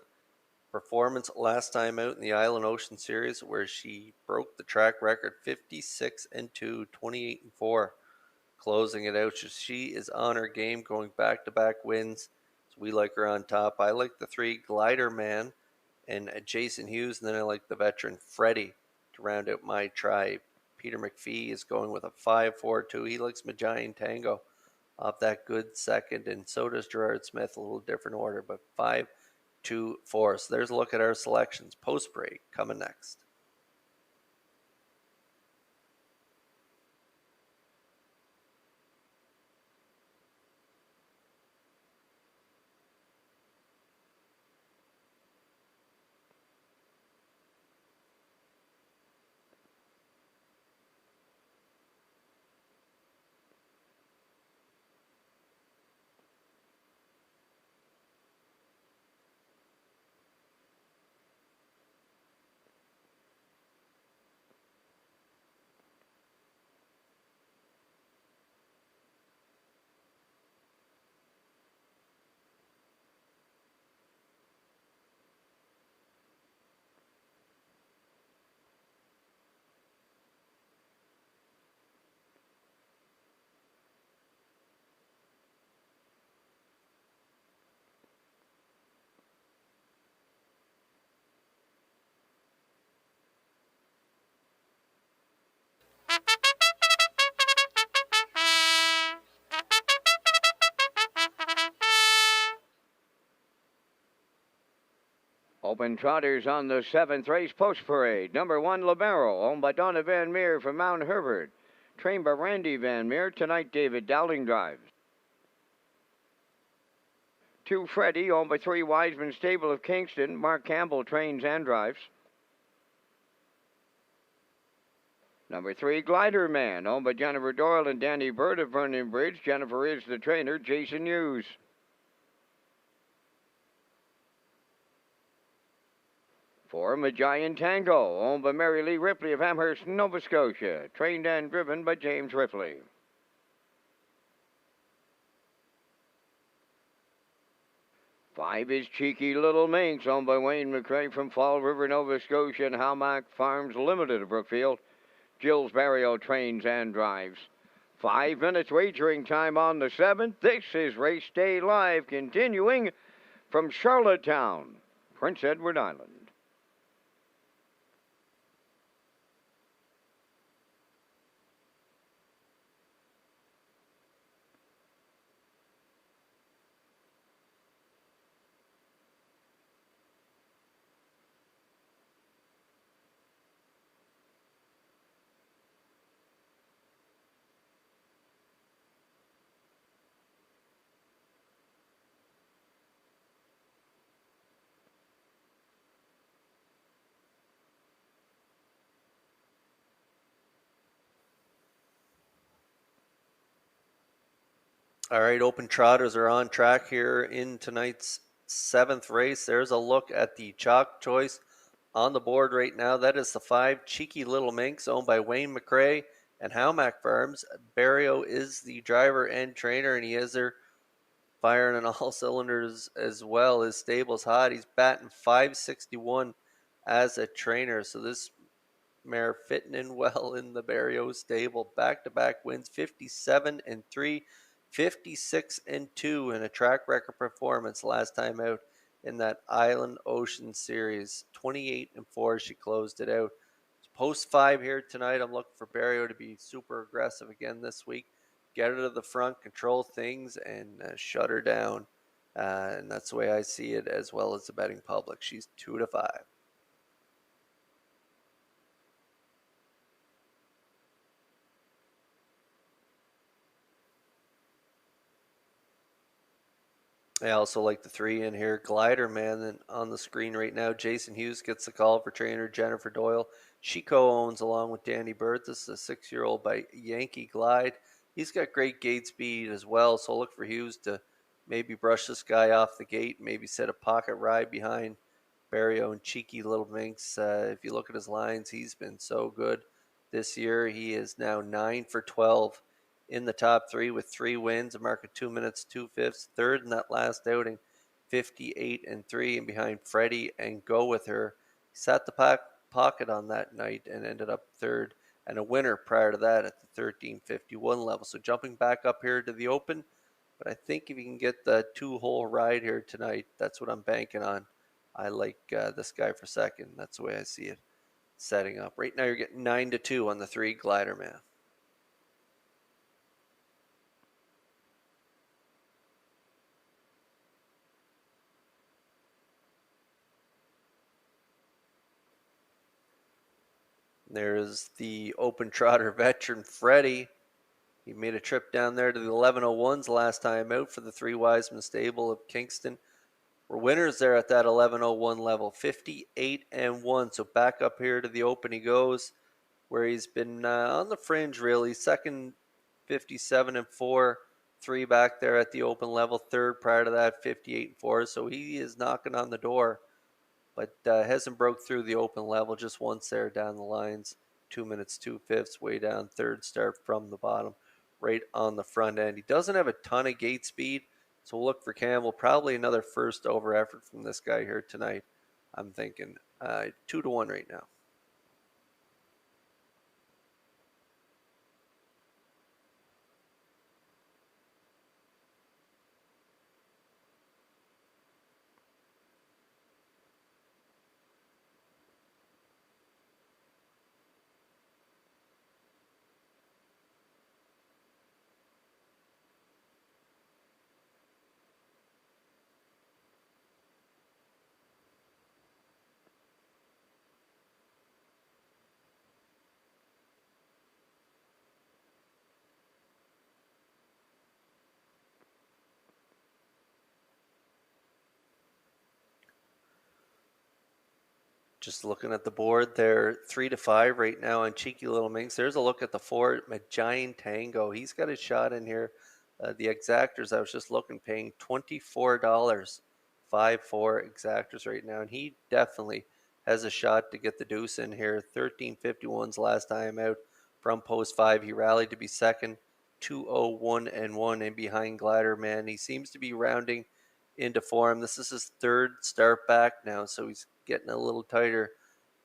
performance last time out in the Island Ocean Series, where she broke the track record 56-2, 28-4, closing it out. She is on her game, going back-to-back wins. So we like her on top. I like the 3 Glider Man and Jason Hughes, and then I like the veteran Freddie to round out my tribe. Peter McPhee is going with a 5-4-2. He likes Magian Tango off that good second, and so does Gerard Smith, a little different order, but 5-2-4. So there's a look at our selections. Post break coming next. Open trotters on the 7th race post parade. Number 1, Libero, owned by Donna Van Meer from Mount Herbert. Trained by Randy Van Meer. Tonight, David Dowling drives. 2, Freddie, owned by 3 Wiseman Stable of Kingston. Mark Campbell trains and drives. Number 3, Glider Man, owned by Jennifer Doyle and Danny Bird of Vernon Bridge. Jennifer is the trainer. Jason Hughes. 4, Magian Tango, owned by Mary Lee Ripley of Amherst, Nova Scotia. Trained and driven by James Ripley. 5 is Cheeky Little Minx, owned by Wayne McCrae from Fall River, Nova Scotia, and Howmack Farms Limited of Brookfield. Gilles Barrio trains and drives. 5 minutes wagering time on the 7th. This is Race Day Live, continuing from Charlottetown, Prince Edward Island. All right, open trotters are on track here in tonight's 7th race. There's a look at the chalk choice on the board right now. That is the 5, Cheeky Little Minx, owned by Wayne McCrae and Howmack Farms. Barrio is the driver and trainer, and he is there firing on all cylinders as well. His stable's hot. He's batting .561 as a trainer, so this mare fitting in well in the Barrio stable. Back-to-back wins, 57-3. 56-2 in a track record performance last time out in that Island Ocean Series. 28-4 she closed it out. Post 5 here tonight. I'm looking for Barrio to be super aggressive again this week. Get her to the front, control things, and shut her down. And that's the way I see it, as well as the betting public. She's 2-5. I also like the 3 in here. Glider Man and on the screen right now. Jason Hughes gets the call for trainer Jennifer Doyle. She co-owns along with Danny Bird. This is a 6-year-old by Yankee Glide. He's got great gate speed as well, so look for Hughes to maybe brush this guy off the gate, maybe set a pocket ride behind Barrio and Cheeky Little Minx. If you look at his lines, he's been so good this year. He is now 9 for 12 in the top 3 with 3 wins, a mark of 2 minutes, 2/5. Third in that last outing, 58-3, and behind Freddie and Go With Her. He sat the pocket on that night and ended up third, and a winner prior to that at the 13:51 level. So jumping back up here to the open, but I think if you can get the 2-hole ride here tonight, that's what I'm banking on. I like this guy for second. That's the way I see it setting up. Right now you're getting 9-2 on the 3 Glider Man. There's the open trotter veteran Freddie. He made a trip down there to the 1101s last time out for the 3 Wiseman stable of Kingston. We're winners there at that 1101 level, 58-1. So back up here to the open he goes, where he's been on the fringe really. Second, 57-4, 3 back there at the open level. Third prior to that, 58-4. So he is knocking on the door, but hasn't broke through the open level just once there down the lines. 2 minutes, 2/5, way down. Third start from the bottom, right on the front end. He doesn't have a ton of gate speed, so we'll look for Campbell. Probably another first over effort from this guy here tonight. I'm thinking 2-1 right now. Just looking at the board there, 3-5 right now on Cheeky Little Minx. There's a look at the 4, Giant Tango. He's got a shot in here. The exactors, I was just looking, paying $24, 5-4 exactors right now. And he definitely has a shot to get the deuce in here. 13.51's last time out from post 5. He rallied to be second, 2:01-1 in behind Glider Man. He seems to be rounding into form. This is his third start back now, so he's getting a little tighter,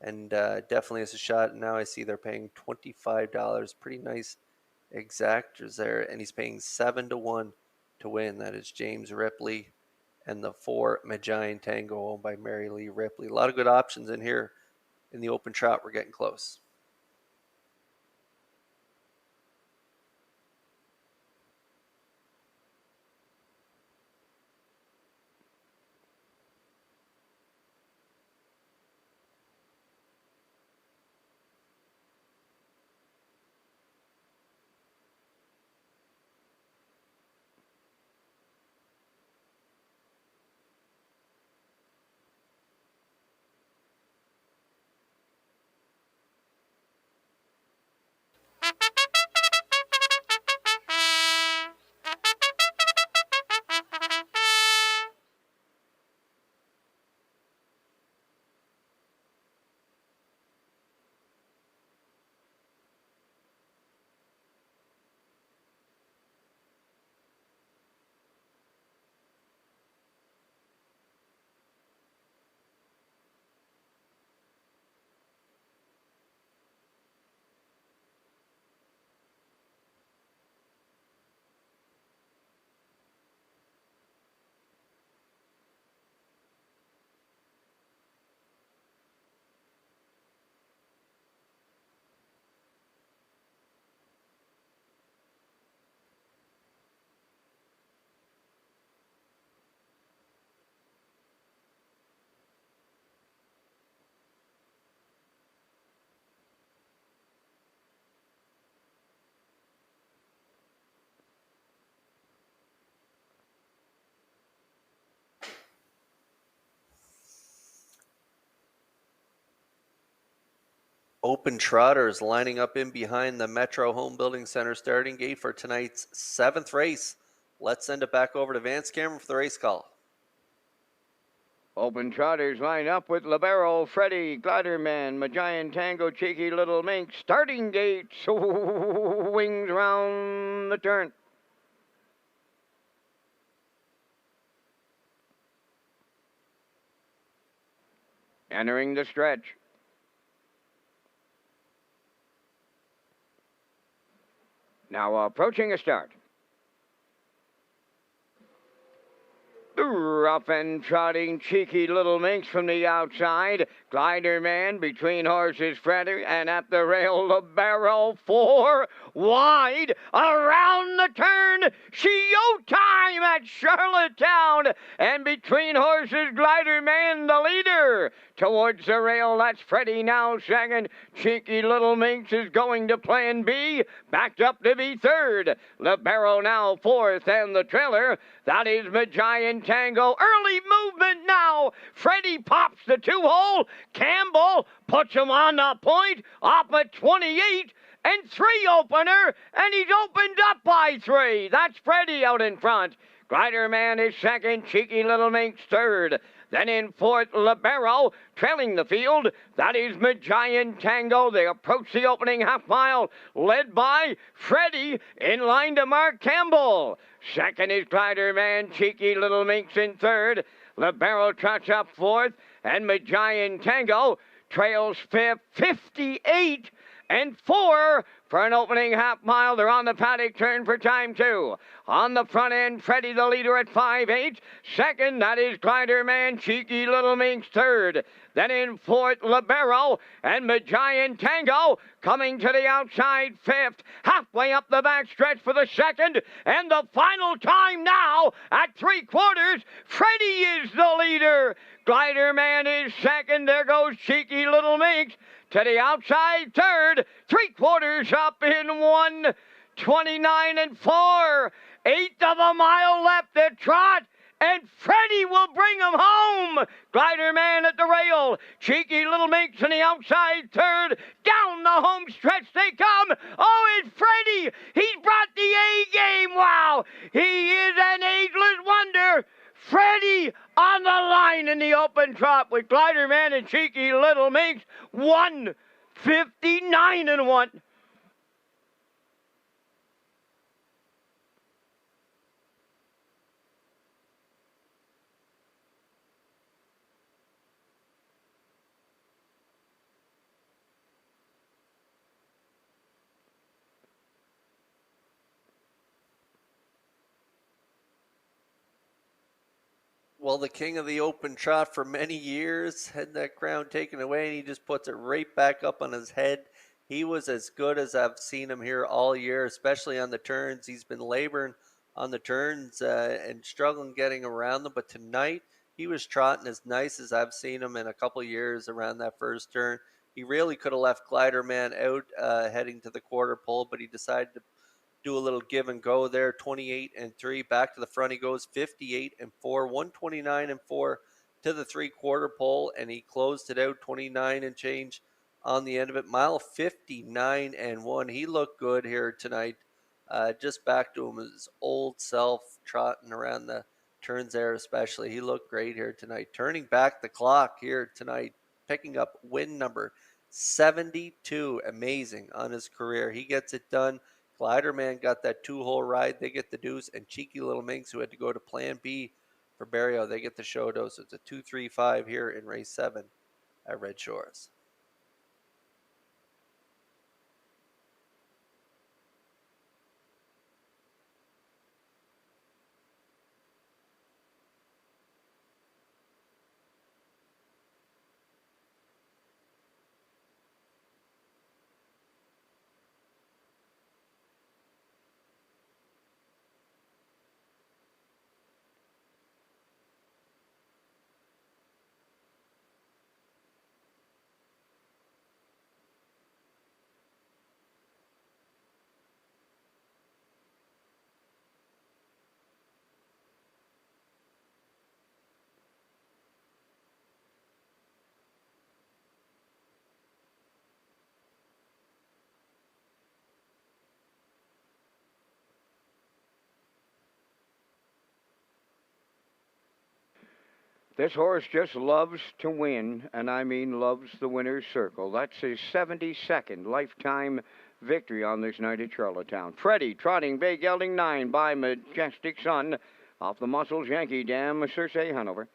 and definitely has a shot. Now I see they're paying $25. Pretty nice exactors there, and he's paying 7-1 to win. That is James Ripley and the 4, Giant Tango, owned by Mary Lee Ripley. A lot of good options in here in the open trot. We're getting close. Open trotters lining up in behind the Metro Home Building Center starting gate for tonight's 7th race. Let's send it back over to Vance Cameron for the race call. Open trotters line up with Libero, Freddy, Gliderman, Giant Tango, Cheeky Little Mink. Starting gate swings round the turn. Entering the stretch. Now approaching a start. The rough and trotting Cheeky Little Minx from the outside. Glider Man between horses Freddy, and at the rail Libero, 4 wide around the turn. Showtime at Charlottetown, and between horses Glider Man the leader. Towards the rail, that's Freddy now second. Cheeky Little Minx is going to plan B, backed up to be third. Libero now fourth, and the trailer, that is Giant Tango. Early movement now. Freddy pops the 2-hole. Campbell puts him on the point off a 28 and 3 opener, and he's opened up by 3. That's Freddy out in front. Glider Man is second. Cheeky Little Minx third. Then in fourth, Libero, trailing the field. That is Giant Tango. They approach the opening half mile, led by Freddy, in line to Mark Campbell. Second is Glider Man, Cheeky Little Minx in third. Libero trots up fourth, and Giant Tango trails fifth, 58 and 4 for an opening half mile. They're on the paddock turn for time 2. On the front end, Freddy the leader at 5-8. Second, that is Glider Man, Cheeky Little Minx third. Then in fourth, Libero, and Giant Tango coming to the outside fifth. Halfway up the back stretch for the second, and the final time now at 3/4. Freddy is the leader. Glider Man is second. There goes Cheeky Little Minx to the outside third. 3/4 up in 1:29 and 4. 1/8 of a mile left. The trot and Freddie will bring him home. Glider Man at the rail. Cheeky Little Minx on the outside third. Down the home stretch they come. Oh, it's Freddie. He's brought the A game. Wow. He is an ageless wonder. Freddie on the line in the open trot with Glider Man and Cheeky Little Minx. 159-1. Well, the king of the open trot for many years had that crown taken away, and he just puts it right back up on his head. He was as good as I've seen him here all year, especially on the turns. He's been laboring on the turns and struggling getting around them, but tonight he was trotting as nice as I've seen him in a couple years around that first turn. He really could have left Glider Man out heading to the quarter pole, but he decided to do a little give and go there. 28-3 back to the front he goes. 58-4, 129-4 to the 3/4 pole, and he closed it out 29 and change on the end of it. Mile 59-1. He looked good here tonight. Just back to his old self, trotting around the turns there especially. He looked great here tonight. Turning back the clock here tonight, picking up win number 72. Amazing on his career. He gets it done. Glider Man got that 2-hole ride. They get the deuce. And Cheeky Little Minx, who had to go to plan B for Barrio, they get the show dose. It's a 2-3-5 here in race 7 at Red Shores. This horse just loves to win, and I mean loves the winner's circle. That's his 72nd lifetime victory on this night at Charlottetown. Freddie trotting Bay Gelding 9 by Majestic Sun off the Muscles Yankee Dam, Circe Hanover.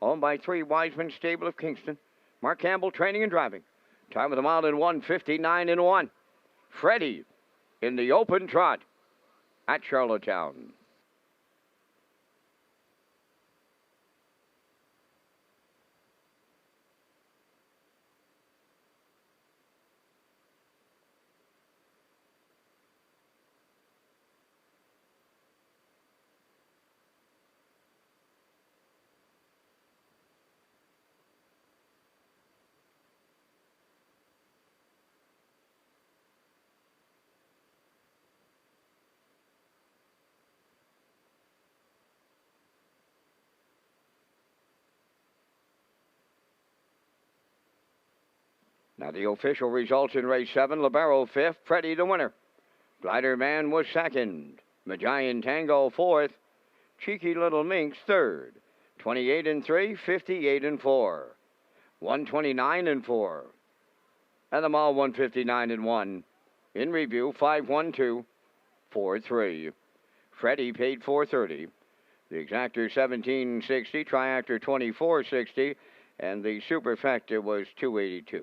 Owned by 3 Wiseman Stable of Kingston. Mark Campbell training and driving. Time of the mile in 1:59-1. Freddie in the open trot at Charlottetown. Now the official results in race 7. Libero 5th, Freddie the winner. Glider Man was 2nd. Magian Tango 4th. Cheeky Little Minx 3rd. 28-3, 58-4. 129-4. And the mile 159-1. In review, 5-1-2, 4-3. Freddie paid $4.30. The exactor $17.60, triactor $24.60, and the superfecta was $2.82.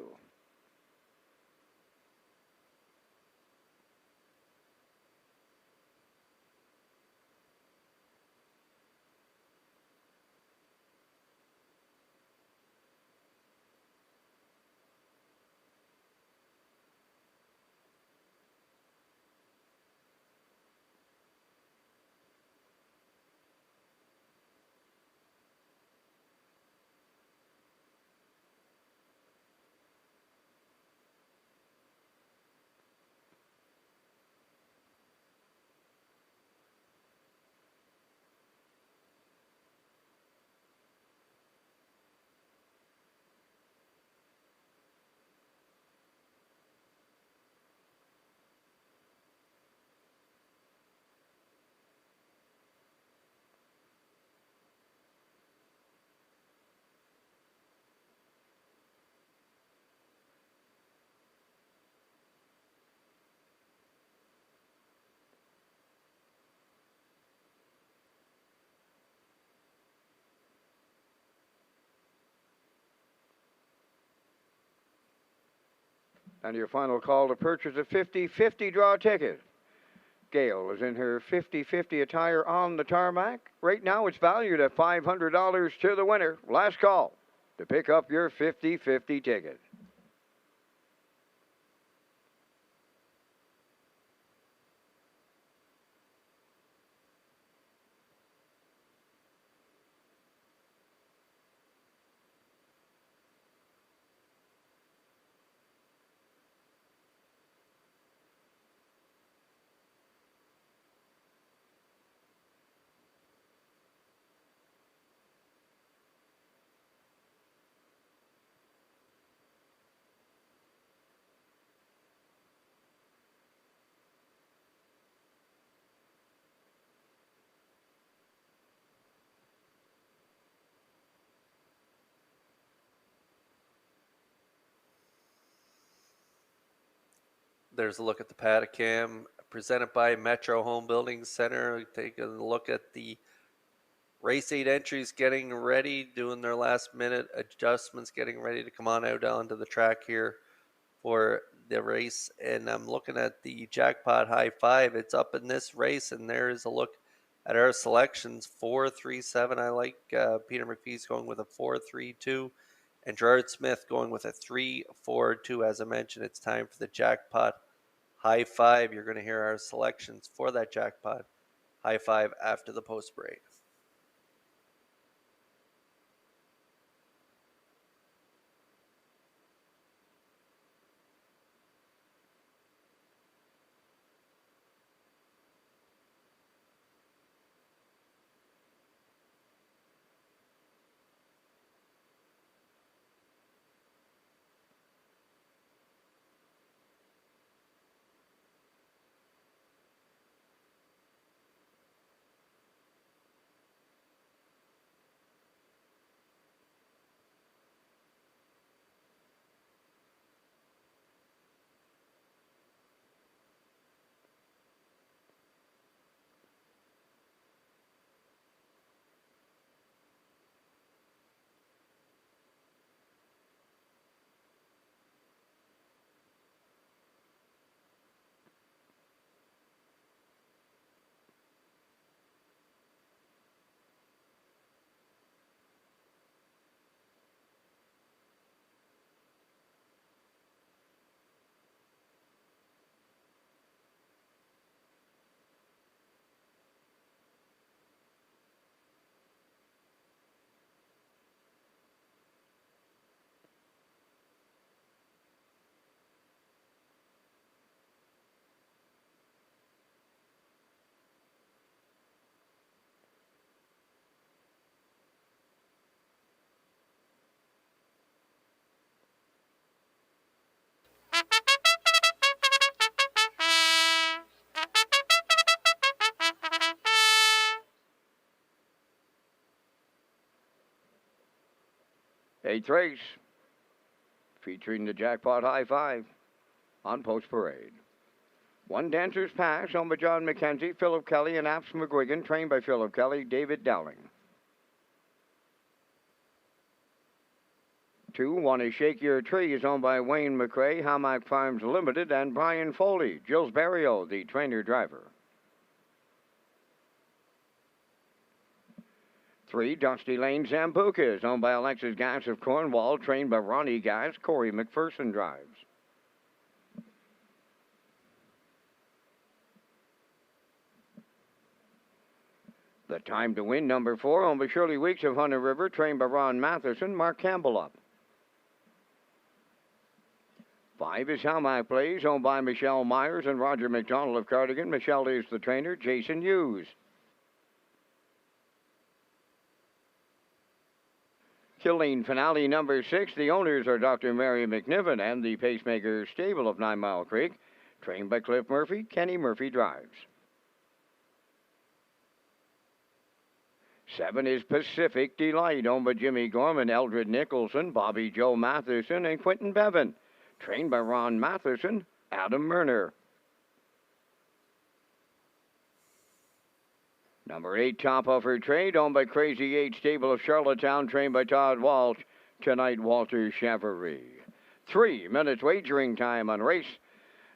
And your final call to purchase a 50-50 draw ticket. Gail is in her 50-50 attire on the tarmac. Right now it's valued at $500 to the winner. Last call to pick up your 50-50 ticket. There's a look at the paddock cam presented by Metro Home Building Center. Taking a look at the race 8 entries getting ready, doing their last minute adjustments, getting ready to come on out onto the track here for the race. And I'm looking at the jackpot high five. It's up in this race, and there is a look at our selections. 4-3-7. I like Peter McPhee's going with a 4-3-2. And Gerard Smith going with a 3-4-2. As I mentioned, it's time for the jackpot high five. You're going to hear our selections for that jackpot high five after the post break. Eighth race, featuring the jackpot high five on Post Parade. One Dancer's Pass, owned by John McKenzie, Philip Kelly, and Apps McGuigan, trained by Philip Kelly, David Dowling. 2, Wanna Shake Your Tree is owned by Wayne McRae, Hamac Farms Limited, and Brian Foley, Jules Barrio, the trainer-driver. 3, Dusty Lane Zambuca is owned by Alexis Gass of Cornwall, trained by Ronnie Gass, Corey McPherson drives. The Time to Win, number 4, owned by Shirley Weeks of Hunter River, trained by Ron Matheson, Mark Campbell up. 5 is Hamac Plays, owned by Michelle Myers and Roger McDonald of Cardigan. Michelle is the trainer, Jason Hughes. Killeen Finale, number 6. The owners are Dr. Mary McNiven and the Pacemaker Stable of 9 Mile Creek, trained by Cliff Murphy. Kenny Murphy drives. 7 is Pacific Delight, owned by Jimmy Gorman, Eldred Nicholson, Bobby Joe Matheson, and Quentin Bevan, trained by Ron Matheson, Adam Murner. Number 8, Top of Her Trade, owned by Crazy 8 Stable of Charlottetown, trained by Todd Walsh. Tonight, Walter Chavarie. 3 minutes wagering time on race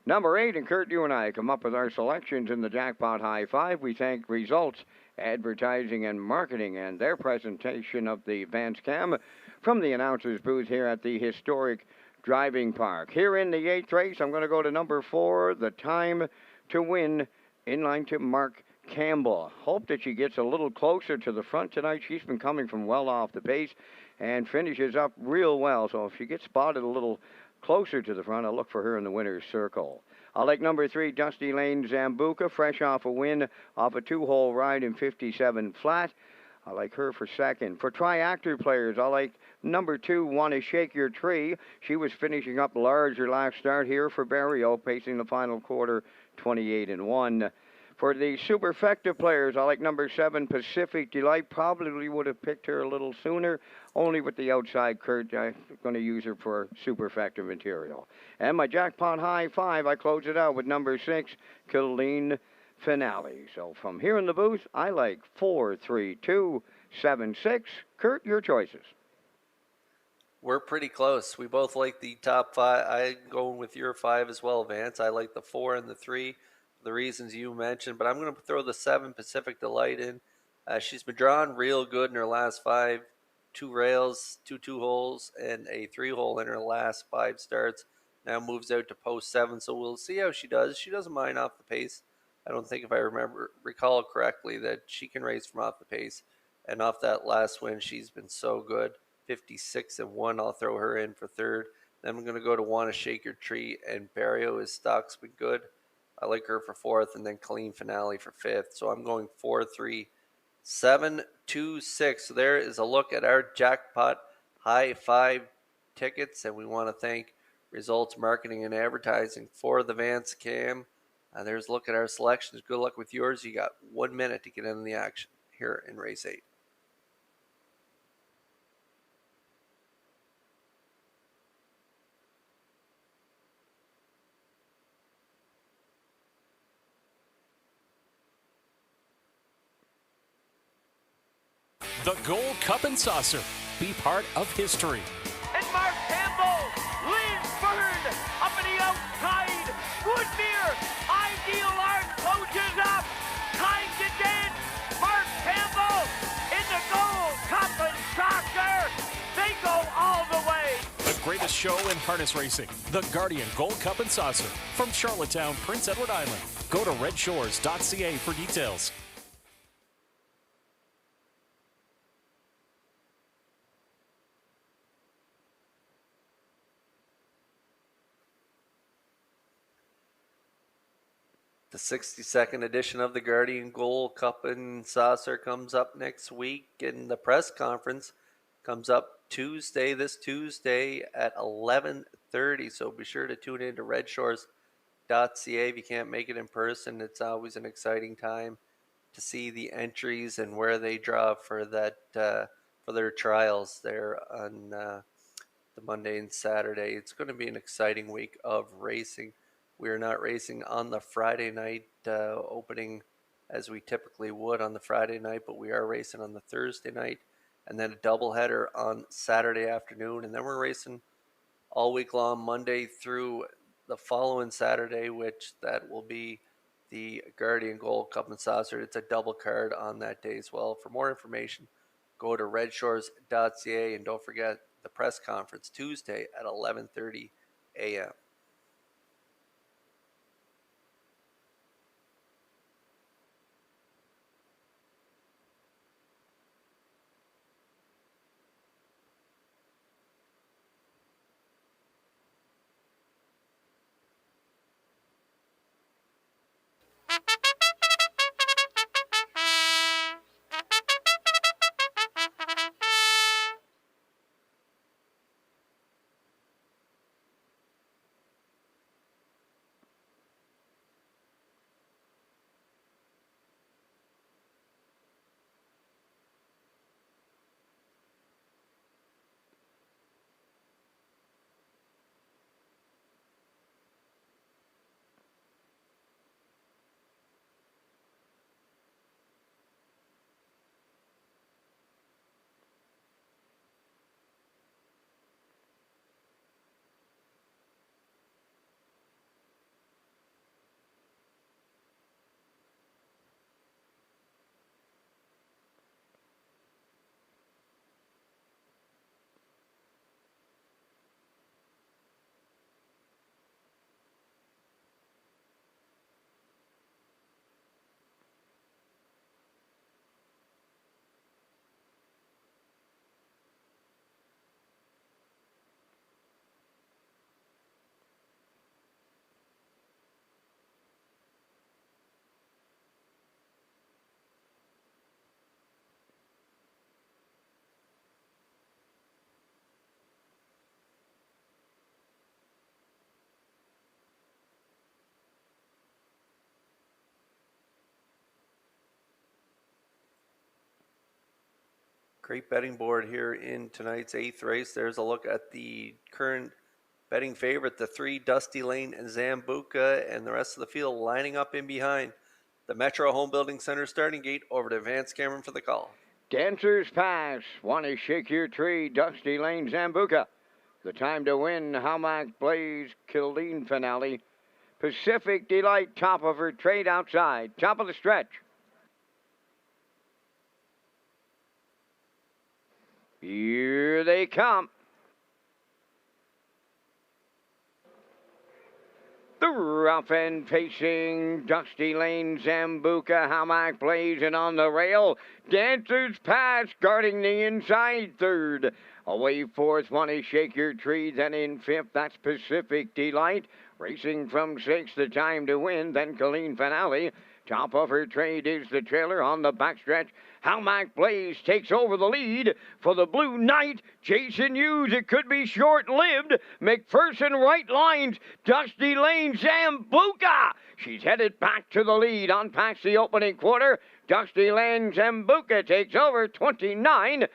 number 8. And Kurt, you and I come up with our selections in the Jackpot High Five. We thank Results Advertising and Marketing and their presentation of the Vance Cam from the announcer's booth here at the historic driving park. Here in the 8th race, I'm going to go to number 4, The Time to Win, in line to Mark Campbell. Hope that she gets a little closer to the front tonight. She's been coming from well off the pace and finishes up real well. So if she gets spotted a little closer to the front, I'll look for her in the winner's circle. I like number 3, Dusty Lane Zambuca, fresh off a win off a 2-hole ride in 57 flat. I like her for second. For triactor players, I like number 2, Wanna Shake Your Tree. She was finishing up large her last start here for Barrio, pacing the final quarter 28-1. For the superfecta players, I like number 7, Pacific Delight. Probably would have picked her a little sooner, only with the outside Kurt. I'm going to use her for superfecta material. And my Jackpot High Five, I close it out with number 6, Killeen Finale. So from here in the booth, I like 4, 3, 2, 7, 6. Kurt, your choices. We're pretty close. We both like the top 5. I'm going with your 5 as well, Vance. I like the 4 and the 3. The reasons you mentioned, but I'm going to throw the 7 Pacific Delight in. She's been drawn real good in her last 5, 2 rails, 2 holes, and a 3-hole in her last 5 starts. Now moves out to post 7, so we'll see how she does. She doesn't mind off the pace. I don't think, if I recall correctly, that she can race from off the pace. And off that last win, she's been so good. 56-1. I'll throw her in for 3rd. Then I'm going to go to Wanna Shake Your Tree, and Barrio. His stock's been good. I like her for 4th, and then Killeen Finale for 5th. So I'm going 4, 3, 7, 2, 6. So there is a look at our Jackpot High Five tickets, and we want to thank Results Marketing and Advertising for the Vance Cam. There's a look at our selections. Good luck with yours. You got 1 minute to get in the action here in race 8. The Gold Cup and Saucer. Be part of history. And Mark Campbell, Liz Byrne, up in the outside, Woodmere, Ideal Art closes up, time to dance, Mark Campbell in the Gold Cup and Saucer, they go all the way. The greatest show in harness racing, the Guardian Gold Cup and Saucer, from Charlottetown, Prince Edward Island. Go to Redshores.ca for details. The 62nd edition of the Guardian Gold Cup and Saucer comes up next week, and the press conference comes up this Tuesday at 11:30. So be sure to tune in to Redshores.ca if you can't make it in person. It's always an exciting time to see the entries and where they draw for that for their trials there on the Monday and Saturday. It's going to be an exciting week of racing. We are not racing on the Friday night opening as we typically would on the Friday night, but we are racing on the Thursday night, and then a doubleheader on Saturday afternoon, and then we're racing all week long, Monday through the following Saturday, which that will be the Guardian Gold Cup and Saucer. It's a double card on that day as well. For more information, go to Redshores.ca, and don't forget the press conference Tuesday at 11:30 a.m. Great betting board here in tonight's 8th race. There's a look at the current betting favorite, the 3 Dusty Lane and Zambuca, and the rest of the field lining up in behind. The Metro Home Building Center starting gate. Over to Vance Cameron for the call. Dancers Pass. Want to shake your tree. Dusty Lane Zambuca. The time to win. Howmack Blaze. Kildene Finale. Pacific Delight. Top of her trade outside. Top of the stretch. Here they come. The rough and pacing Dusty Lane Zambuca. Howmack blazing on the rail. Dancers Pass guarding the inside third. Away fourth, Want to Shake Your Tree. Then in fifth, that's Pacific Delight. Racing from sixth, The Time to Win. Then Kildene Finale. Top of her trade is the trailer on the backstretch. Howmack Blaze takes over the lead for the Blue Knight. Jason Hughes, it could be short-lived. McPherson right lines. Dusty Lane Zambuca. She's headed back to the lead on past the opening quarter. Dusty Lane Zambuca takes over 29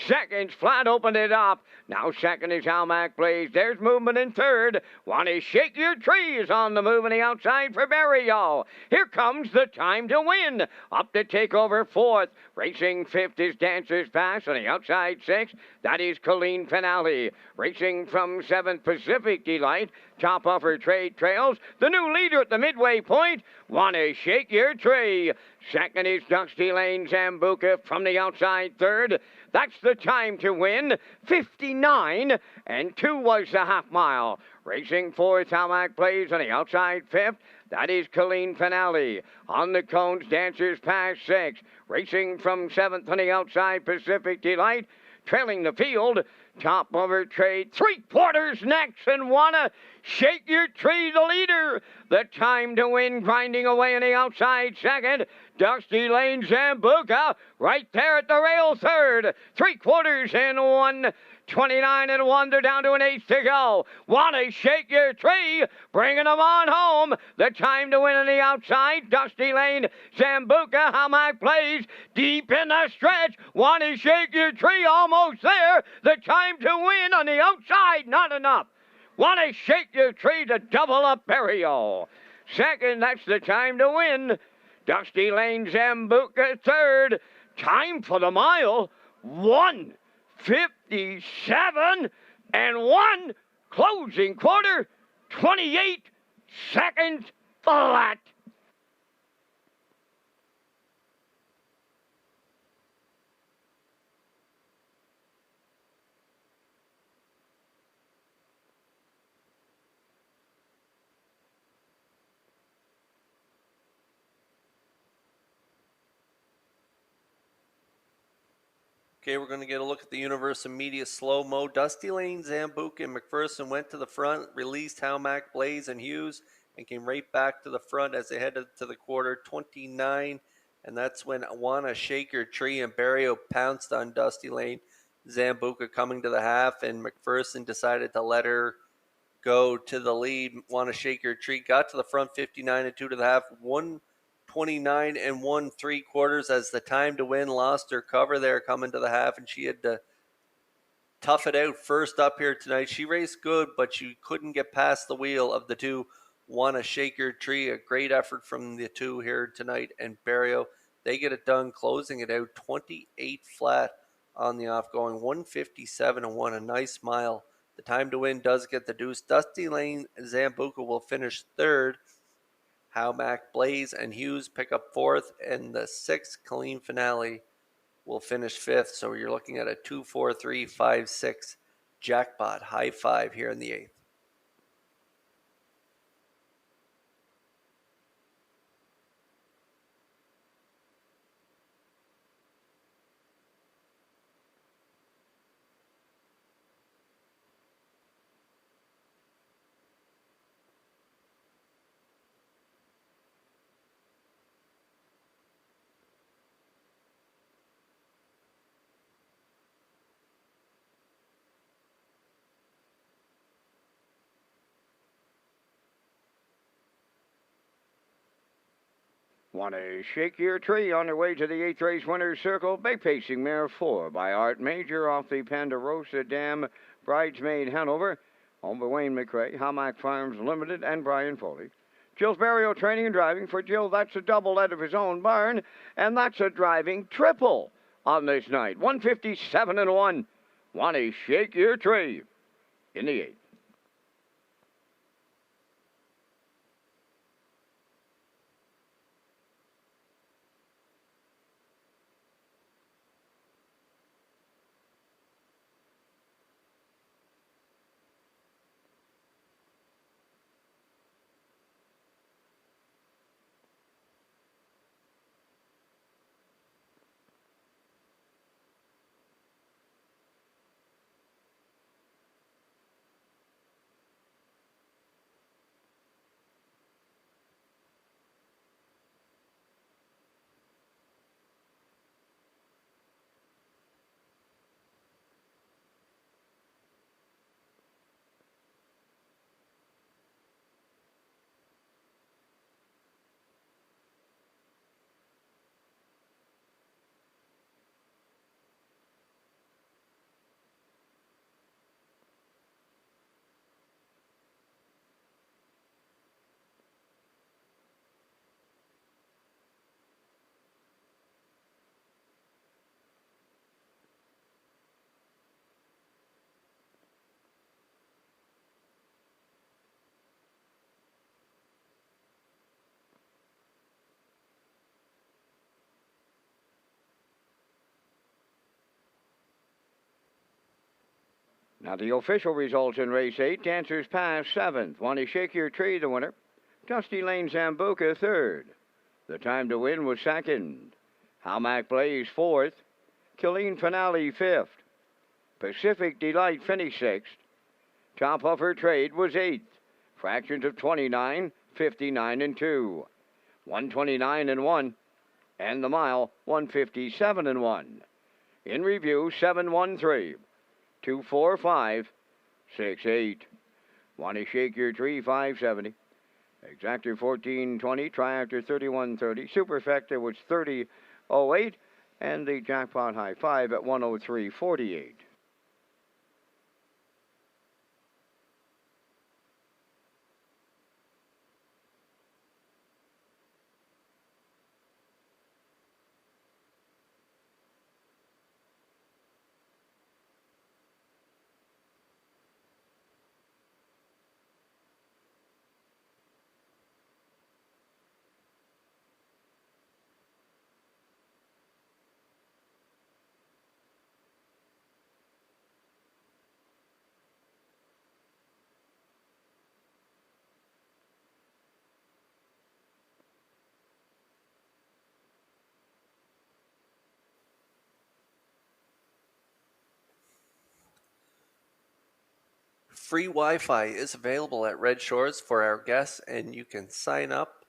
seconds. Flat opened it up. Now second is Howmack Blaze. There's movement in third. Want to Shake Your Tree is on the move on the outside for Barrio. Here comes The Time to Win. Up to take over fourth. Racing fifth is Dancers Pass on the outside sixth. That is Kildene Finale. Racing from seventh, Pacific Delight. Top of her trade trails. The new leader at the midway point. Want to Shake Your Tree. Second is Dusty Lane Zambuca from the outside third. That's The Time to Win. 59 and 2 was the half mile. Racing fourth, Howmack Blaze on the outside fifth. That is Kildene Finale. On the cones, Dancers Pass sixth. Racing from seventh on the outside, Pacific Delight. Trailing the field. Top of her trade, 3/4 next, and Want to Shake Your Tree, the leader. The Time to Win grinding away on the outside second. Dusty Lane Zambuca right there at the rail third. 3/4 and 1. 29 and 1, they're down to an eighth to go. Want to Shake Your Tree, bringing them on home. The Time to Win on the outside. Dusty Lane Zambuca, Howmack Blaze deep in the stretch. Want to Shake Your Tree, almost there. The Time to Win on the outside, not enough. Want to Shake Your Tree to double up Barrio. Second, that's The Time to Win. Dusty Lane Zambuca third. Time for the mile, 1:57 and 1. Closing quarter, 28 seconds flat. Okay, we're going to get a look at the Universal Media slow-mo. Dusty Lane, Zambuca, and McPherson went to the front, released Howmack, Blaze, and Hughes, and came right back to the front as they headed to the quarter 29. And that's when Want to Shake Your Tree and Barrio pounced on Dusty Lane. Zambuca coming to the half, and McPherson decided to let her go to the lead. Want to Shake Your Tree got to the front 59 and 2 to the half. 1:29 and 1 3/4 as The Time to Win lost her cover there coming to the half, and she had to tough it out first up here tonight. She raced good, but she couldn't get past the wheel of the two. Want to Shake Your Tree, a great effort from the two here tonight, and Barrio, they get it done, closing it out 28 flat on the offgoing, 1:57 and 1, a nice mile. The Time to Win does get the deuce. Dusty Lane Zambuca will finish third. Howmack, Blaze, and Hughes pick up fourth, and the sixth Kildene Finale will finish fifth. So you're looking at a 2-4-3-5-6 jackpot high five here in the eighth. Want to shake your tree on their way to the 8th race winner's circle? Bay Pacing Mare 4 by Art Major off the Ponderosa Dam Bridesmaid Hanover. Owned by Wayne McRae, Hamac Farms Limited, and Brian Foley. Jill's Barrio Training and Driving. For Jill, that's a double out of his own barn, and that's a driving triple on this night. 157 and 1. Want to shake your tree in the 8th. Now the official results in race 8. Dancers Pass 7th. Want to Shake Your Tree, the winner. Dusty Lane Zambuca 3rd. The Time to Win was 2nd. Hamac Blaze 4th. Killeen Finale 5th. Pacific Delight finished 6th. Top of Her Trade was 8th. Fractions of 29, 59 and 2. 129 and 1. And the mile, 157 and 1. In review, 713. 245, 68. Want to Shake Your Tree, 570. Exactor 1420, Triactor 3130. Superfecta was 3008, and the jackpot high 5 at 103.48. Free Wi-Fi is available at Red Shores for our guests, and you can sign up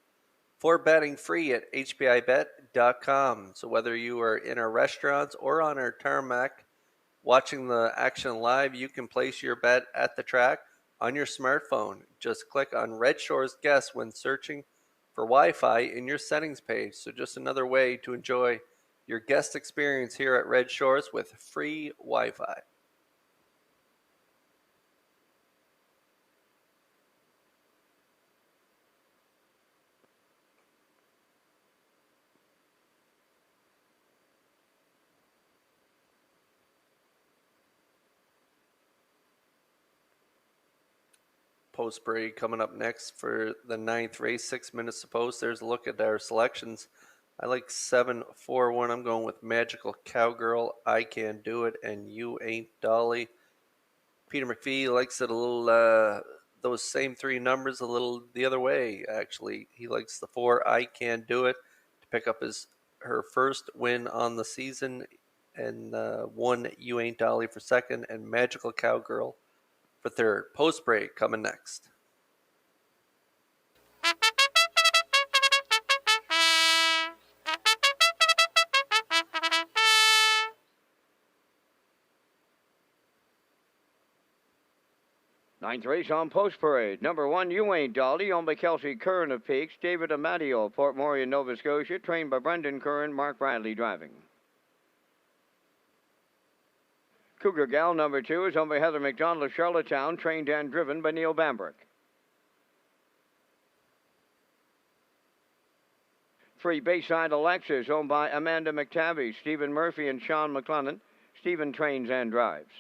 for betting free at hpibet.com. So whether you are in our restaurants or on our tarmac watching the action live, you can place your bet at the track on your smartphone. Just click on Red Shores Guests when searching for Wi-Fi in your settings page. So just another way to enjoy your guest experience here at Red Shores with free Wi-Fi. Post break coming up next for the 9th race, 6 minutes to post. There's a look at our selections. I like 7-4-1. I'm going with Magical Cowgirl, I Can Do It, and You Ain't Dolly. Peter McPhee likes it a little, those same 3 numbers a little the other way, actually. He likes the 4, I Can Do It, to pick up her first win on the season, and 1, You Ain't Dolly for second, and Magical Cowgirl for third. Post break coming next. Ninth race on Post Parade. Number 1, You Ain't Dolly, owned by Kelsey Curran of Peaks. David Amadio, Port Morion, Nova Scotia, trained by Brendan Curran, Mark Bradley driving. Cougar Gal, number 2, is owned by Heather McDonald of Charlottetown, trained and driven by Neil Bambrick. 3, Bayside Alexis, owned by Amanda McTavish, Stephen Murphy, and Sean McClellan. Stephen trains and drives.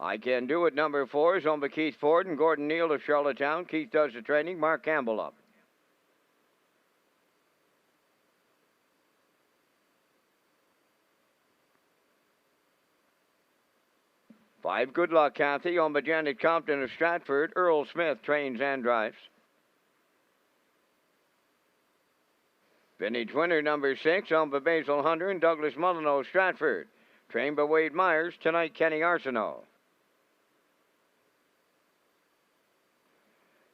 I Can Do It, number 4, is owned by Keith Ford and Gordon Neal of Charlottetown. Keith does the training, Mark Campbell up. 5, Good Luck Kathy, owned by Janet Compton of Stratford. Earl Smith trains and drives. Vintage winner, number 6, owned by Basil Hunter and Douglas Mullen of Stratford. Trained by Wade Myers. Tonight, Kenny Arsenault.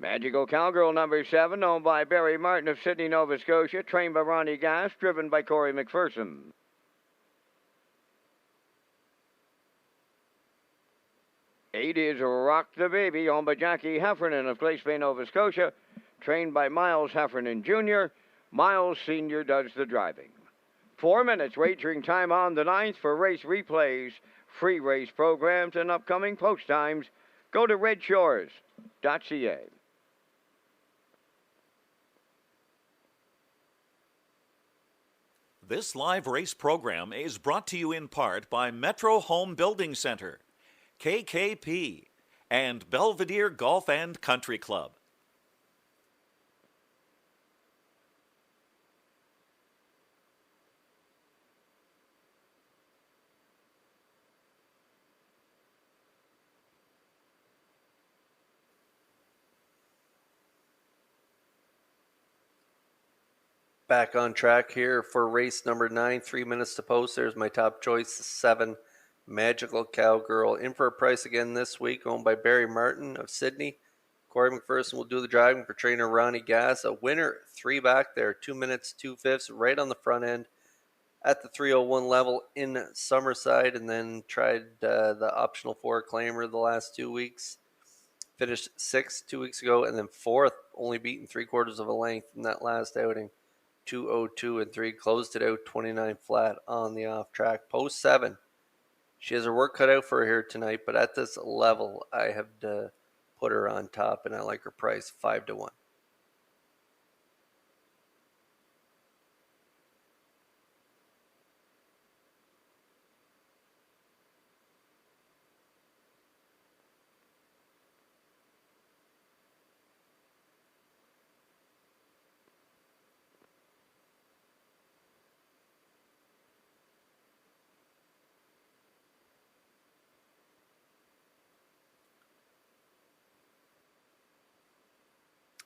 Magical Cowgirl, number 7, owned by Barry Martin of Sydney, Nova Scotia. Trained by Ronnie Gass, driven by Corey McPherson. 8 is Rock the Baby, owned by Jackie Heffernan of Glace Bay, Nova Scotia. Trained by Miles Heffernan Jr. Miles Sr. does the driving. 4 minutes wagering time on the 9th for race replays, free race programs, and upcoming post times. Go to Redshores.ca. This live race program is brought to you in part by Metro Home Building Center, KKP, and Belvedere Golf and Country Club. Back on track here for race number 9, 3 minutes to post. There's my top choice, 7, Magical Cowgirl. In for a price again this week, owned by Barry Martin of Sydney. Corey McPherson will do the driving for trainer Ronnie Gass. A winner, 3 back there, 2 minutes, 2/5, right on the front end at the 301 level in Summerside, and then tried the optional 4 claimer the last 2 weeks. Finished 6th 2 weeks ago, and then 4th, only beaten 3/4 of a length in that last outing. 2:02 and 3, closed it out 29 flat on the off track. Post 7. She has her work cut out for her here tonight, but at this level, I have to put her on top, and I like her price, 5-1.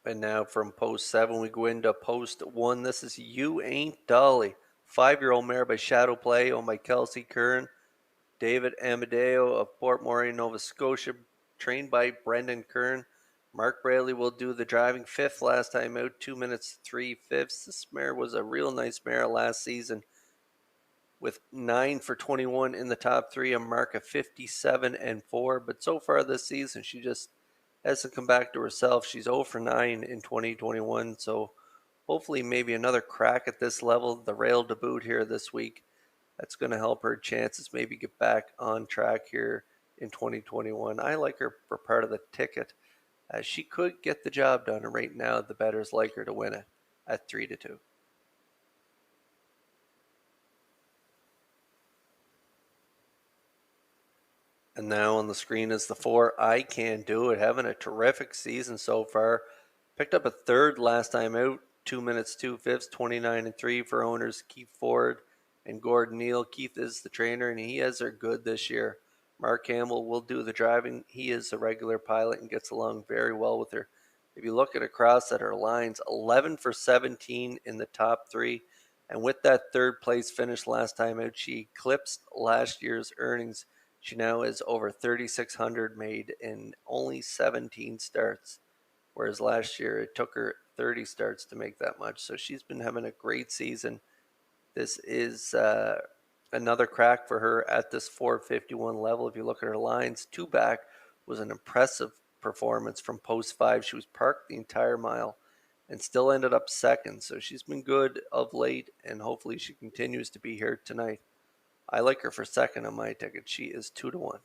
And now from post 7, we go into post 1. This is You Ain't Dolly. 5-year-old mare by Shadow Play, owned by Kelsey Curran. David Amadeo of Port Morion, Nova Scotia, trained by Brendan Curran. Mark Bradley will do the driving. 5th last time out, 2 minutes, 3/5. This mare was a real nice mare last season with 9 for 21 in the top 3, a mark of 57 and 4. But so far this season, she just hasn't come back to herself. She's 0 for 9 in 2021, so hopefully maybe another crack at this level. The rail to boot here this week. That's going to help her chances maybe get back on track here in 2021. I like her for part of the ticket. She could get the job done, and right now the bettors like her to win it at 3-2. And now on the screen is the 4, I Can Do It. Having a terrific season so far. Picked up a 3rd last time out. 2 minutes, 2/5, 29 and 3 for owners Keith Ford and Gordon Neal. Keith is the trainer, and he has her good this year. Mark Campbell will do the driving. He is a regular pilot and gets along very well with her. If you look across at her lines, 11 for 17 in the top 3. And with that 3rd place finish last time out, she eclipsed last year's earnings. She now is over 3,600 made in only 17 starts, whereas last year it took her 30 starts to make that much. So she's been having a great season. This is Another crack for her at this 451 level. If you look at her lines, 2 back was an impressive performance from post 5. She was parked the entire mile and still ended up second. So she's been good of late, and hopefully she continues to be here tonight. I like her for second on my ticket. She is 2-1.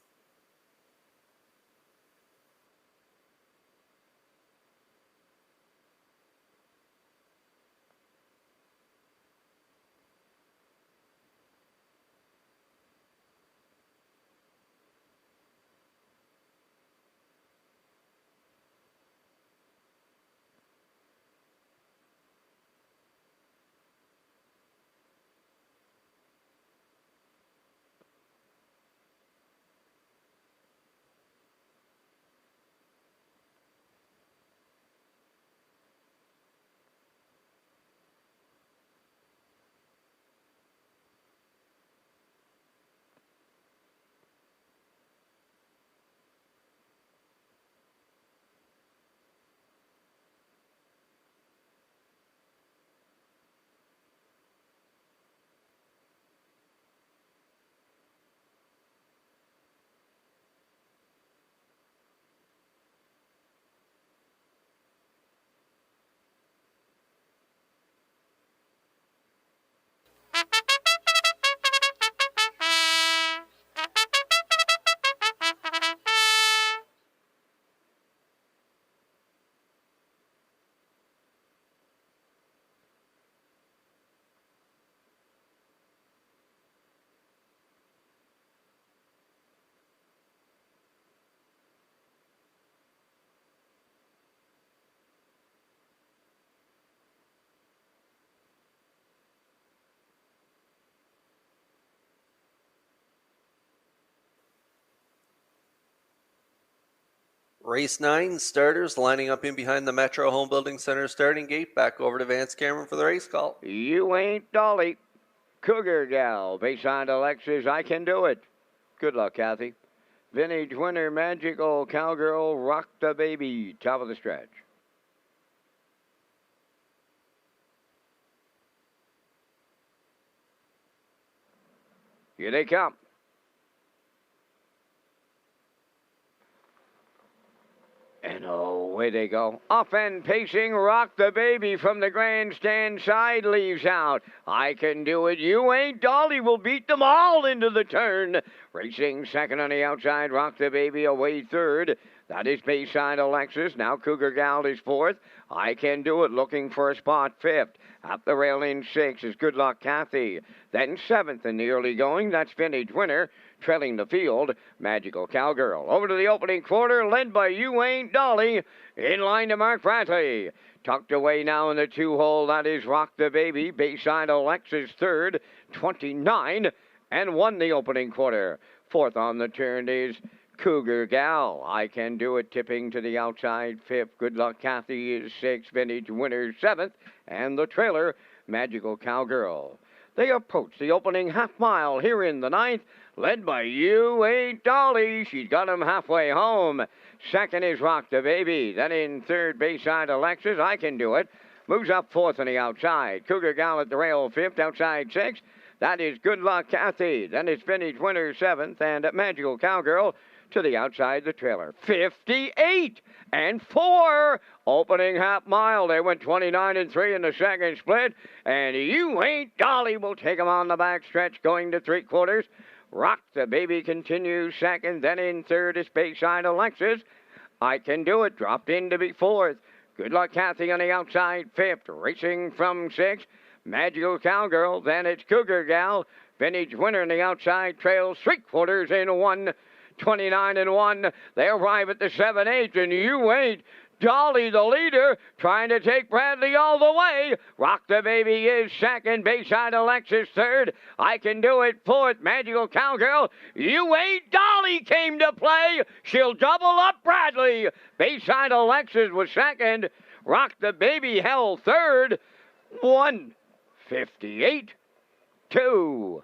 Race 9 starters lining up in behind the Metro Home Building Center starting gate. Back over to Vance Cameron for the race call. You Ain't Dolly. Cougar Gal. Bayside Alexis, I Can Do It. Good luck, Kathy. Vintage winner, Magical Cowgirl, Rock the Baby. Top of the stretch. Here they come. And away they go. Off and pacing, Rock the Baby from the grandstand side leaves out. I Can Do It. You Ain't Dolly will beat them all into the turn. Racing second on the outside, Rock the Baby away third. That is Bayside Alexis. Now Cougar Gal is fourth. I Can Do It looking for a spot fifth. Up the rail in sixth is Good Luck Kathy. Then seventh in the early going. That's Vintage Winner. Trailing the field, Magical Cowgirl. Over to the opening quarter, led by You Ain't Dolly. In line to Mark Bradley. Tucked away now in the 2-hole, that is Rock the Baby. Bayside Alexis third, 29, and won the opening quarter. Fourth on the turn is Cougar Gal. I Can Do It tipping to the outside fifth. Good Luck Kathy is sixth. Vintage Winner seventh. And the trailer, Magical Cowgirl. They approach the opening half mile here in the ninth. Led by You Ain't Dolly. She's got him halfway home. Second is Rock the Baby. Then in third, Bayside Alexis. I Can Do It. Moves up fourth on the outside. Cougar Gal at the rail fifth. Outside sixth. That is Good Luck Kathy. Then it's Vintage Winner seventh. And Magical Cowgirl to the outside the trailer. 58 and 4. Opening half mile. They went 29 and 3 in the second split. And You Ain't Dolly will take them on the back stretch going to three quarters. Rock the Baby continues second. Then in third is Bayside Alexis. I Can Do It dropped in to be fourth. Good Luck Kathy on the outside fifth. Racing from sixth. Magical Cowgirl. Then it's Cougar Gal. Vintage Winner on the outside trails three quarters in 1. 29 and 1. They arrive at the 7/8, and You Ain't Dolly, the leader, trying to take Bradley all the way. Rock the Baby is second. Bayside Alexis third. I Can Do It fourth. Magical Cowgirl. You Ain't Dolly came to play. She'll double up Bradley. Bayside Alexis was second. Rock the Baby held third. 1:58-2.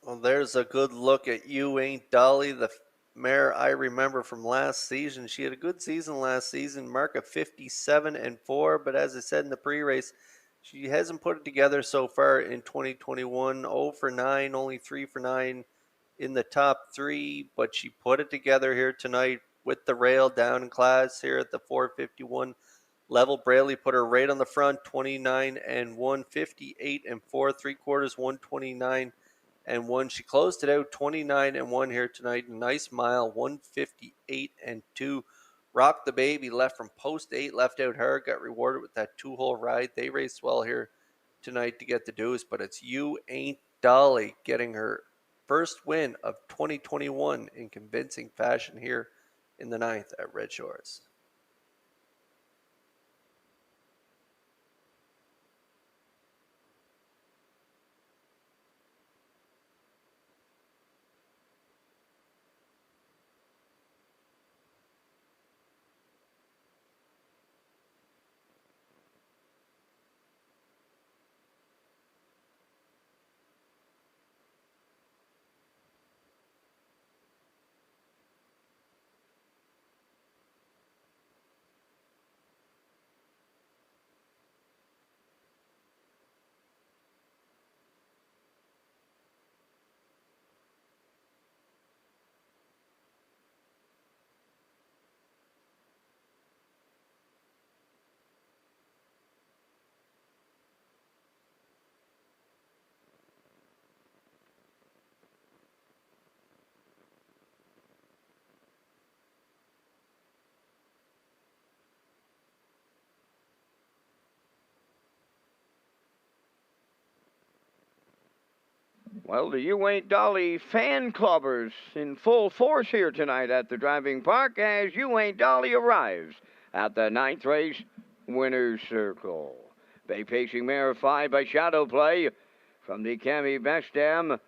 Well, there's a good look at You Ain't Dolly, the mare I remember from last season. She had a good season last season, mark of 57-4, but as I said in the pre-race, she hasn't put it together so far in 2021. 0 for 9, only 3 for 9 in the top 3, but she put it together here tonight with the rail down in class here at the 451 level. Braley put her right on the front, 29-1, 58-4, 3/4, 129-1. She closed it out 29-1 here tonight. Nice mile, 158-2. Rock the Baby left from post 8, left out hard, got rewarded with that 2-hole ride. They raced well here tonight to get the deuce, but it's You Ain't Dolly getting her first win of 2021 in convincing fashion here in the 9th at Red Shores. Well, the You Ain't Dolly fan clubbers in full force here tonight at the driving park as You Ain't Dolly arrives at the 9th race winner's circle. Bay pacing mare 5 by Shadow Play from the Cami Bestam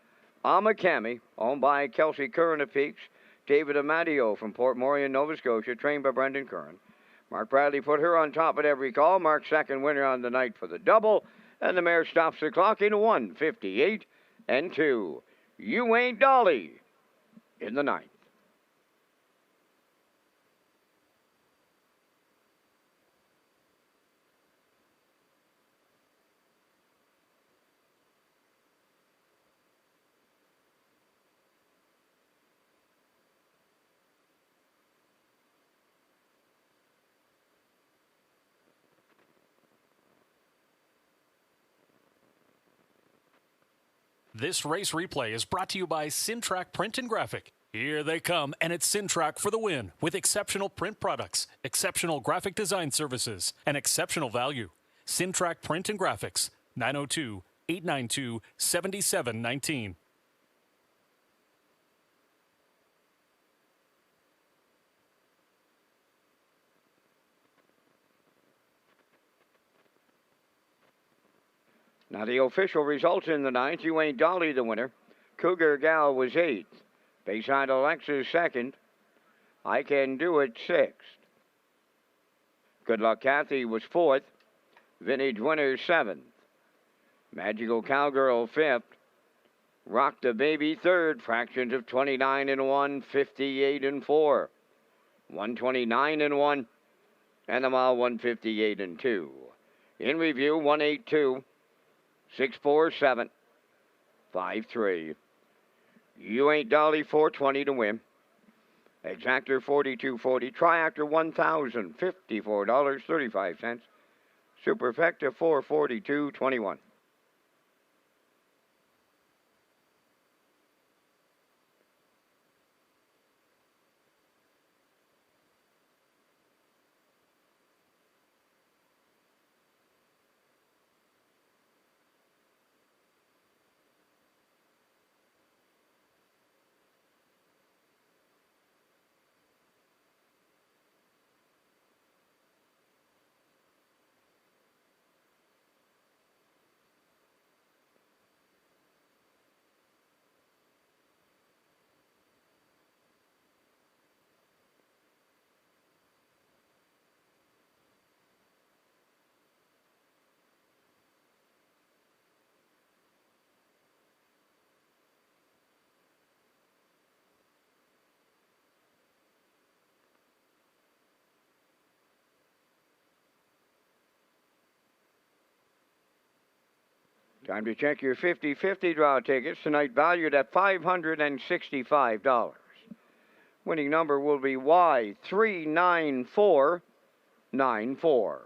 Amakami, owned by Kelsey Curran of Peaks, David Amadio from Port Morion, Nova Scotia, trained by Brendan Curran. Mark Bradley put her on top at every call. Mark's second winner on the night for the double, and the mare stops the clock in 1:58-2. You Ain't Dolly in the 9th. This race replay is brought to you by Sintrack Print and Graphic. Here they come, and it's Sintrack for the win with exceptional print products, exceptional graphic design services, and exceptional value. Sintrack Print and Graphics, 902-892-7719. Now the official results in the 9th. You Ain't Dolly the winner. Cougar Gal was 8th. Bayside Alexis 2nd. I Can Do It 6th. Good Luck Kathy was 4th. Vintage Winner 7th. Magical Cowgirl 5th. Rock the Baby 3rd. Fractions of 29-1, 58-4. 129-1. And the mile 158-2. In review, 182. 647 53. You Ain't Dolly 420 to win. Exactor 4240. Triactor $1,054.35. Superfecta 442.21. Time to check your 50-50 draw tickets, tonight valued at $565. Winning number will be Y39494.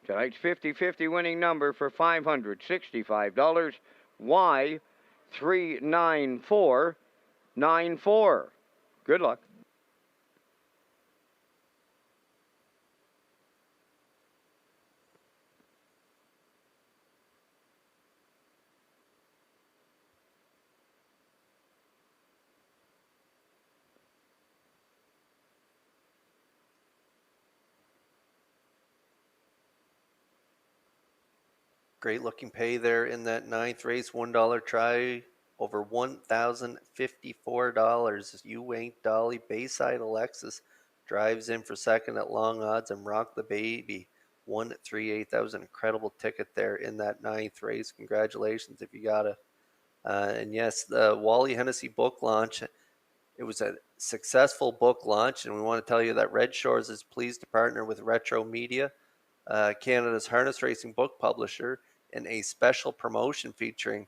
Tonight's 50-50 winning number for $565, Y39494. Good luck. Great looking pay there in that ninth race. $1 try, over $1,054. You Ain't Dolly, Bayside Alexis drives in for second at long odds, and Rock the Baby 138. That was an incredible ticket there in that ninth race. Congratulations if you got it. And yes, the Wally Hennessy book launch. It was a successful book launch, and we want to tell you that Red Shores is pleased to partner with Retro Media, Canada's harness racing book publisher, in a special promotion featuring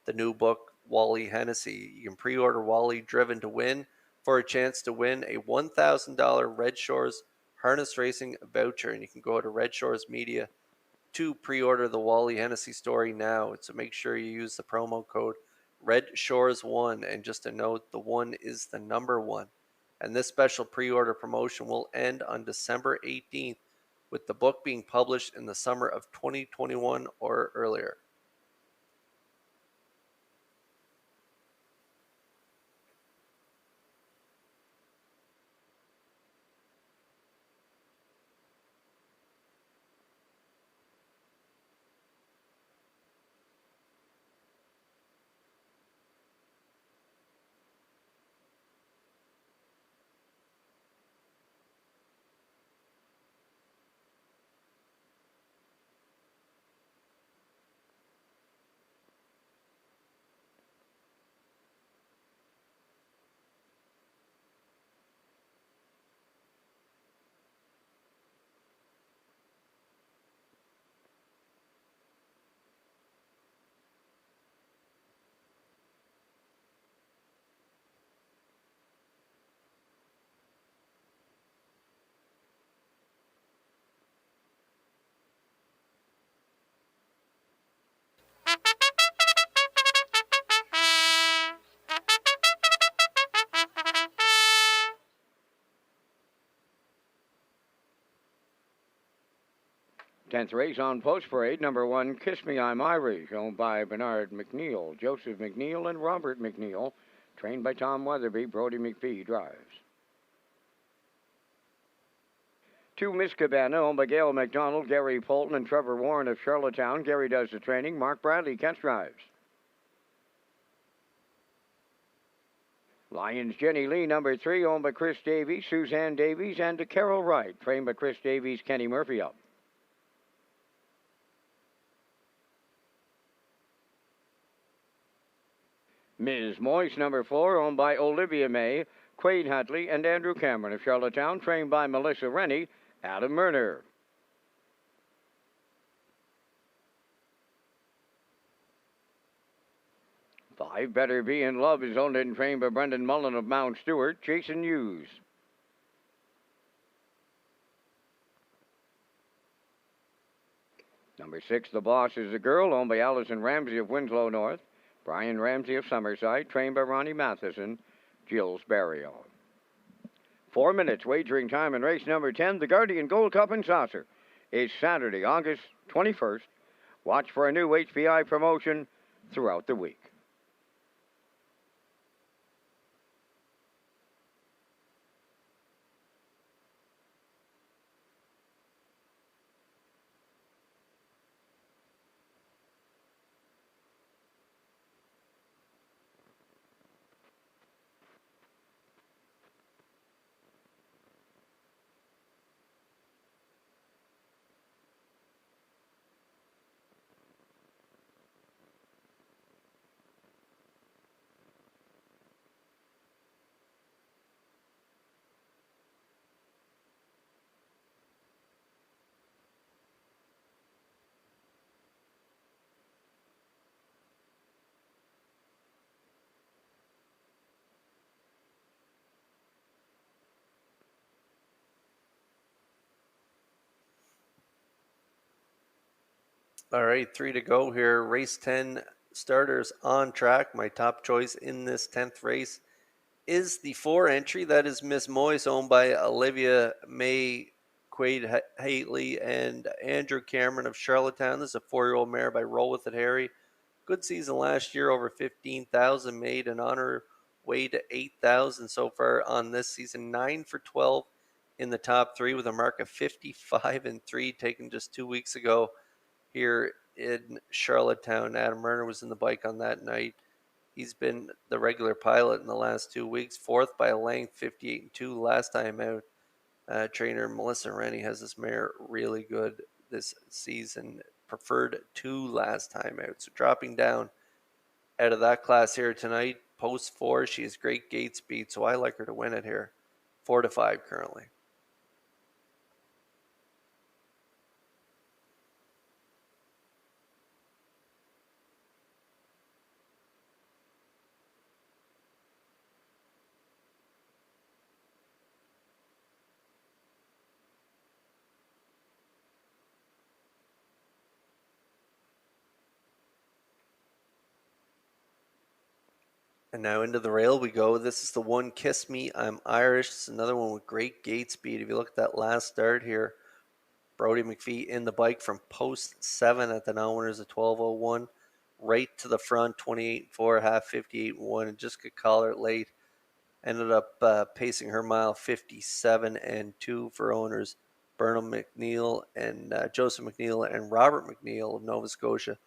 the new book, Wally Hennessy. You can pre-order Wally Driven to Win for a chance to win a $1,000 Red Shores harness racing voucher, and you can go to Red Shores Media to pre-order the Wally Hennessy story now. So make sure you use the promo code RedShores1, and just a note, the 1 is the number 1. And this special pre-order promotion will end on December 18th, with the book being published in the summer of 2021 or earlier. Tenth race on Post Parade, number 1, Kiss Me I'm Irish, owned by Bernard McNeil, Joseph McNeil, and Robert McNeil, trained by Tom Weatherby. Brody McPhee drives. 2, Miss Cabana, owned by Gail McDonald, Gary Polton, and Trevor Warren of Charlottetown. Gary does the training. Mark Bradley catch drives. Lions Jenny Lee, number 3, owned by Chris Davies, Suzanne Davies, and Carol Wright, trained by Chris Davies, Kenny Murphy up. Ms. Moise, number 4, owned by Olivia May, Quade Hatley, and Andrew Cameron of Charlottetown, trained by Melissa Rennie, Adam Murner. Five, Better Be in Love, is owned and trained by Brendan Mullen of Mount Stewart, Jason Hughes. Number 6, The Boss is a Girl, owned by Allison Ramsey of Winslow North, Brian Ramsey of Summerside, trained by Ronnie Matheson, Gilles Barrio. 4 minutes wagering time in race number 10, the Guardian Gold Cup and Saucer. It's Saturday, August 21st. Watch for a new HPI promotion throughout the week. All right, 3 to go here. Race 10 starters on track. My top choice in this 10th race is the 4 entry. That is Miss Moise, owned by Olivia May Quaid Haley and Andrew Cameron of Charlottetown. This is a 4-year-old mare by Roll With It Harry. Good season last year, over 15,000 made and on her way to 8,000 so far on this season. 9 for 12 in the top 3 with a mark of 55-3 taken just 2 weeks ago here in Charlottetown. Adam Murner was in the bike on that night. He's been the regular pilot in the last 2 weeks, 4th by a length, 58-2 last time out. Trainer Melissa Rennie has this mare really good this season, preferred 2 last time out. So dropping down out of that class here tonight, post 4, she has great gate speed, so I like her to win it here. 4 to 5 currently. And now into the rail we go. This is the one, Kiss Me, I'm Irish. It's another one with great gate speed. If you look at that last start here, Brody McPhee in the bike from post 7 at the now winners of 12:01, right to the front, 28-4, half 58-1, and just could collar it late. Ended up pacing her mile 57-2 for owners Burnham McNeil and Joseph McNeil and Robert McNeil of Nova Scotia.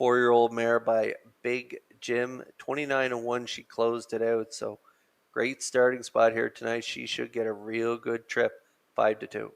4-year-old mare by Big Jim, 29-1. She closed it out. So great starting spot here tonight. She should get a real good trip, 5-2.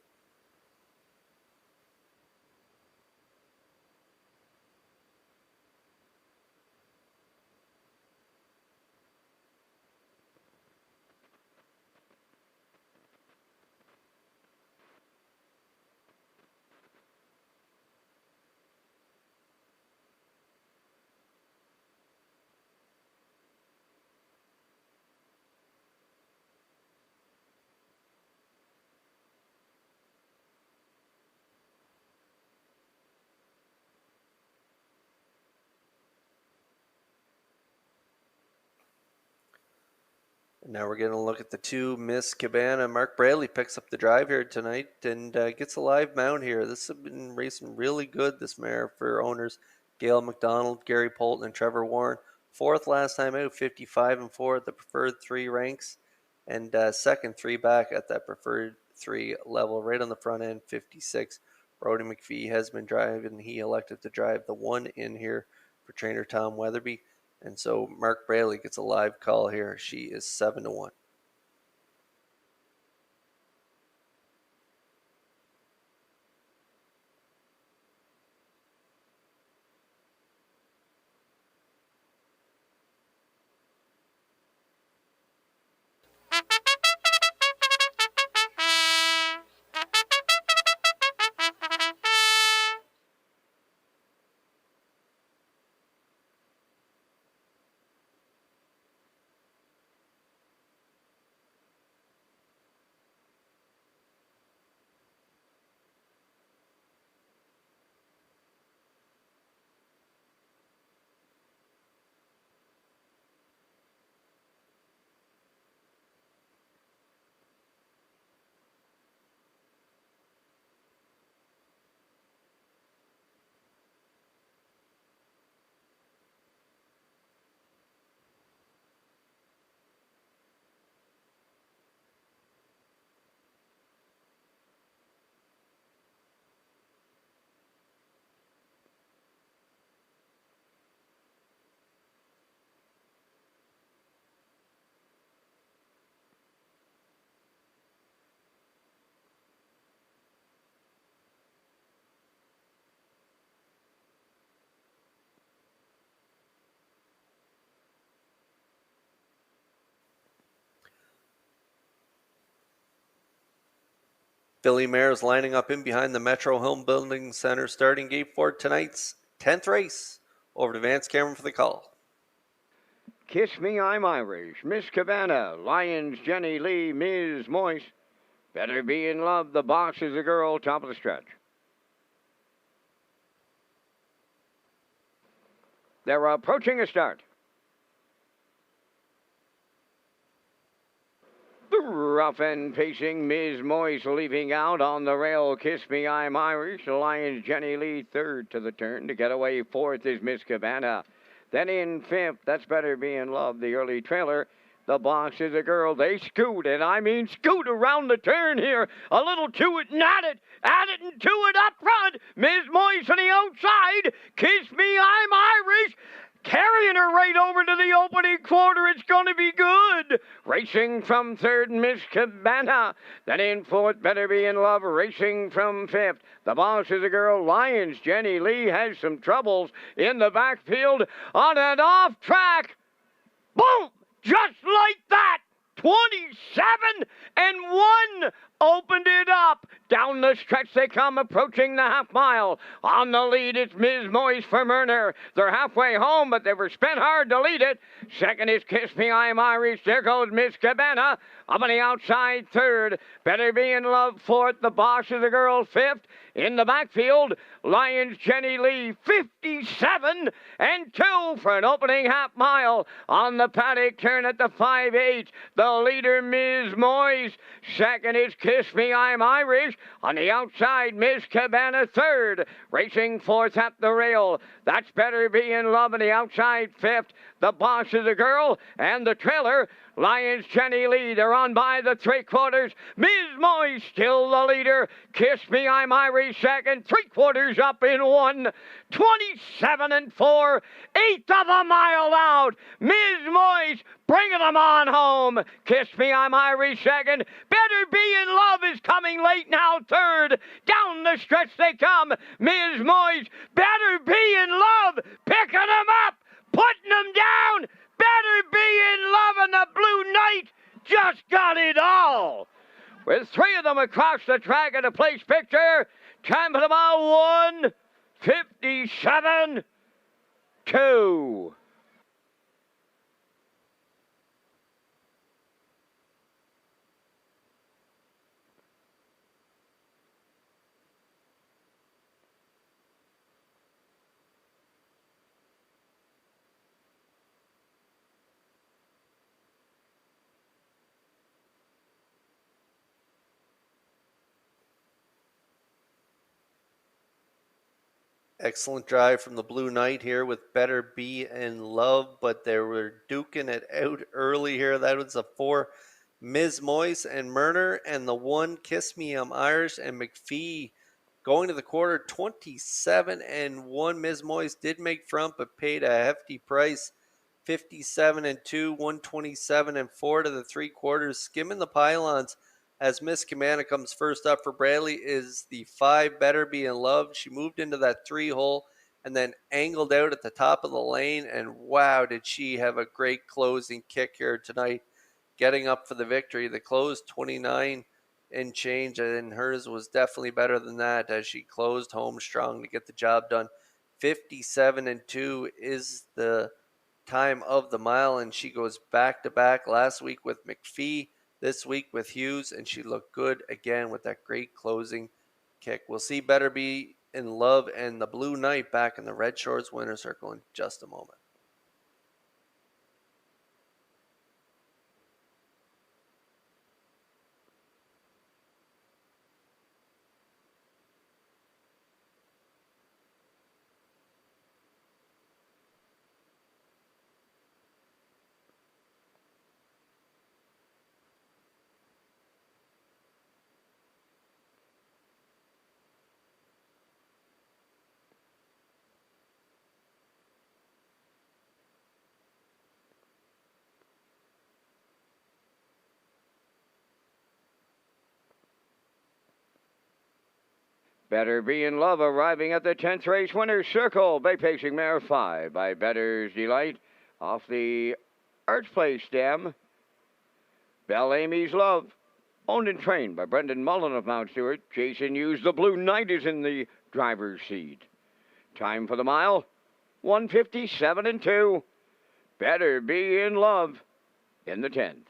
Now we're going to look at the 2, Miss Cabana. Mark Bradley picks up the drive here tonight and gets a live mount here. This has been racing really good, this mare, for owners Gail McDonald, Gary Polton, and Trevor Warren. 4th last time out, 55-4 at the preferred 3 ranks, and second 3 back at that preferred 3 level, right on the front end, 56. Brody McPhee has been driving. He elected to drive the 1 in here for trainer Tom Weatherby. And so Mark Bradley gets a live call here. She is 7-1. Billy Mares lining up in behind the Metro Home Building Center starting gate for tonight's 10th race. Over to Vance Cameron for the call. Kiss Me, I'm Irish. Miss Cabana, Lions, Jenny Lee, Ms. Moise. Better Be in Love, The Box is a Girl, top of the stretch. They're approaching a start. The rough and pacing Ms. Moise leaving out on the rail. Kiss Me, I'm Irish. Lions Jenny Lee third to the turn. To get away fourth is Miss Cabana. Then in fifth, that's Better Be in Love, the early trailer. The box is a girl. They scoot, and I mean scoot around the turn here. A little to it and at it and to it up front. Ms. Moise on the outside. Kiss Me, I'm Irish. Carrying her right over to the opening quarter. It's going to be good. Racing from third, Miss Cabana. Then in fourth, Better Be in Love. Racing from fifth. The boss is a girl. Lions Jenny Lee has some troubles in the backfield on an off track. Boom! Just like that. 27 and 1 opened it up. Down the stretch they come, approaching the half mile. On the lead, it's Ms. Moise for Murner. They're halfway home, but they were spent hard to lead it. Second is Kiss Me, I'm Irish. There goes Miss Cabana. Up on the outside, third. Better Be in Love, fourth. The boss is the girl, fifth. In the backfield, Lions Jenny Lee, 57 and 2 for an opening half mile. On the paddock turn at the 5-8. The leader, Ms. Moise. Second is Kiss Me, I'm Irish. On the outside, Miss Cabana, third. Racing fourth at the rail. That's Better Be in Love on the outside, fifth. The boss is a girl, and the trailer, Lions Jenny Lee. They're on by the three-quarters. Ms. Moise still the leader. Kiss Me, I'm Irish, second. Three-quarters up in 1. 27 and 4. Eighth of a mile out. Ms. Moise bringing them on home. Kiss Me, I'm Irish, second. Better Be in Love is coming late now, third. Down the stretch they come. Ms. Moise, Better Be in Love, picking them up, putting them down. Better Be in Love, and the Blue Knight just got it all. With three of them across the track in a place picture, time for about 1:57.2. Excellent drive from the Blue Knight here with Better Be in Love, but they were duking it out early here. That was a 4, Ms. Moise and Murner, and the 1, Kiss Me, I'm Irish, and McPhee going to the quarter, 27 and 1. Ms. Moise did make front, but paid a hefty price, 57 and 2, 127 and 4 to the three quarters, skimming the pylons. As Miss Cabana comes first up for Bradley is the 5, Better Be in Love. She moved into that 3 hole and then angled out at the top of the lane. And wow, did she have a great closing kick here tonight, getting up for the victory. The close 29 and change, and hers was definitely better than that as she closed home strong to get the job done. 57 and 2 is the time of the mile, and she goes back to back last week with McPhee, this week with Hughes, and she looked good again with that great closing kick. We'll see Better Be in Love and the Blue Knight back in the Red Shores winner circle in just a moment. Better Be in Love arriving at the 10th race winner's circle. Bay Pacing Mare 5 by Better's Delight off the Arch Place stem. Belle Amy's Love, owned and trained by Brendan Mullen of Mount Stewart. Jason Hughes, the Blue Knight, is in the driver's seat. Time for the mile, 1:57 and 2. Better Be in Love in the 10th.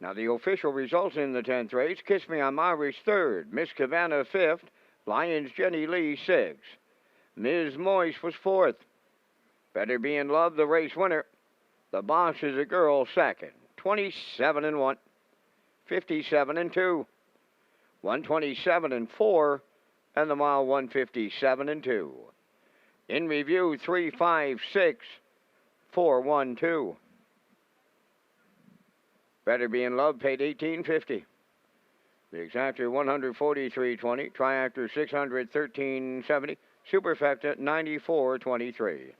Now the official results in the 10th race: Kiss Me I'm Irish 3rd, Miss Cabana 5th, Lions Jenny Lee 6th, Ms. Moist was 4th. Better Be in Love, the race winner. The Boss is a Girl 2nd, 27-1, 57-2, 127-4, and the mile 157-2. In review, 356, 412. Better Be in Love paid $18.50. The exactor 143.20, triactor 613.70, superfecta 94.23.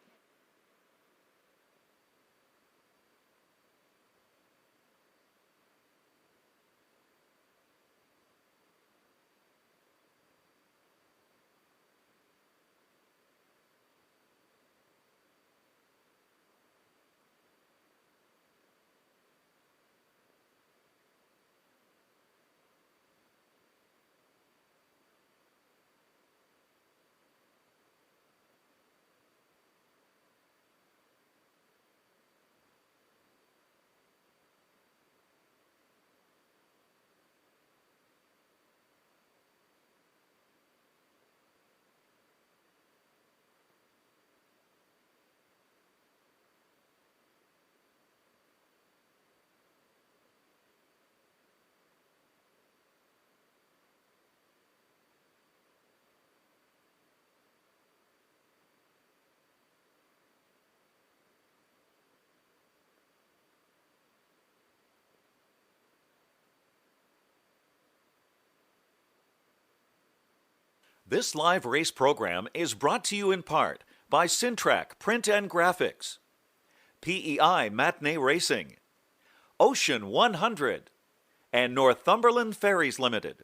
This live race program is brought to you in part by Syntrack Print and Graphics, PEI Matinee Racing, Ocean 100, and Northumberland Ferries Limited.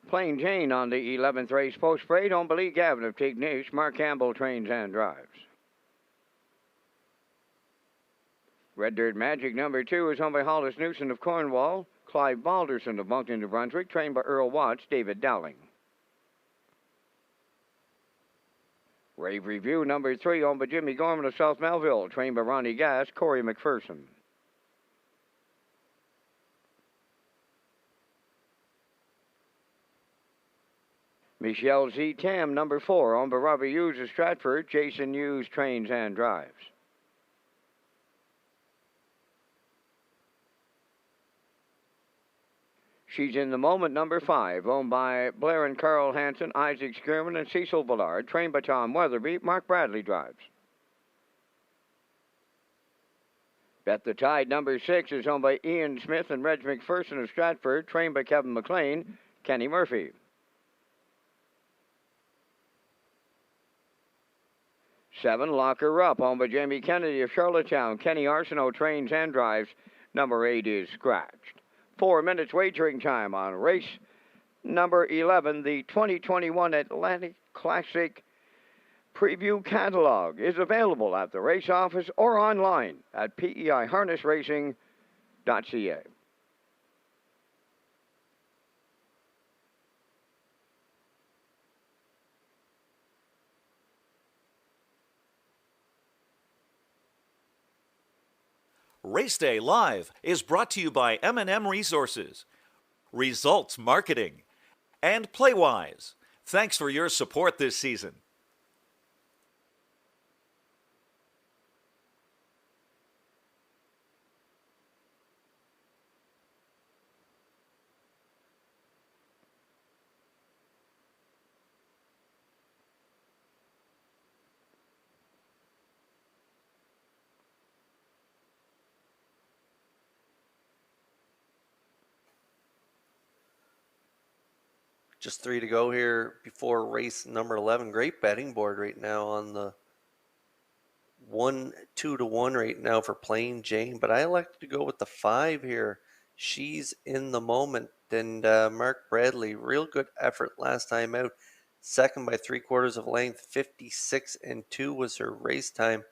Plain Jane on the 11th race post parade on Lee Gavin of Tignish. Mark Campbell trains and drives. Red Dirt Magic number 2 is owned by Hollis Newson of Cornwall. Clive Balderson of Moncton, New Brunswick, trained by Earl Watts, David Dowling. Rave Review number 3 owned by Jimmy Gorman of South Melville, trained by Ronnie Gass, Corey McPherson. Michelle Z. Tam, number 4, owned by Robbie Hughes of Stratford. Jason Hughes trains and drives. She's in the Moment, number 5, owned by Blair and Carl Hansen, Isaac Skirman, and Cecil Ballard, trained by Tom Weatherby. Mark Bradley drives. Bet the Tide, number 6, is owned by Ian Smith and Reg McPherson of Stratford, trained by Kevin McLean, Kenny Murphy. 7, Lock Her Up, owned by Jamie Kennedy of Charlottetown. Kenny Arsenault trains and drives. Number 8 is scratched. 4 minutes wagering time on race number 11, the 2021 Atlantic Classic preview catalog is available at the race office or online at peiharnessracing.ca. Race Day Live is brought to you by M&M Resources, Results Marketing, and Playwise. Thanks for your support this season. Just 3 to go here before race number 11. Great betting board right now on the 2 to 1 right now for Plain Jane, but I elected to go with the 5 here. She's in the moment. And Mark Bradley, real good effort last time out. Second by 3/4 of length, 56-2 was her race time.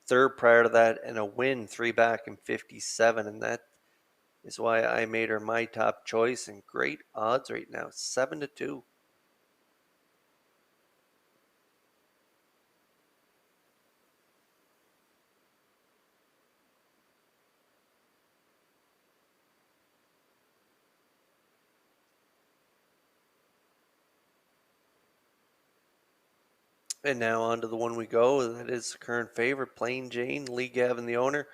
Third prior to that, and a win 3 back in 57, and that is why I made her my top choice, and great odds right now, 7-2. And now on to the one we go. That is the current favorite, Plain Jane. Lee Gavin, the owner.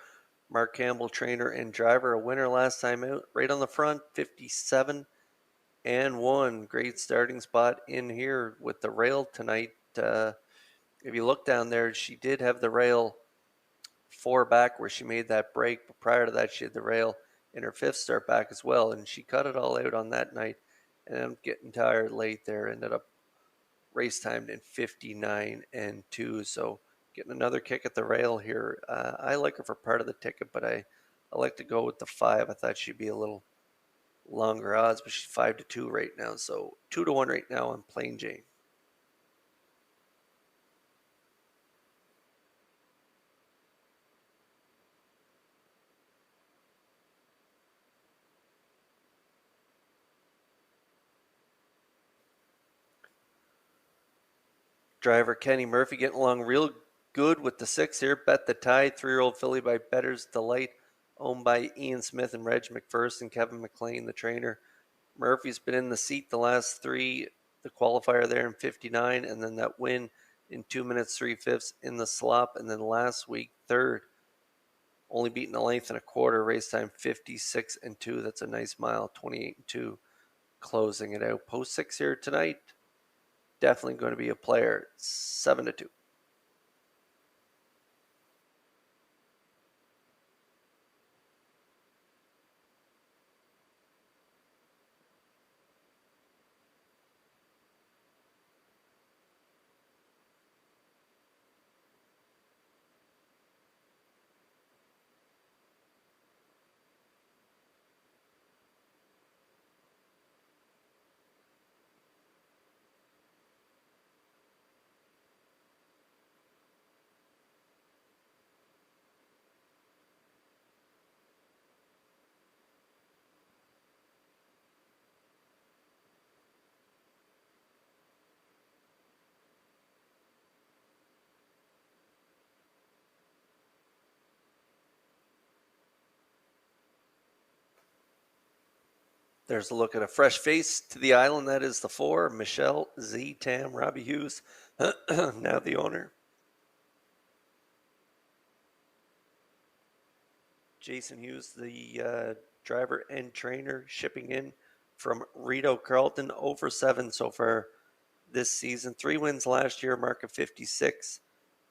Mark Campbell, trainer and driver. A winner last time out. Right on the front, 57-1. Great starting spot in here with the rail tonight. If you look down there, she did have the rail 4 back where she made that break. But prior to that, she had the rail in her 5th start back as well. And she cut it all out on that night. And I'm getting tired late there. Ended up race timed in 59-2, so getting another kick at the rail here. I like her for part of the ticket, but I like to go with the 5. I thought she'd be a little longer odds, but she's 5-2 right now, so 2 to 1 right now on Plain Jane. Driver Kenny Murphy getting along real good with the 6 here. Bet the Tide, 3-year-old filly by Better's Delight, owned by Ian Smith and Reg McPherson, Kevin McLean, the trainer. Murphy's been in the seat the last 3, the qualifier there in 59, and then that win in 2 minutes 3/5 in the slop, and then last week 3rd, only beaten a length and a quarter, race time 56-2. That's a nice mile, 28-2, closing it out. Post 6 here tonight. Definitely going to be a player, 7-2. There's a look at a fresh face to the island. That is the 4, Michelle Z. Tam, Robbie Hughes, now the owner. Jason Hughes, the driver and trainer, shipping in from Rito Carlton, 0-7 so far this season. 3 wins last year, mark of 56.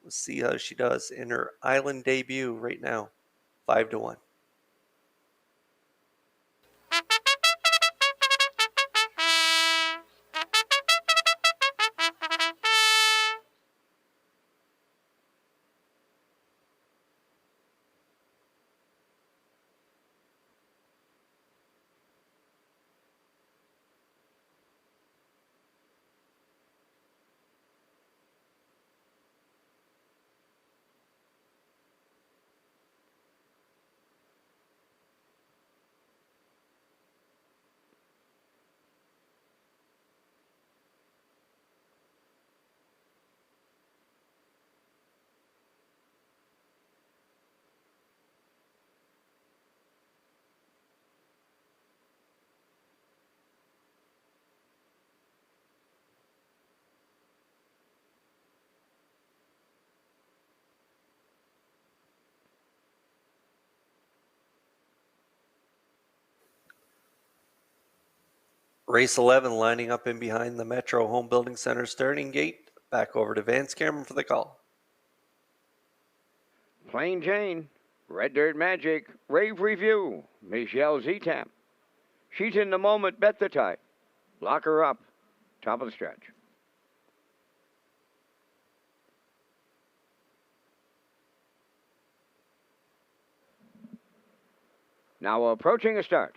We'll see how she does in her island debut right now, 5-1. Race 11 lining up in behind the Metro Home Building Center starting gate. Back over to Vance Cameron for the call. Plain Jane, Red Dirt Magic, Rave Review, Michelle Zetam. She's in the moment, bet the tide. Lock her up, top of the stretch. Now approaching a start.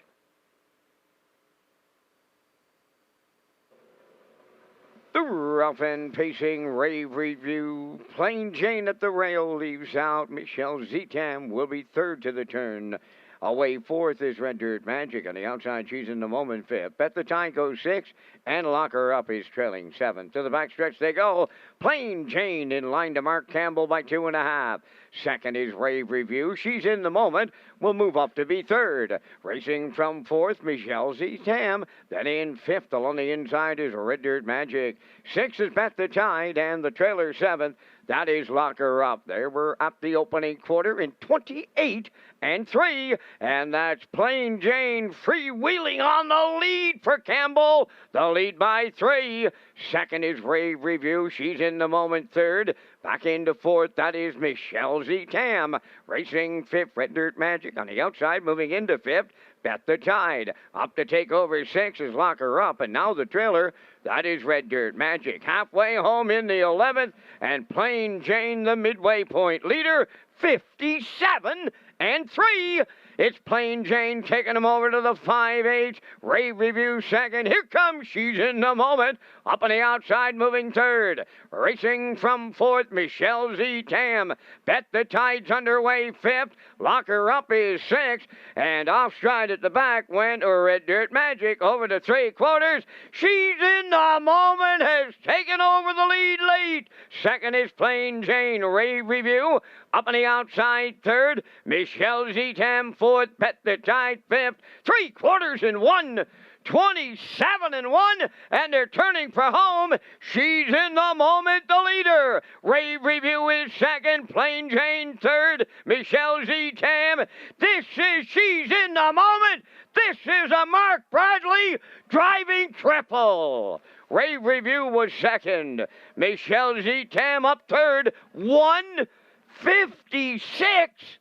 The rough and pacing Rave Review. Plain Jane at the rail leaves out. Michelle Zetam will be third to the turn. Away fourth is Red Dirt Magic. On the outside, she's in the moment fifth. Bet the Tide goes sixth, and Lock Her Up is trailing seventh. To the backstretch they go. Plain Jane in line to Mark Campbell by 2.5. Second is Rave Review. She's in the moment. Will move up to be third. Racing from fourth, Michelle Zetam. Then in fifth along the inside is Red Dirt Magic. Sixth is Bet the Tide, and the trailer seventh. That is Lock Her Up. There we're at the opening quarter in 28 and 3. And that's Plain Jane freewheeling on the lead for Campbell. The lead by 3. Second is Rave Review. She's in the moment third. Back into fourth. That is Michelle Zetam. Racing fifth, Red Dirt Magic. On the outside, moving into fifth, Bet the Tide. Up to take over six is Lock Her Up. And now the trailer. That is Red Dirt Magic. Halfway home in the 11th. And Plain Jane, the midway point leader, 57 and 3. It's Plain Jane taking him over to the 5-8. Rave Review second. Here comes She's in the Moment. Up on the outside, moving third. Racing from fourth, Michelle Zetam. Bet the Tide's underway fifth. Lock Her Up is sixth. And off stride at the back went Red Dirt Magic over to 3/4. She's in the Moment has taken over the lead late. Second is Plain Jane. Rave Review. Up on the outside, third. Michelle Zetam, fourth. Bet the Tide, fifth. 3/4 and 1. 27 and 1. And they're turning for home. She's in the Moment, the leader. Rave Review is second. Plain Jane, third. Michelle Zetam. This is She's in the Moment. This is a Mark Bradley driving triple. Rave Review was second. Michelle Zetam up third. 1:56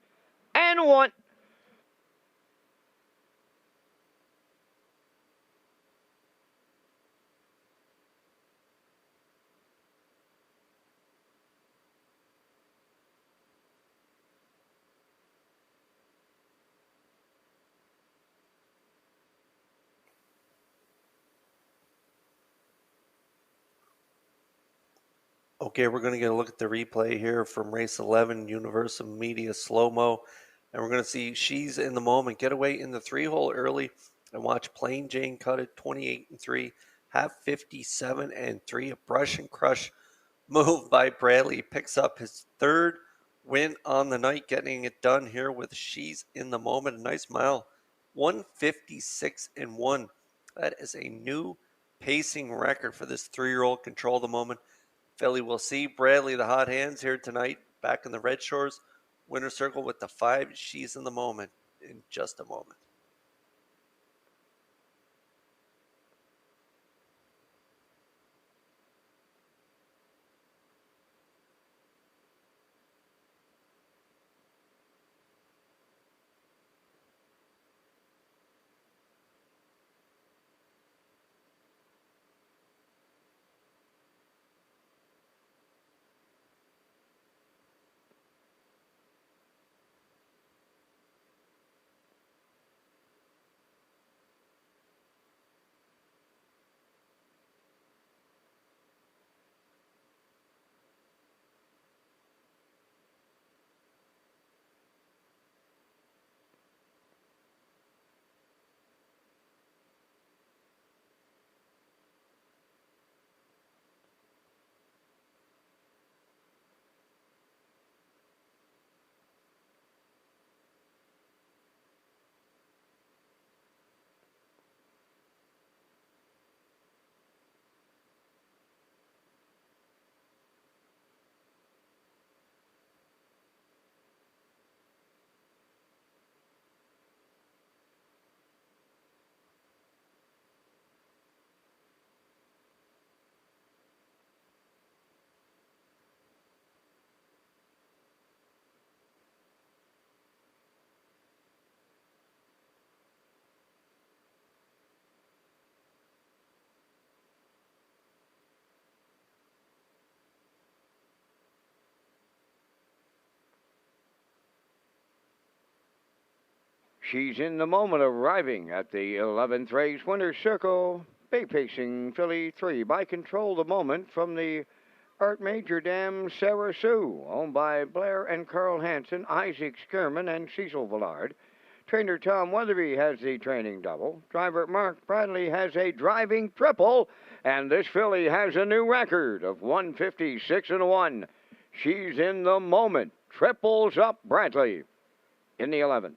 and 1. Okay, we're going to get a look at the replay here from race 11, Universal Media Slow-Mo. And we're going to see She's in the Moment get away in the 3-hole early and watch Plain Jane cut it 28 and 3, have 57 and 3. A brush and crush move by Bradley. He picks up his third win on the night, getting it done here with She's in the Moment. A nice mile, 1:56 and 1. That is a new pacing record for this 3-year-old. Control the Moment. Philly will see Bradley, the hot hands, here tonight, back in the Red Shores winner's circle with the 5. She's in the Moment in just a moment. She's in the moment, arriving at the 11th race winner's circle. Bay Pacing Filly 3 by Control the Moment from the Art Major Dam Sarah Sue, owned by Blair and Carl Hansen, Isaac Skirman, and Cecil Villard. Trainer Tom Weatherby has the training double. Driver Mark Bradley has a driving triple. And this filly has a new record of 156-1. She's in the moment. Triples up Bradley in the 11th.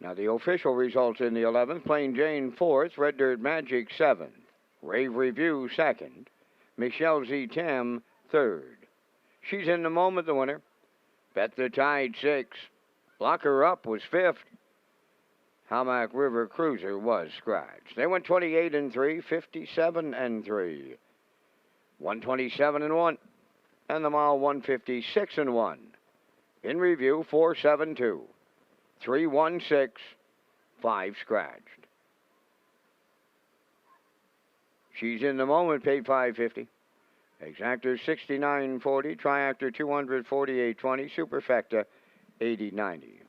Now the official results in the 11th. Plain Jane 4th, Red Dirt Magic 7th, Rave Review 2nd, Michelle Z. Tam 3rd. She's in the moment, the winner. Bet the Tide 6. Lock Her Up was 5th. Hamac River Cruiser was scratched. They went 28-3, 57-3, 127-1, and the mile 156-1. In review, 4-7-2. 3-1-6, 5 scratched. She's in the moment, paid $5.50. Exactor 69.40, Triactor 248.20, Superfecta 80.90.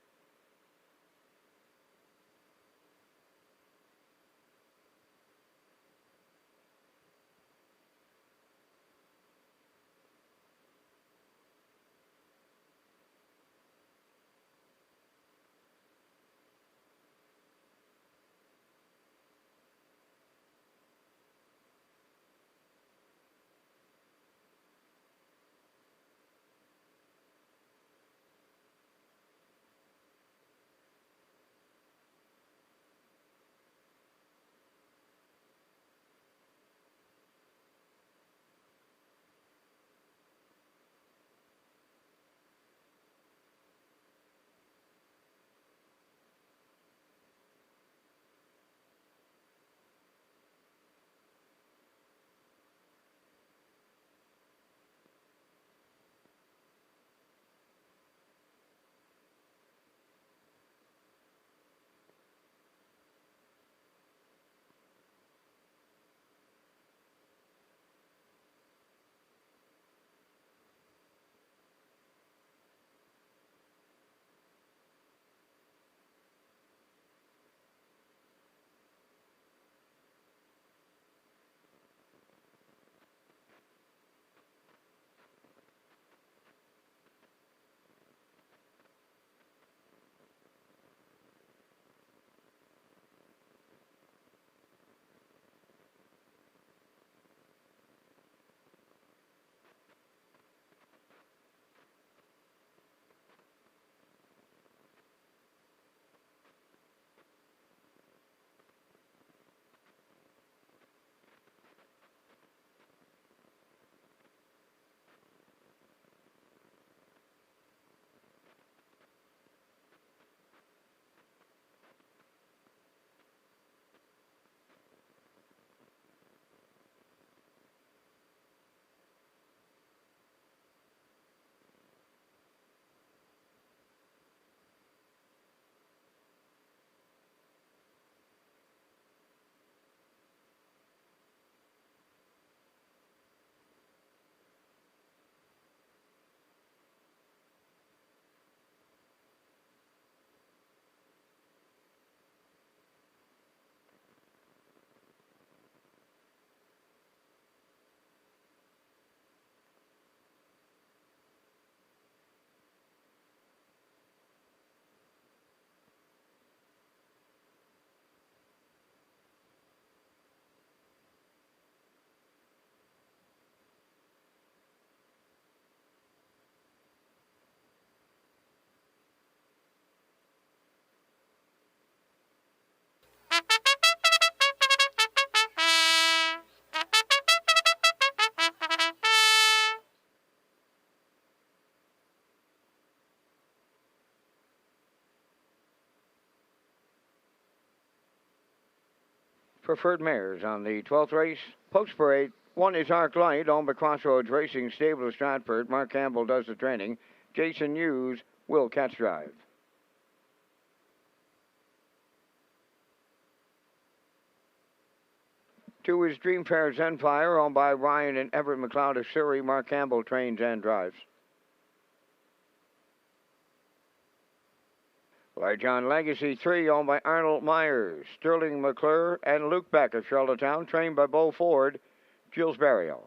preferred mares on the 12th race. Post parade. One is Arc Light, owned by Crossroads Racing Stable of Stratford. Mark Campbell does the training. Jason Hughes will catch drive. Two is Dreamfair Zenfire, owned by Ryan and Everett McLeod of Surrey. Mark Campbell trains and drives. Large John Legacy 3, owned by Arnold Myers, Sterling McClure, and Luke Beck of Charlottetown, trained by Bo Ford, Jules Barrio.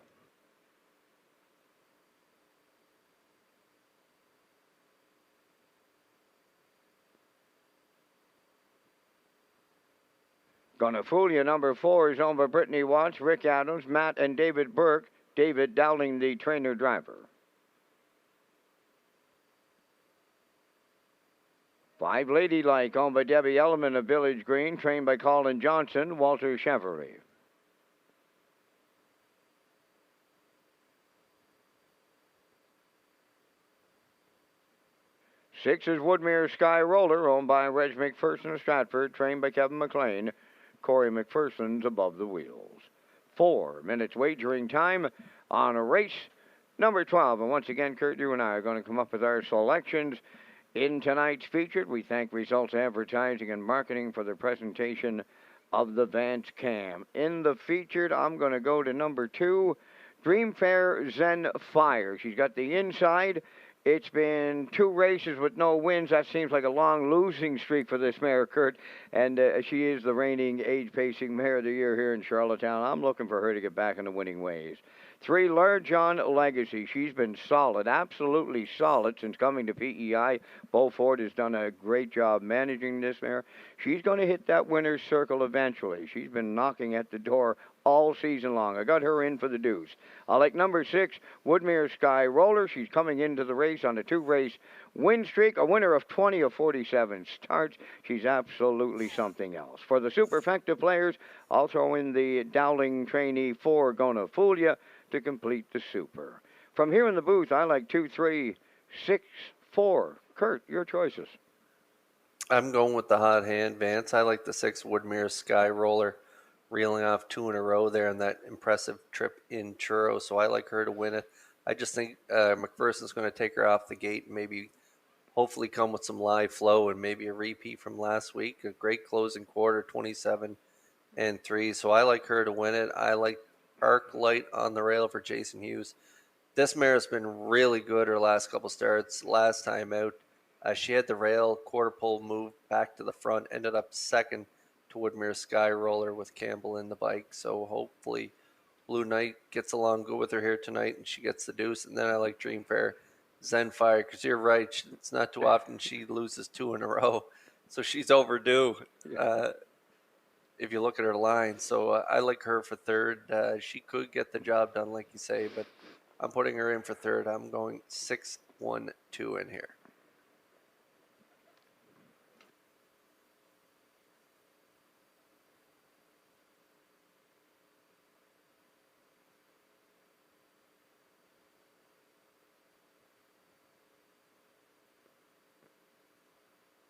Gonna Fool You, number 4, is owned by Brittany Watts, Rick Adams, Matt, and David Burke. David Dowling, the trainer-driver. 5 Ladylike, owned by Debbie Elliman of Village Green, trained by Colin Johnson, Walter Chevery. 6 is Woodmere Sky Roller, owned by Reg McPherson of Stratford, trained by Kevin McLean. Corey McPherson's above the wheels. 4 minutes wagering time on a race number 12. And once again, Kurt, you and I are going to come up with our selections in tonight's featured. We thank Results Advertising and Marketing for the presentation of the Vance Cam. In the featured, I'm going to go to number 2, Dreamfair Zen Fire. She's got the inside. It's been 2 races with no wins. That seems like a long losing streak for this mare, Kurt. And she is the reigning age-pacing mare of the year here in Charlottetown. I'm looking for her to get back in the winning ways. 3, Large John Legacy. She's been solid, absolutely solid since coming to PEI. Bo Ford has done a great job managing this mare. She's going to hit that winner's circle eventually. She's been knocking at the door all season long. I got her in for the deuce. I like number 6, Woodmere Sky Roller. She's coming into the race on a 2-race win streak, a winner of 20 of 47 starts. She's absolutely something else. For the superfecta players, I'll throw in the Dowling trainee 4, Gonna Fool Ya, to complete the super. From here in the booth, I like 2, 3, 6, 4. Kurt, your choices. I'm going with the hot hand, Vance. I like the 6 Woodmere Sky Roller, reeling off 2 in a row there in that impressive trip in Churro, so I like her to win it. I just think McPherson's going to take her off the gate and maybe hopefully come with some live flow and maybe a repeat from last week. A great closing quarter, 27-3, so I like her to win it. I like Arc Light on the rail for Jason Hughes. This mare has been really good her last couple starts. Last time out, she had the rail quarter pole move back to the front, ended up second to Woodmere Sky Roller with Campbell in the bike. So hopefully Blue Knight gets along good with her here tonight and she gets the deuce. And then I like Dreamfair Zenfire, because you're right, it's not too often she loses 2 in a row. So she's overdue. If you look at her line. So I like her for 3rd. She could get the job done, like you say, but I'm putting her in for 3rd. I'm going 6, 1, 2 in here.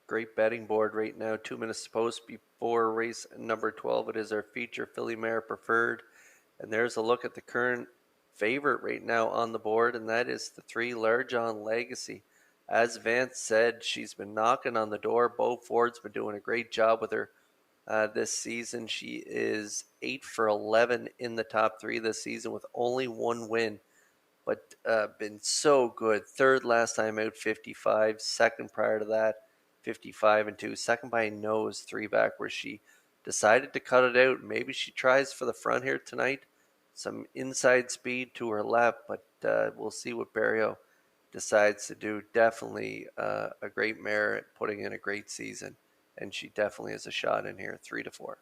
Great betting board right now. 2 minutes post before race number 12. It is our feature Filly Mare Preferred. And there's a look at the current favorite right now on the board, and that is the 3 Large John Legacy. As Vance said, she's been knocking on the door. Bo Ford's been doing a great job with her this season. She is 8 for 11 in the top 3 this season with only 1 win, but been so good. 3rd last time out, 55. 2nd prior to that, 55-2. 2nd by a nose, 3 back, where she decided to cut it out. Maybe she tries for the front here tonight. Some inside speed to her left, but we'll see what Barrio decides to do. Definitely a great mare at putting in a great season, and she definitely has a shot in here, 3-4.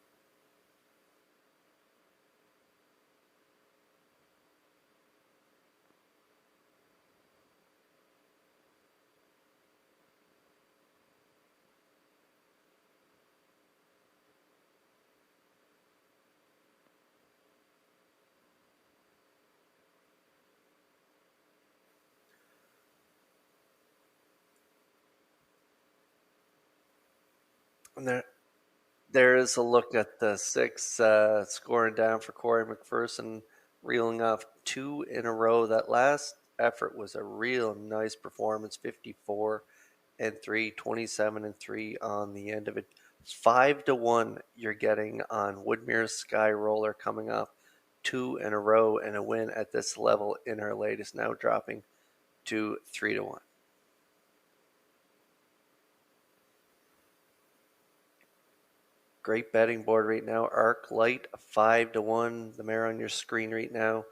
There is a look at the 6 scoring down for Corey McPherson, reeling off 2 in a row. That last effort was a real nice performance, 54 and 3, 27 and 3 on the end of it. 5-1 you're getting on Woodmere's Sky Roller, coming off 2 in a row and a win at this level in her latest, now dropping to 3-1. Great betting board right now. Arc Light 5-1. The mare on your screen right now.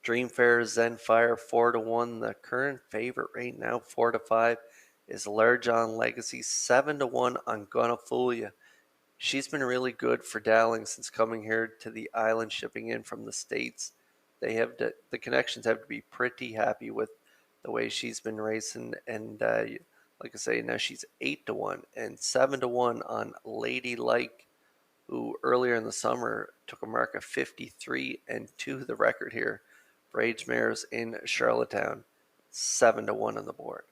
Dreamfair Zenfire 4-1. The current favorite right now, 4-5, is Large John Legacy 7-1 on Gonna Fool Ya. She's been really good for Dowling since coming here to the island, shipping in from the States. They have the connections have to be pretty happy with the way she's been racing, and like I say, now she's 8-1 and 7-1 on Lady Like, who earlier in the summer took a mark of 53 and 2, the record here for age mares in Charlottetown. 7-1 on the board.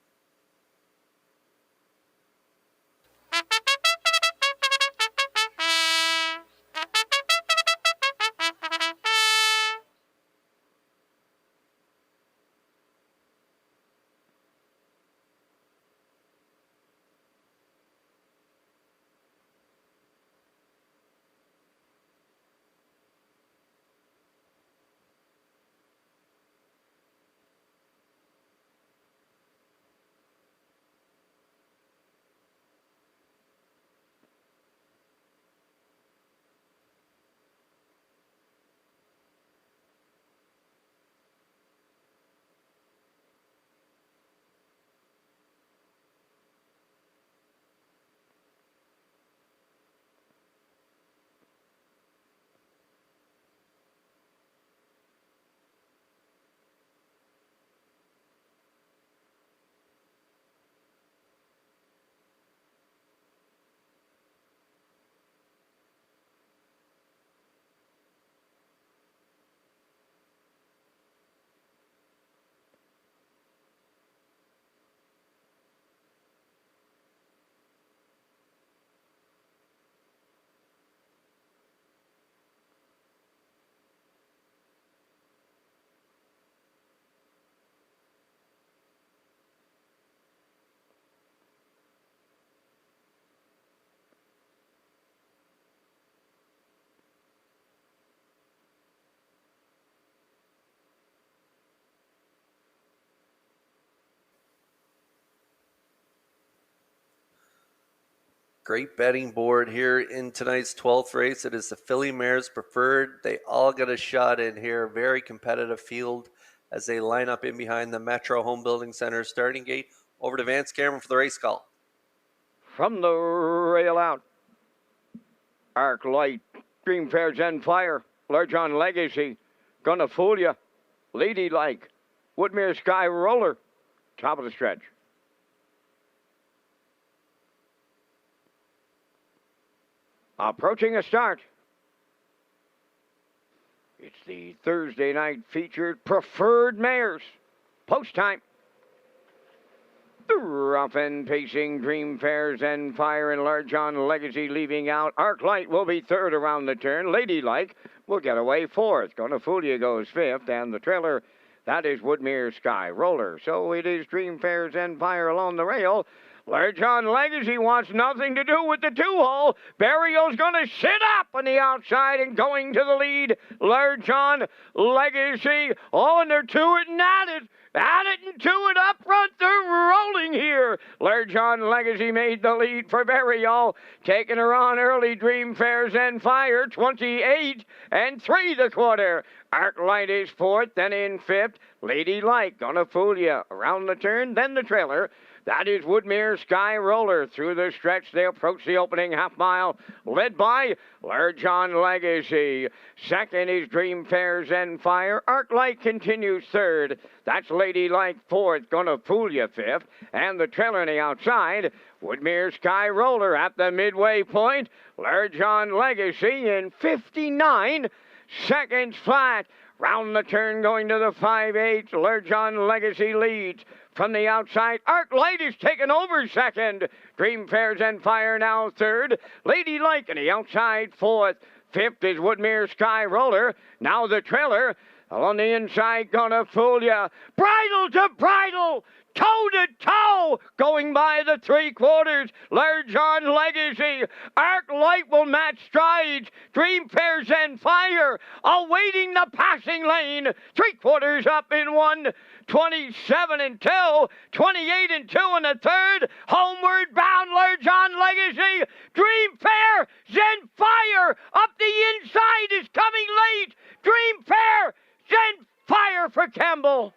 Great betting board here in tonight's 12th race. It is the Filly Mares Preferred. They all got a shot in here. Very competitive field as they line up in behind the Metro Home Building Center starting gate. Over to Vance Cameron for the race call. From the rail out, Arc Light, Dreamfair Zenfire, Large John Legacy, Gonna Fool Ya, Lady Like, Woodmere Sky Roller, top of the stretch. Approaching a start. It's the Thursday night featured Preferred Mares. Post time. The rough and pacing Dreamfair Zenfire and Large John Legacy leaving out. Arc Light will be third around the turn. Ladylike will get away fourth. Gonna Fool Ya goes fifth. And the trailer, that is Woodmere Sky Roller. So it is Dreamfair Zenfire along the rail. Large John Legacy wants nothing to do with the 2-hole. Barrio's going to sit up on the outside and going to the lead. Large John Legacy, and they're to it and at it. At it and to it up front. They're rolling here. Large John Legacy made the lead for Barrio. Taking her on early, Dreamfair Zenfire, 28 and 3 the quarter. Arc Light is fourth, then in fifth. Lady Like, Gonna Fool Ya around the turn, then the trailer. That is Woodmere Sky Roller. Through the stretch, they approach the opening half mile, led by Large John Legacy. Second is Dreamfair Zenfire. Arc Light continues third. That's Lady Like fourth. Gonna Fool Ya fifth. And the trailer on the outside, Woodmere Sky Roller at the midway point. Large John Legacy in 59 seconds flat. Round the turn going to the 5/8. Large John Legacy leads. From the outside, Arc Light is taken over second. Dream Fair Zenfire now third. Lady Like on the outside fourth. Fifth is Woodmere Sky Roller. Now the trailer. On the inside, Gonna Fool Ya. Bridle to bridle. Toe to toe, going by the three-quarters. Large on Legacy. Arc Light will match strides. Dream Fair Zenfire awaiting the passing lane. Three-quarters up in one. 27 and 2. 28 and 2 in the third. Homeward bound, Large on Legacy. Dream Fair Zenfire up the inside is coming late. Dream Fair Zenfire for Campbell.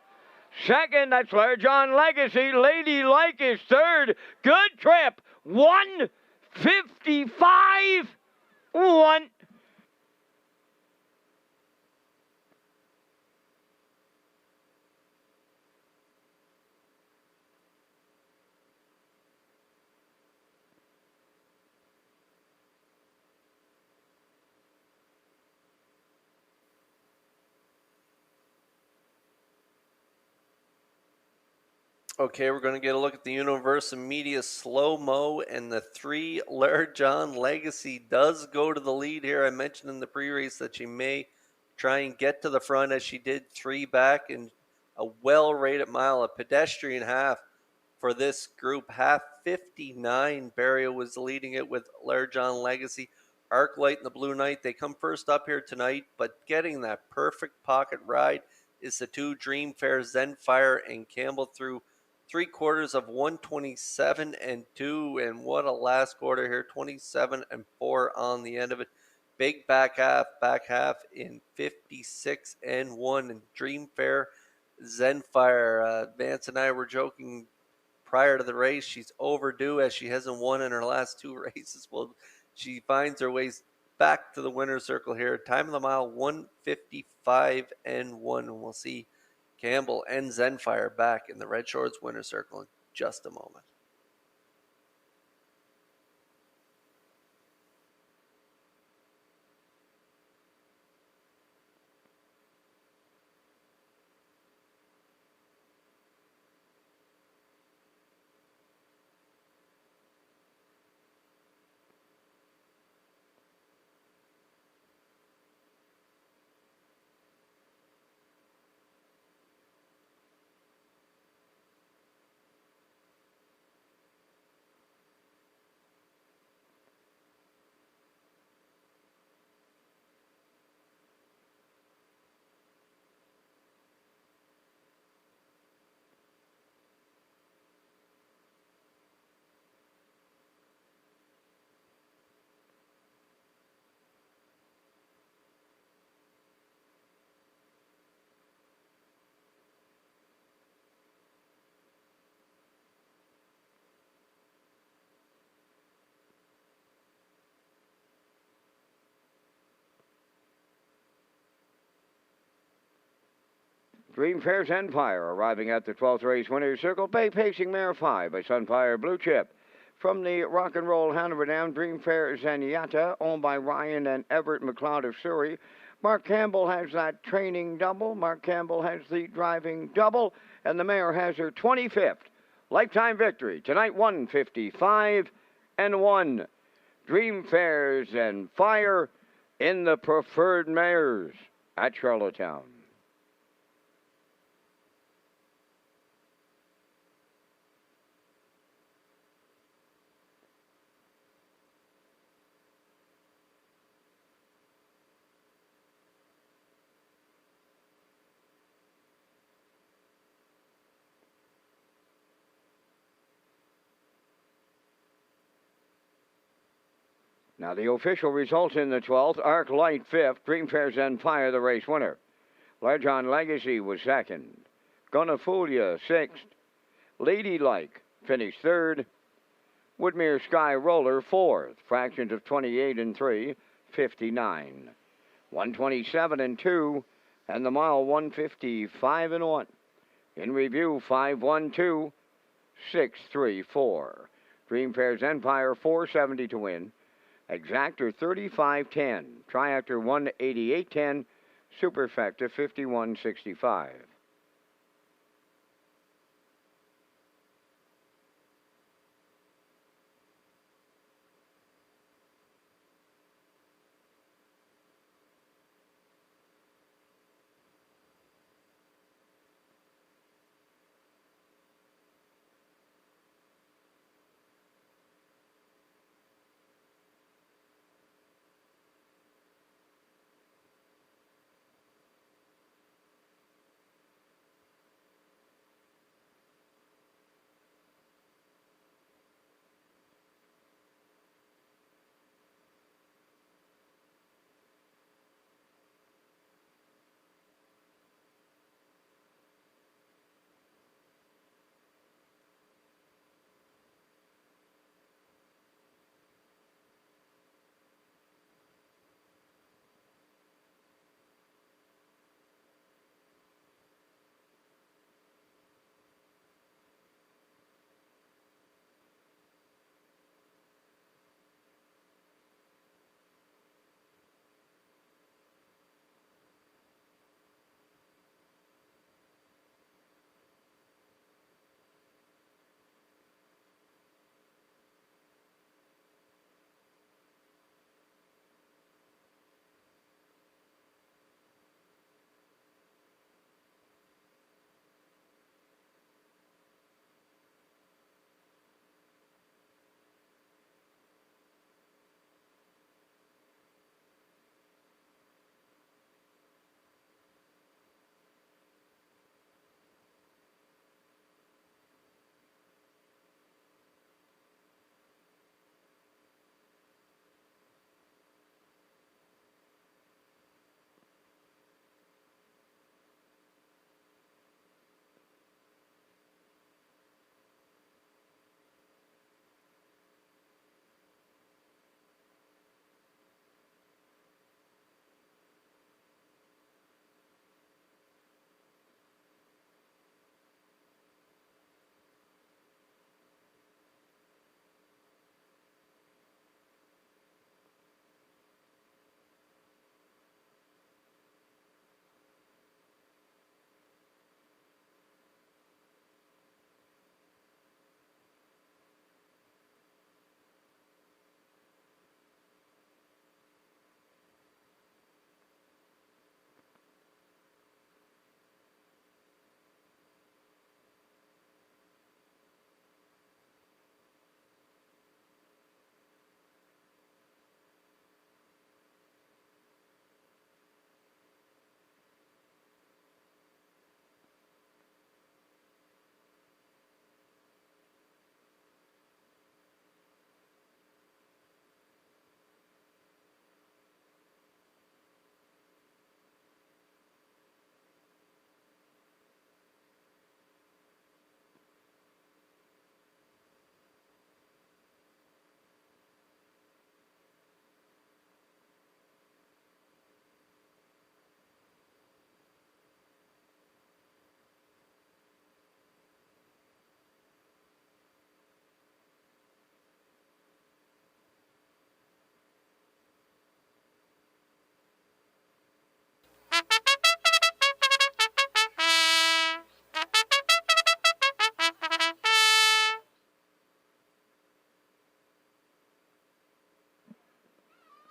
Second, that's Large on Legacy. Lady Like is third. Good trip. 1:55. 1. Okay, we're going to get a look at the Universal Media slow-mo, and the 3 Large on Legacy does go to the lead here. I mentioned in the pre-race that she may try and get to the front as she did 3 back in a well-rated mile, a pedestrian half for this group. Half 59, Barrio was leading it with Large on Legacy. Arc Light and the Blue Knight, they come first up here tonight, but getting that perfect pocket ride is the 2 Dream Fair, Zenfire and Campbell through 3/4 of 127 and 2, and what a last quarter here, 27 and 4 on the end of it. Big back half in 56 and 1, and Dream Fair Zenfire. Vance and I were joking prior to the race, she's overdue as she hasn't won in her last 2 races. Well, she finds her ways back to the winner's circle here. Time of the mile 1:55 and 1, and we'll see Campbell and Zenfire back in the Red Shores winner's circle in just a moment. Dream Fair Zenfire arriving at the 12th race winner's circle. Bay pacing mare 5 by Sunfire Blue Chip. From the Rock and Roll Hanover down, Dream Fair Zenyatta, owned by Ryan and Everett McLeod of Surrey. Mark Campbell has that training double. Mark Campbell has the driving double. And the mare has her 25th lifetime victory. Tonight, 1:55 and 1. Dream Fair Zenfire in the preferred mares at Charlottetown. Now the official results in the 12th. Arc Light 5th. Dream Fair Zenfire the race winner. Large on Legacy was 2nd. Gonna Fool Ya 6th. Lady Like finished 3rd. Woodmere Sky Roller 4th. Fractions of 28 and 3. 59. 127 and 2. And the mile 1:55 and 1. In review 5-1-2. 6-3-4. Dream Fair Zenfire 470 to win. Exactor 35.10, Triactor 188.10, Superfecta 51.65.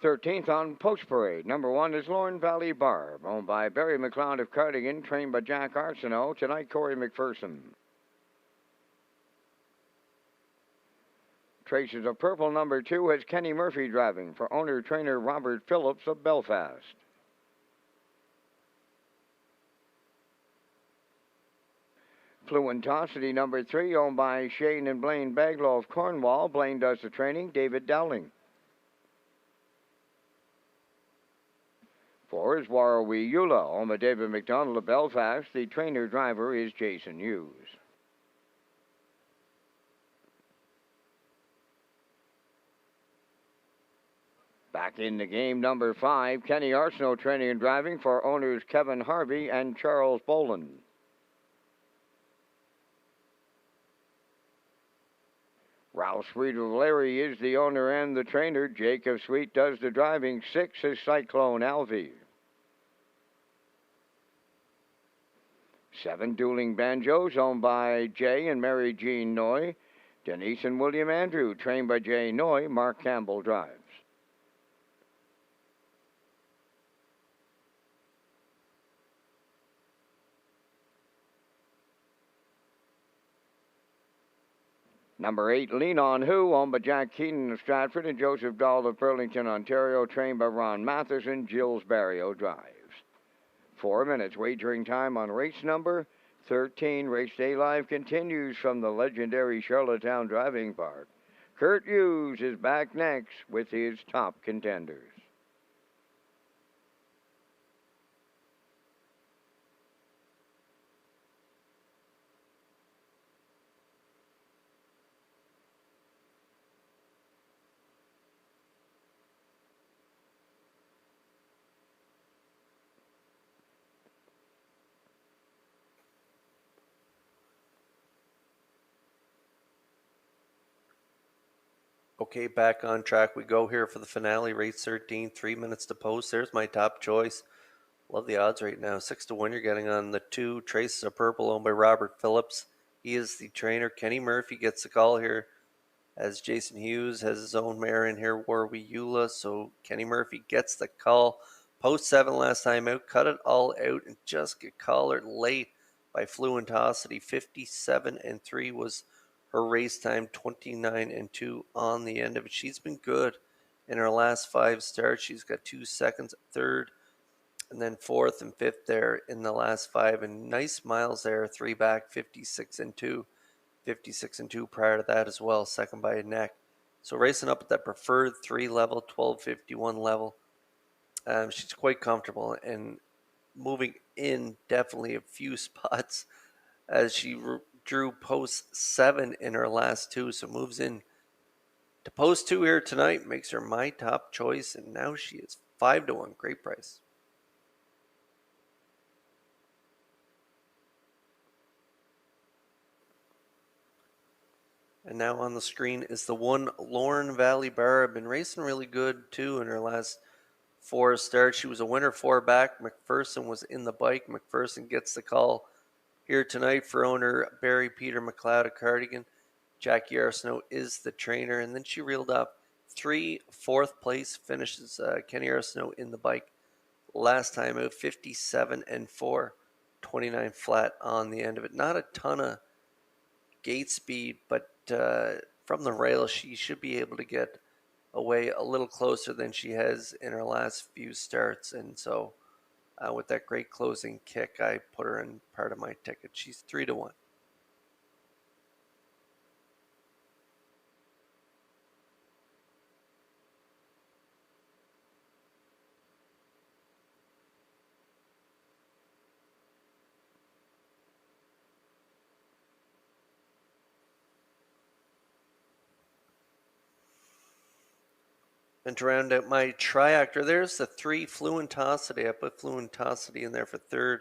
13th on Post Parade. Number 1 is Lorne Valley Barb, owned by Barry McLeod of Cardigan, trained by Jack Arsenault. Tonight, Corey McPherson. Traces of Purple, number 2, has Kenny Murphy driving for owner-trainer Robert Phillips of Belfast. Fluentosity, number 3, owned by Shane and Blaine Baglow of Cornwall. Blaine does the training, David Dowling. 4 is Warrawee Eula, owned by David McDonald of Belfast. The trainer-driver is Jason Hughes. Back in the game, number 5, Kenny Arsenault training and driving for owners Kevin Harvey and Charles Boland. Ralph Sweet of Larry is the owner and the trainer. Jacob Sweet does the driving. 6 is Cyclone Alvey. 7, Dueling Banjos, owned by Jay and Mary Jean Noy. Denise and William Andrew, trained by Jay Noy. Mark Campbell drives. Number 8, Lean On Who, owned by Jack Keenan of Stratford and Joseph Dahl of Burlington, Ontario, trained by Ron Matheson. Gilles Barrio drives. 4 minutes wagering time on race number 13. Race day live continues from the legendary Charlottetown Driving Park. Kurt Hughes is back next with his top contenders. Okay, back on track we go here for the finale, race 13, 3 minutes to post. There's my top choice. Love the odds right now. 6-1 you're getting on the 2, Traces of Purple, owned by Robert Phillips. He is the trainer. Kenny Murphy gets the call here as Jason Hughes has his own mare in here, Warrawee Eula. So Kenny Murphy gets the call. Post 7 last time out, cut it all out and just get collared late by Fluentosity. 57-3 was her race time, 29-2 on the end of it. She's been good in her last 5 starts. She's got 2 seconds, 3rd, and then 4th and 5th there in the last 5. And nice miles there, 3 back, 56-2. 56-2 prior to that as well, second by a neck. So racing up at that preferred 3 level, 1251 level. She's quite comfortable and moving in definitely a few spots as she drew post 7 in her last 2, so moves in to post 2 here tonight, makes her my top choice, and now she is 5-1. Great price. And now on the screen is the 1 Lorne Valley Barb. Been racing really good too in her last 4 starts. She was a winner 4 back. McPherson was in the bike. McPherson gets the call here tonight for owner Barry Peter McLeod of Cardigan. Jackie Arsenault is the trainer. And then she reeled up 3 4th place finishes. Kenny Arsenault in the bike last time out, 57-4, 29 flat on the end of it. Not a ton of gate speed, but from the rail she should be able to get away a little closer than she has in her last few starts. And so with that great closing kick, I put her in part of my ticket. She's 3-1. And to round out my triactor, there's the 3 Fluentosity. I put Fluentosity in there for 3rd.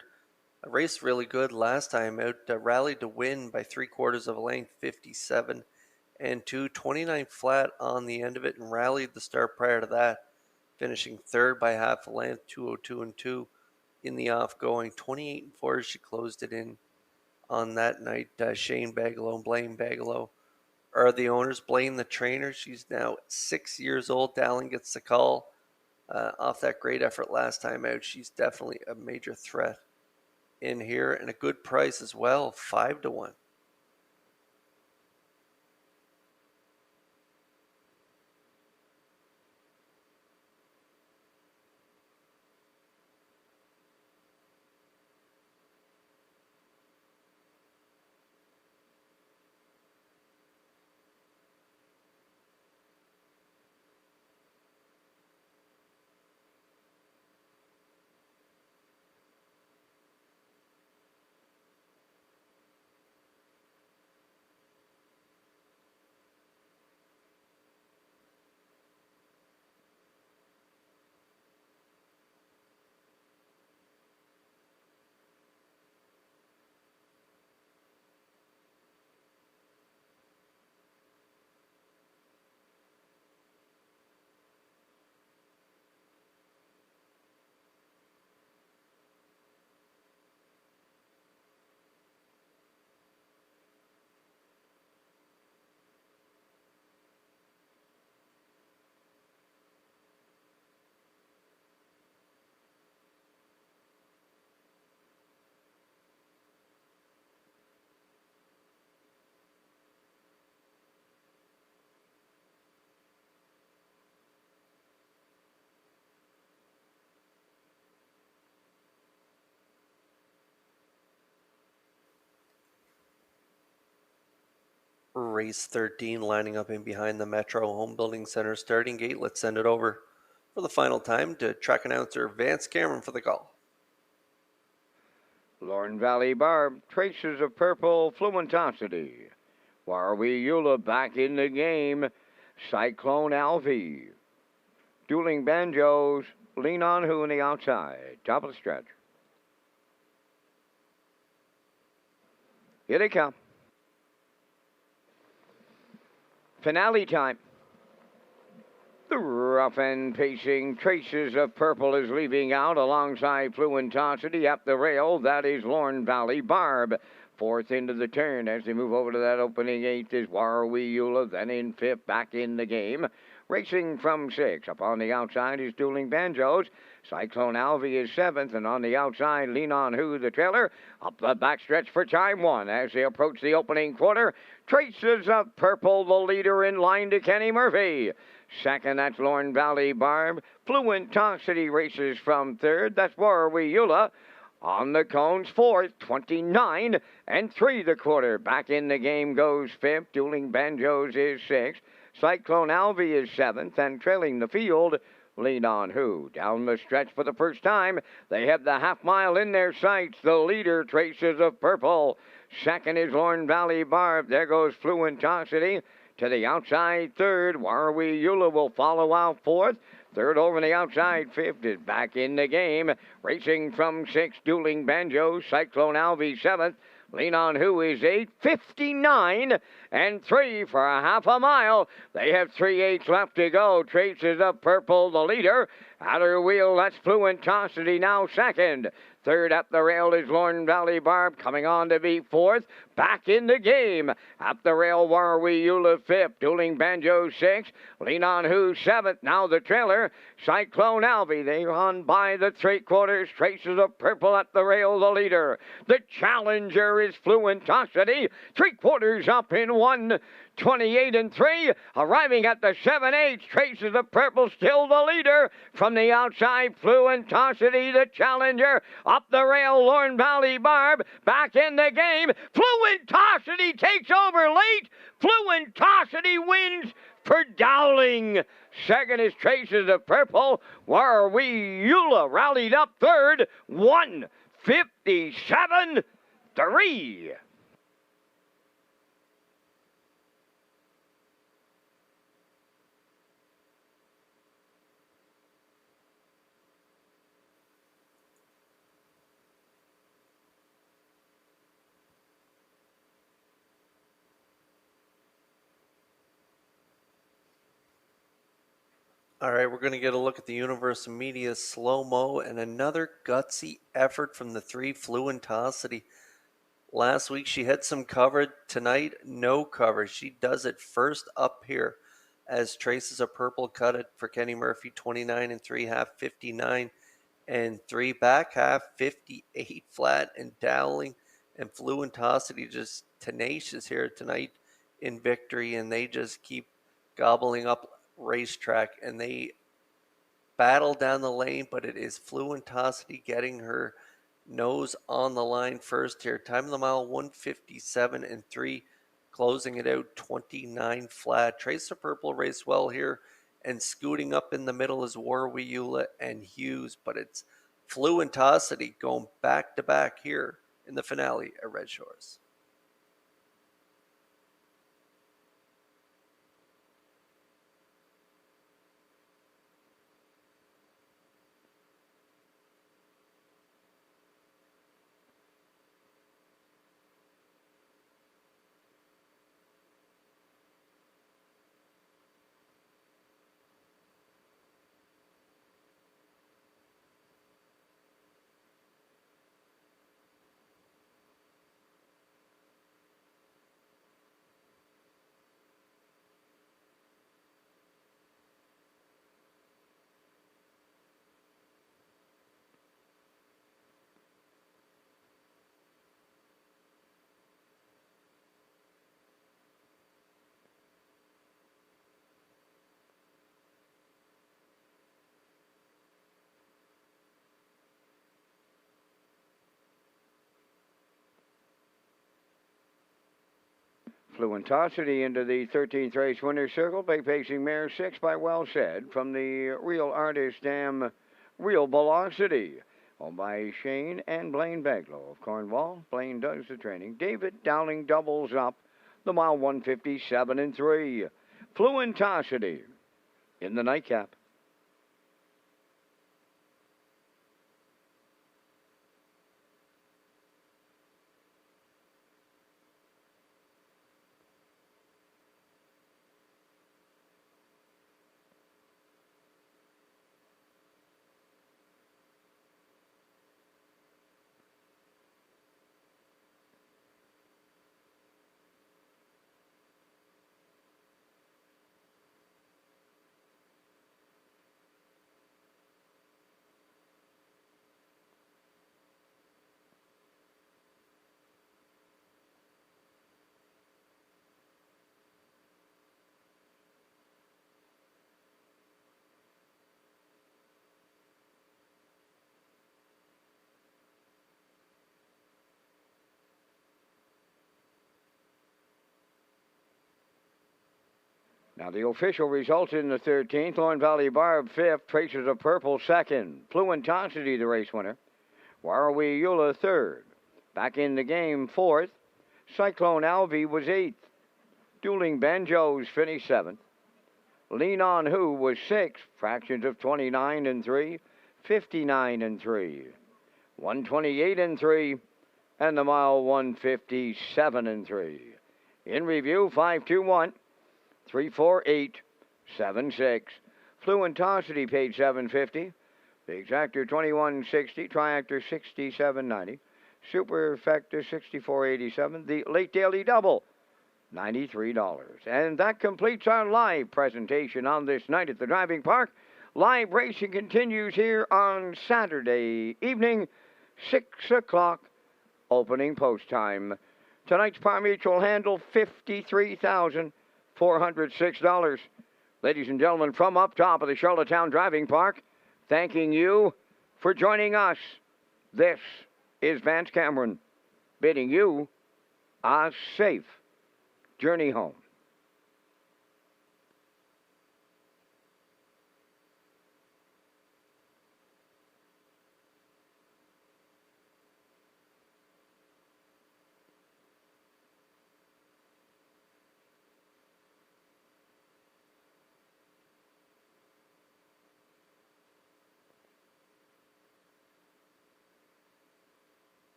I raced really good last time out. Rallied to win by 3/4 of a length, 57-2, 29 flat on the end of it, and rallied the start prior to that, finishing 3rd by half a length, 202-2 in the off-going. 28-4 she closed it in on that night. Shane Bagalow and Blaine Bagalow are the owners. Blaine the trainer. She's now 6 years old. Dallin gets the call off that great effort last time out. She's definitely a major threat in here, and a good price as well, 5-1. Race 13 lining up in behind the Metro Home Building Center starting gate. Let's send it over for the final time to track announcer Vance Cameron for the call. Lorne Valley Barb, Traces of Purple, Fluentosity. Warwiula back in the game, Cyclone Alvey. Dueling Banjos, Lean On Who on the outside, top of the stretch. Here they come. Finale time. The rough and pacing Traces of Purple is leaving out alongside Fluentosity up the rail. That is Lorne Valley Barb. Fourth into the turn as they move over to that opening eighth is Warwiula, then in fifth, back in the game. Racing from six. Up on the outside is Dueling Banjos. Cyclone Alvey is seventh, and on the outside, Lean On Who, the trailer. Up the backstretch for time one as they approach the opening quarter. Traces of Purple, the leader in line to Kenny Murphy. Second, that's Lorne Valley Barb. Fluentosity races from third. That's Warwiula. On the cones, fourth, 29 and 3 the quarter. Back in the game goes fifth. Dueling Banjos is sixth. Cyclone Alvey is seventh, and trailing the field, Lean On Who. Down the stretch for the first time, they have the half mile in their sights. The leader, Traces of Purple. Second is Lorne Valley Barb. There goes Fluentosity. To the outside, third. Warwiula will follow out fourth. Third over on the outside, fifth is back in the game. Racing from six, Dueling Banjos. Cyclone Alvey seventh. Lean On Who is 8:59 and 3 for a half a mile. They have 3/8 left to go. Traces of Purple, the leader. Outer wheel, that's Fluentosity now second. Third up the rail is Lorne Valley Barb, coming on to be fourth. Back in the game. Up the rail, Warwiula fifth. Dueling Banjo sixth. Lean On Who seventh. Now the trailer. Cyclone Alvey. They run by the three quarters. Traces of Purple at the rail, the leader. The challenger is Fluentosity. 3/4 up in 1:28 and 3. Arriving at the 7/8. Traces of Purple still the leader. From the outside, Fluentosity, the challenger. Up the rail, Lorne Valley Barb. Back in the game. Fluentosity takes over late. Fluentosity wins for Dowling. Second is Traces of Purple. Warwiula rallied up third. 1:57.3. All right, we're going to get a look at the Universal Media slow-mo and another gutsy effort from the three, Fluentosity. Last week she had some cover. Tonight, no cover. She does it first up here as Traces of Purple cut it for Kenny Murphy, 29 and 3 half, 59 and 3 back half, 58 flat, and Dowling and Fluentosity just tenacious here tonight in victory, and they just keep gobbling up Racetrack, and they battle down the lane, but it is Fluentosity getting her nose on the line first here. Time of the mile 157 and 3, closing it out 29 flat. Trace of Purple race well here, and scooting up in the middle is Warwiula and Hughes, but it's Fluentosity going back to back here in the finale at Red Shores. Fluentosity into the 13th race winner's circle, by pacing mare 6 by Well Said from the Real Artist Dam Real Velocity, owned by Shane and Blaine Beglow of Cornwall. Blaine does the training. David Dowling doubles up the mile 157 and 3. Fluentosity in the nightcap. Now the official results in the 13th. Lorne Valley Barb 5th. Traces of Purple 2nd. Fluentosity the race winner. Warwiula 3rd. Back in the game 4th. Cyclone Alvey was 8th. Dueling Banjos finished 7th. Lean On Who was 6th. Fractions of 29 and 3. 59 and 3. 128 and 3. And the mile 157 and 3. In review 521. 34876. Fluentosity paid $750. The Exactor $2160. Triactor $6790. Superfecta $6487. The Late Daily Double $93. And that completes our live presentation on this night at the driving park. Live racing continues here on Saturday evening, 6 o'clock, opening post time. Tonight's par mutual handle $53,406. Ladies and gentlemen, from up top of the Charlottetown Driving Park, thanking you for joining us. This is Vance Cameron bidding you a safe journey home.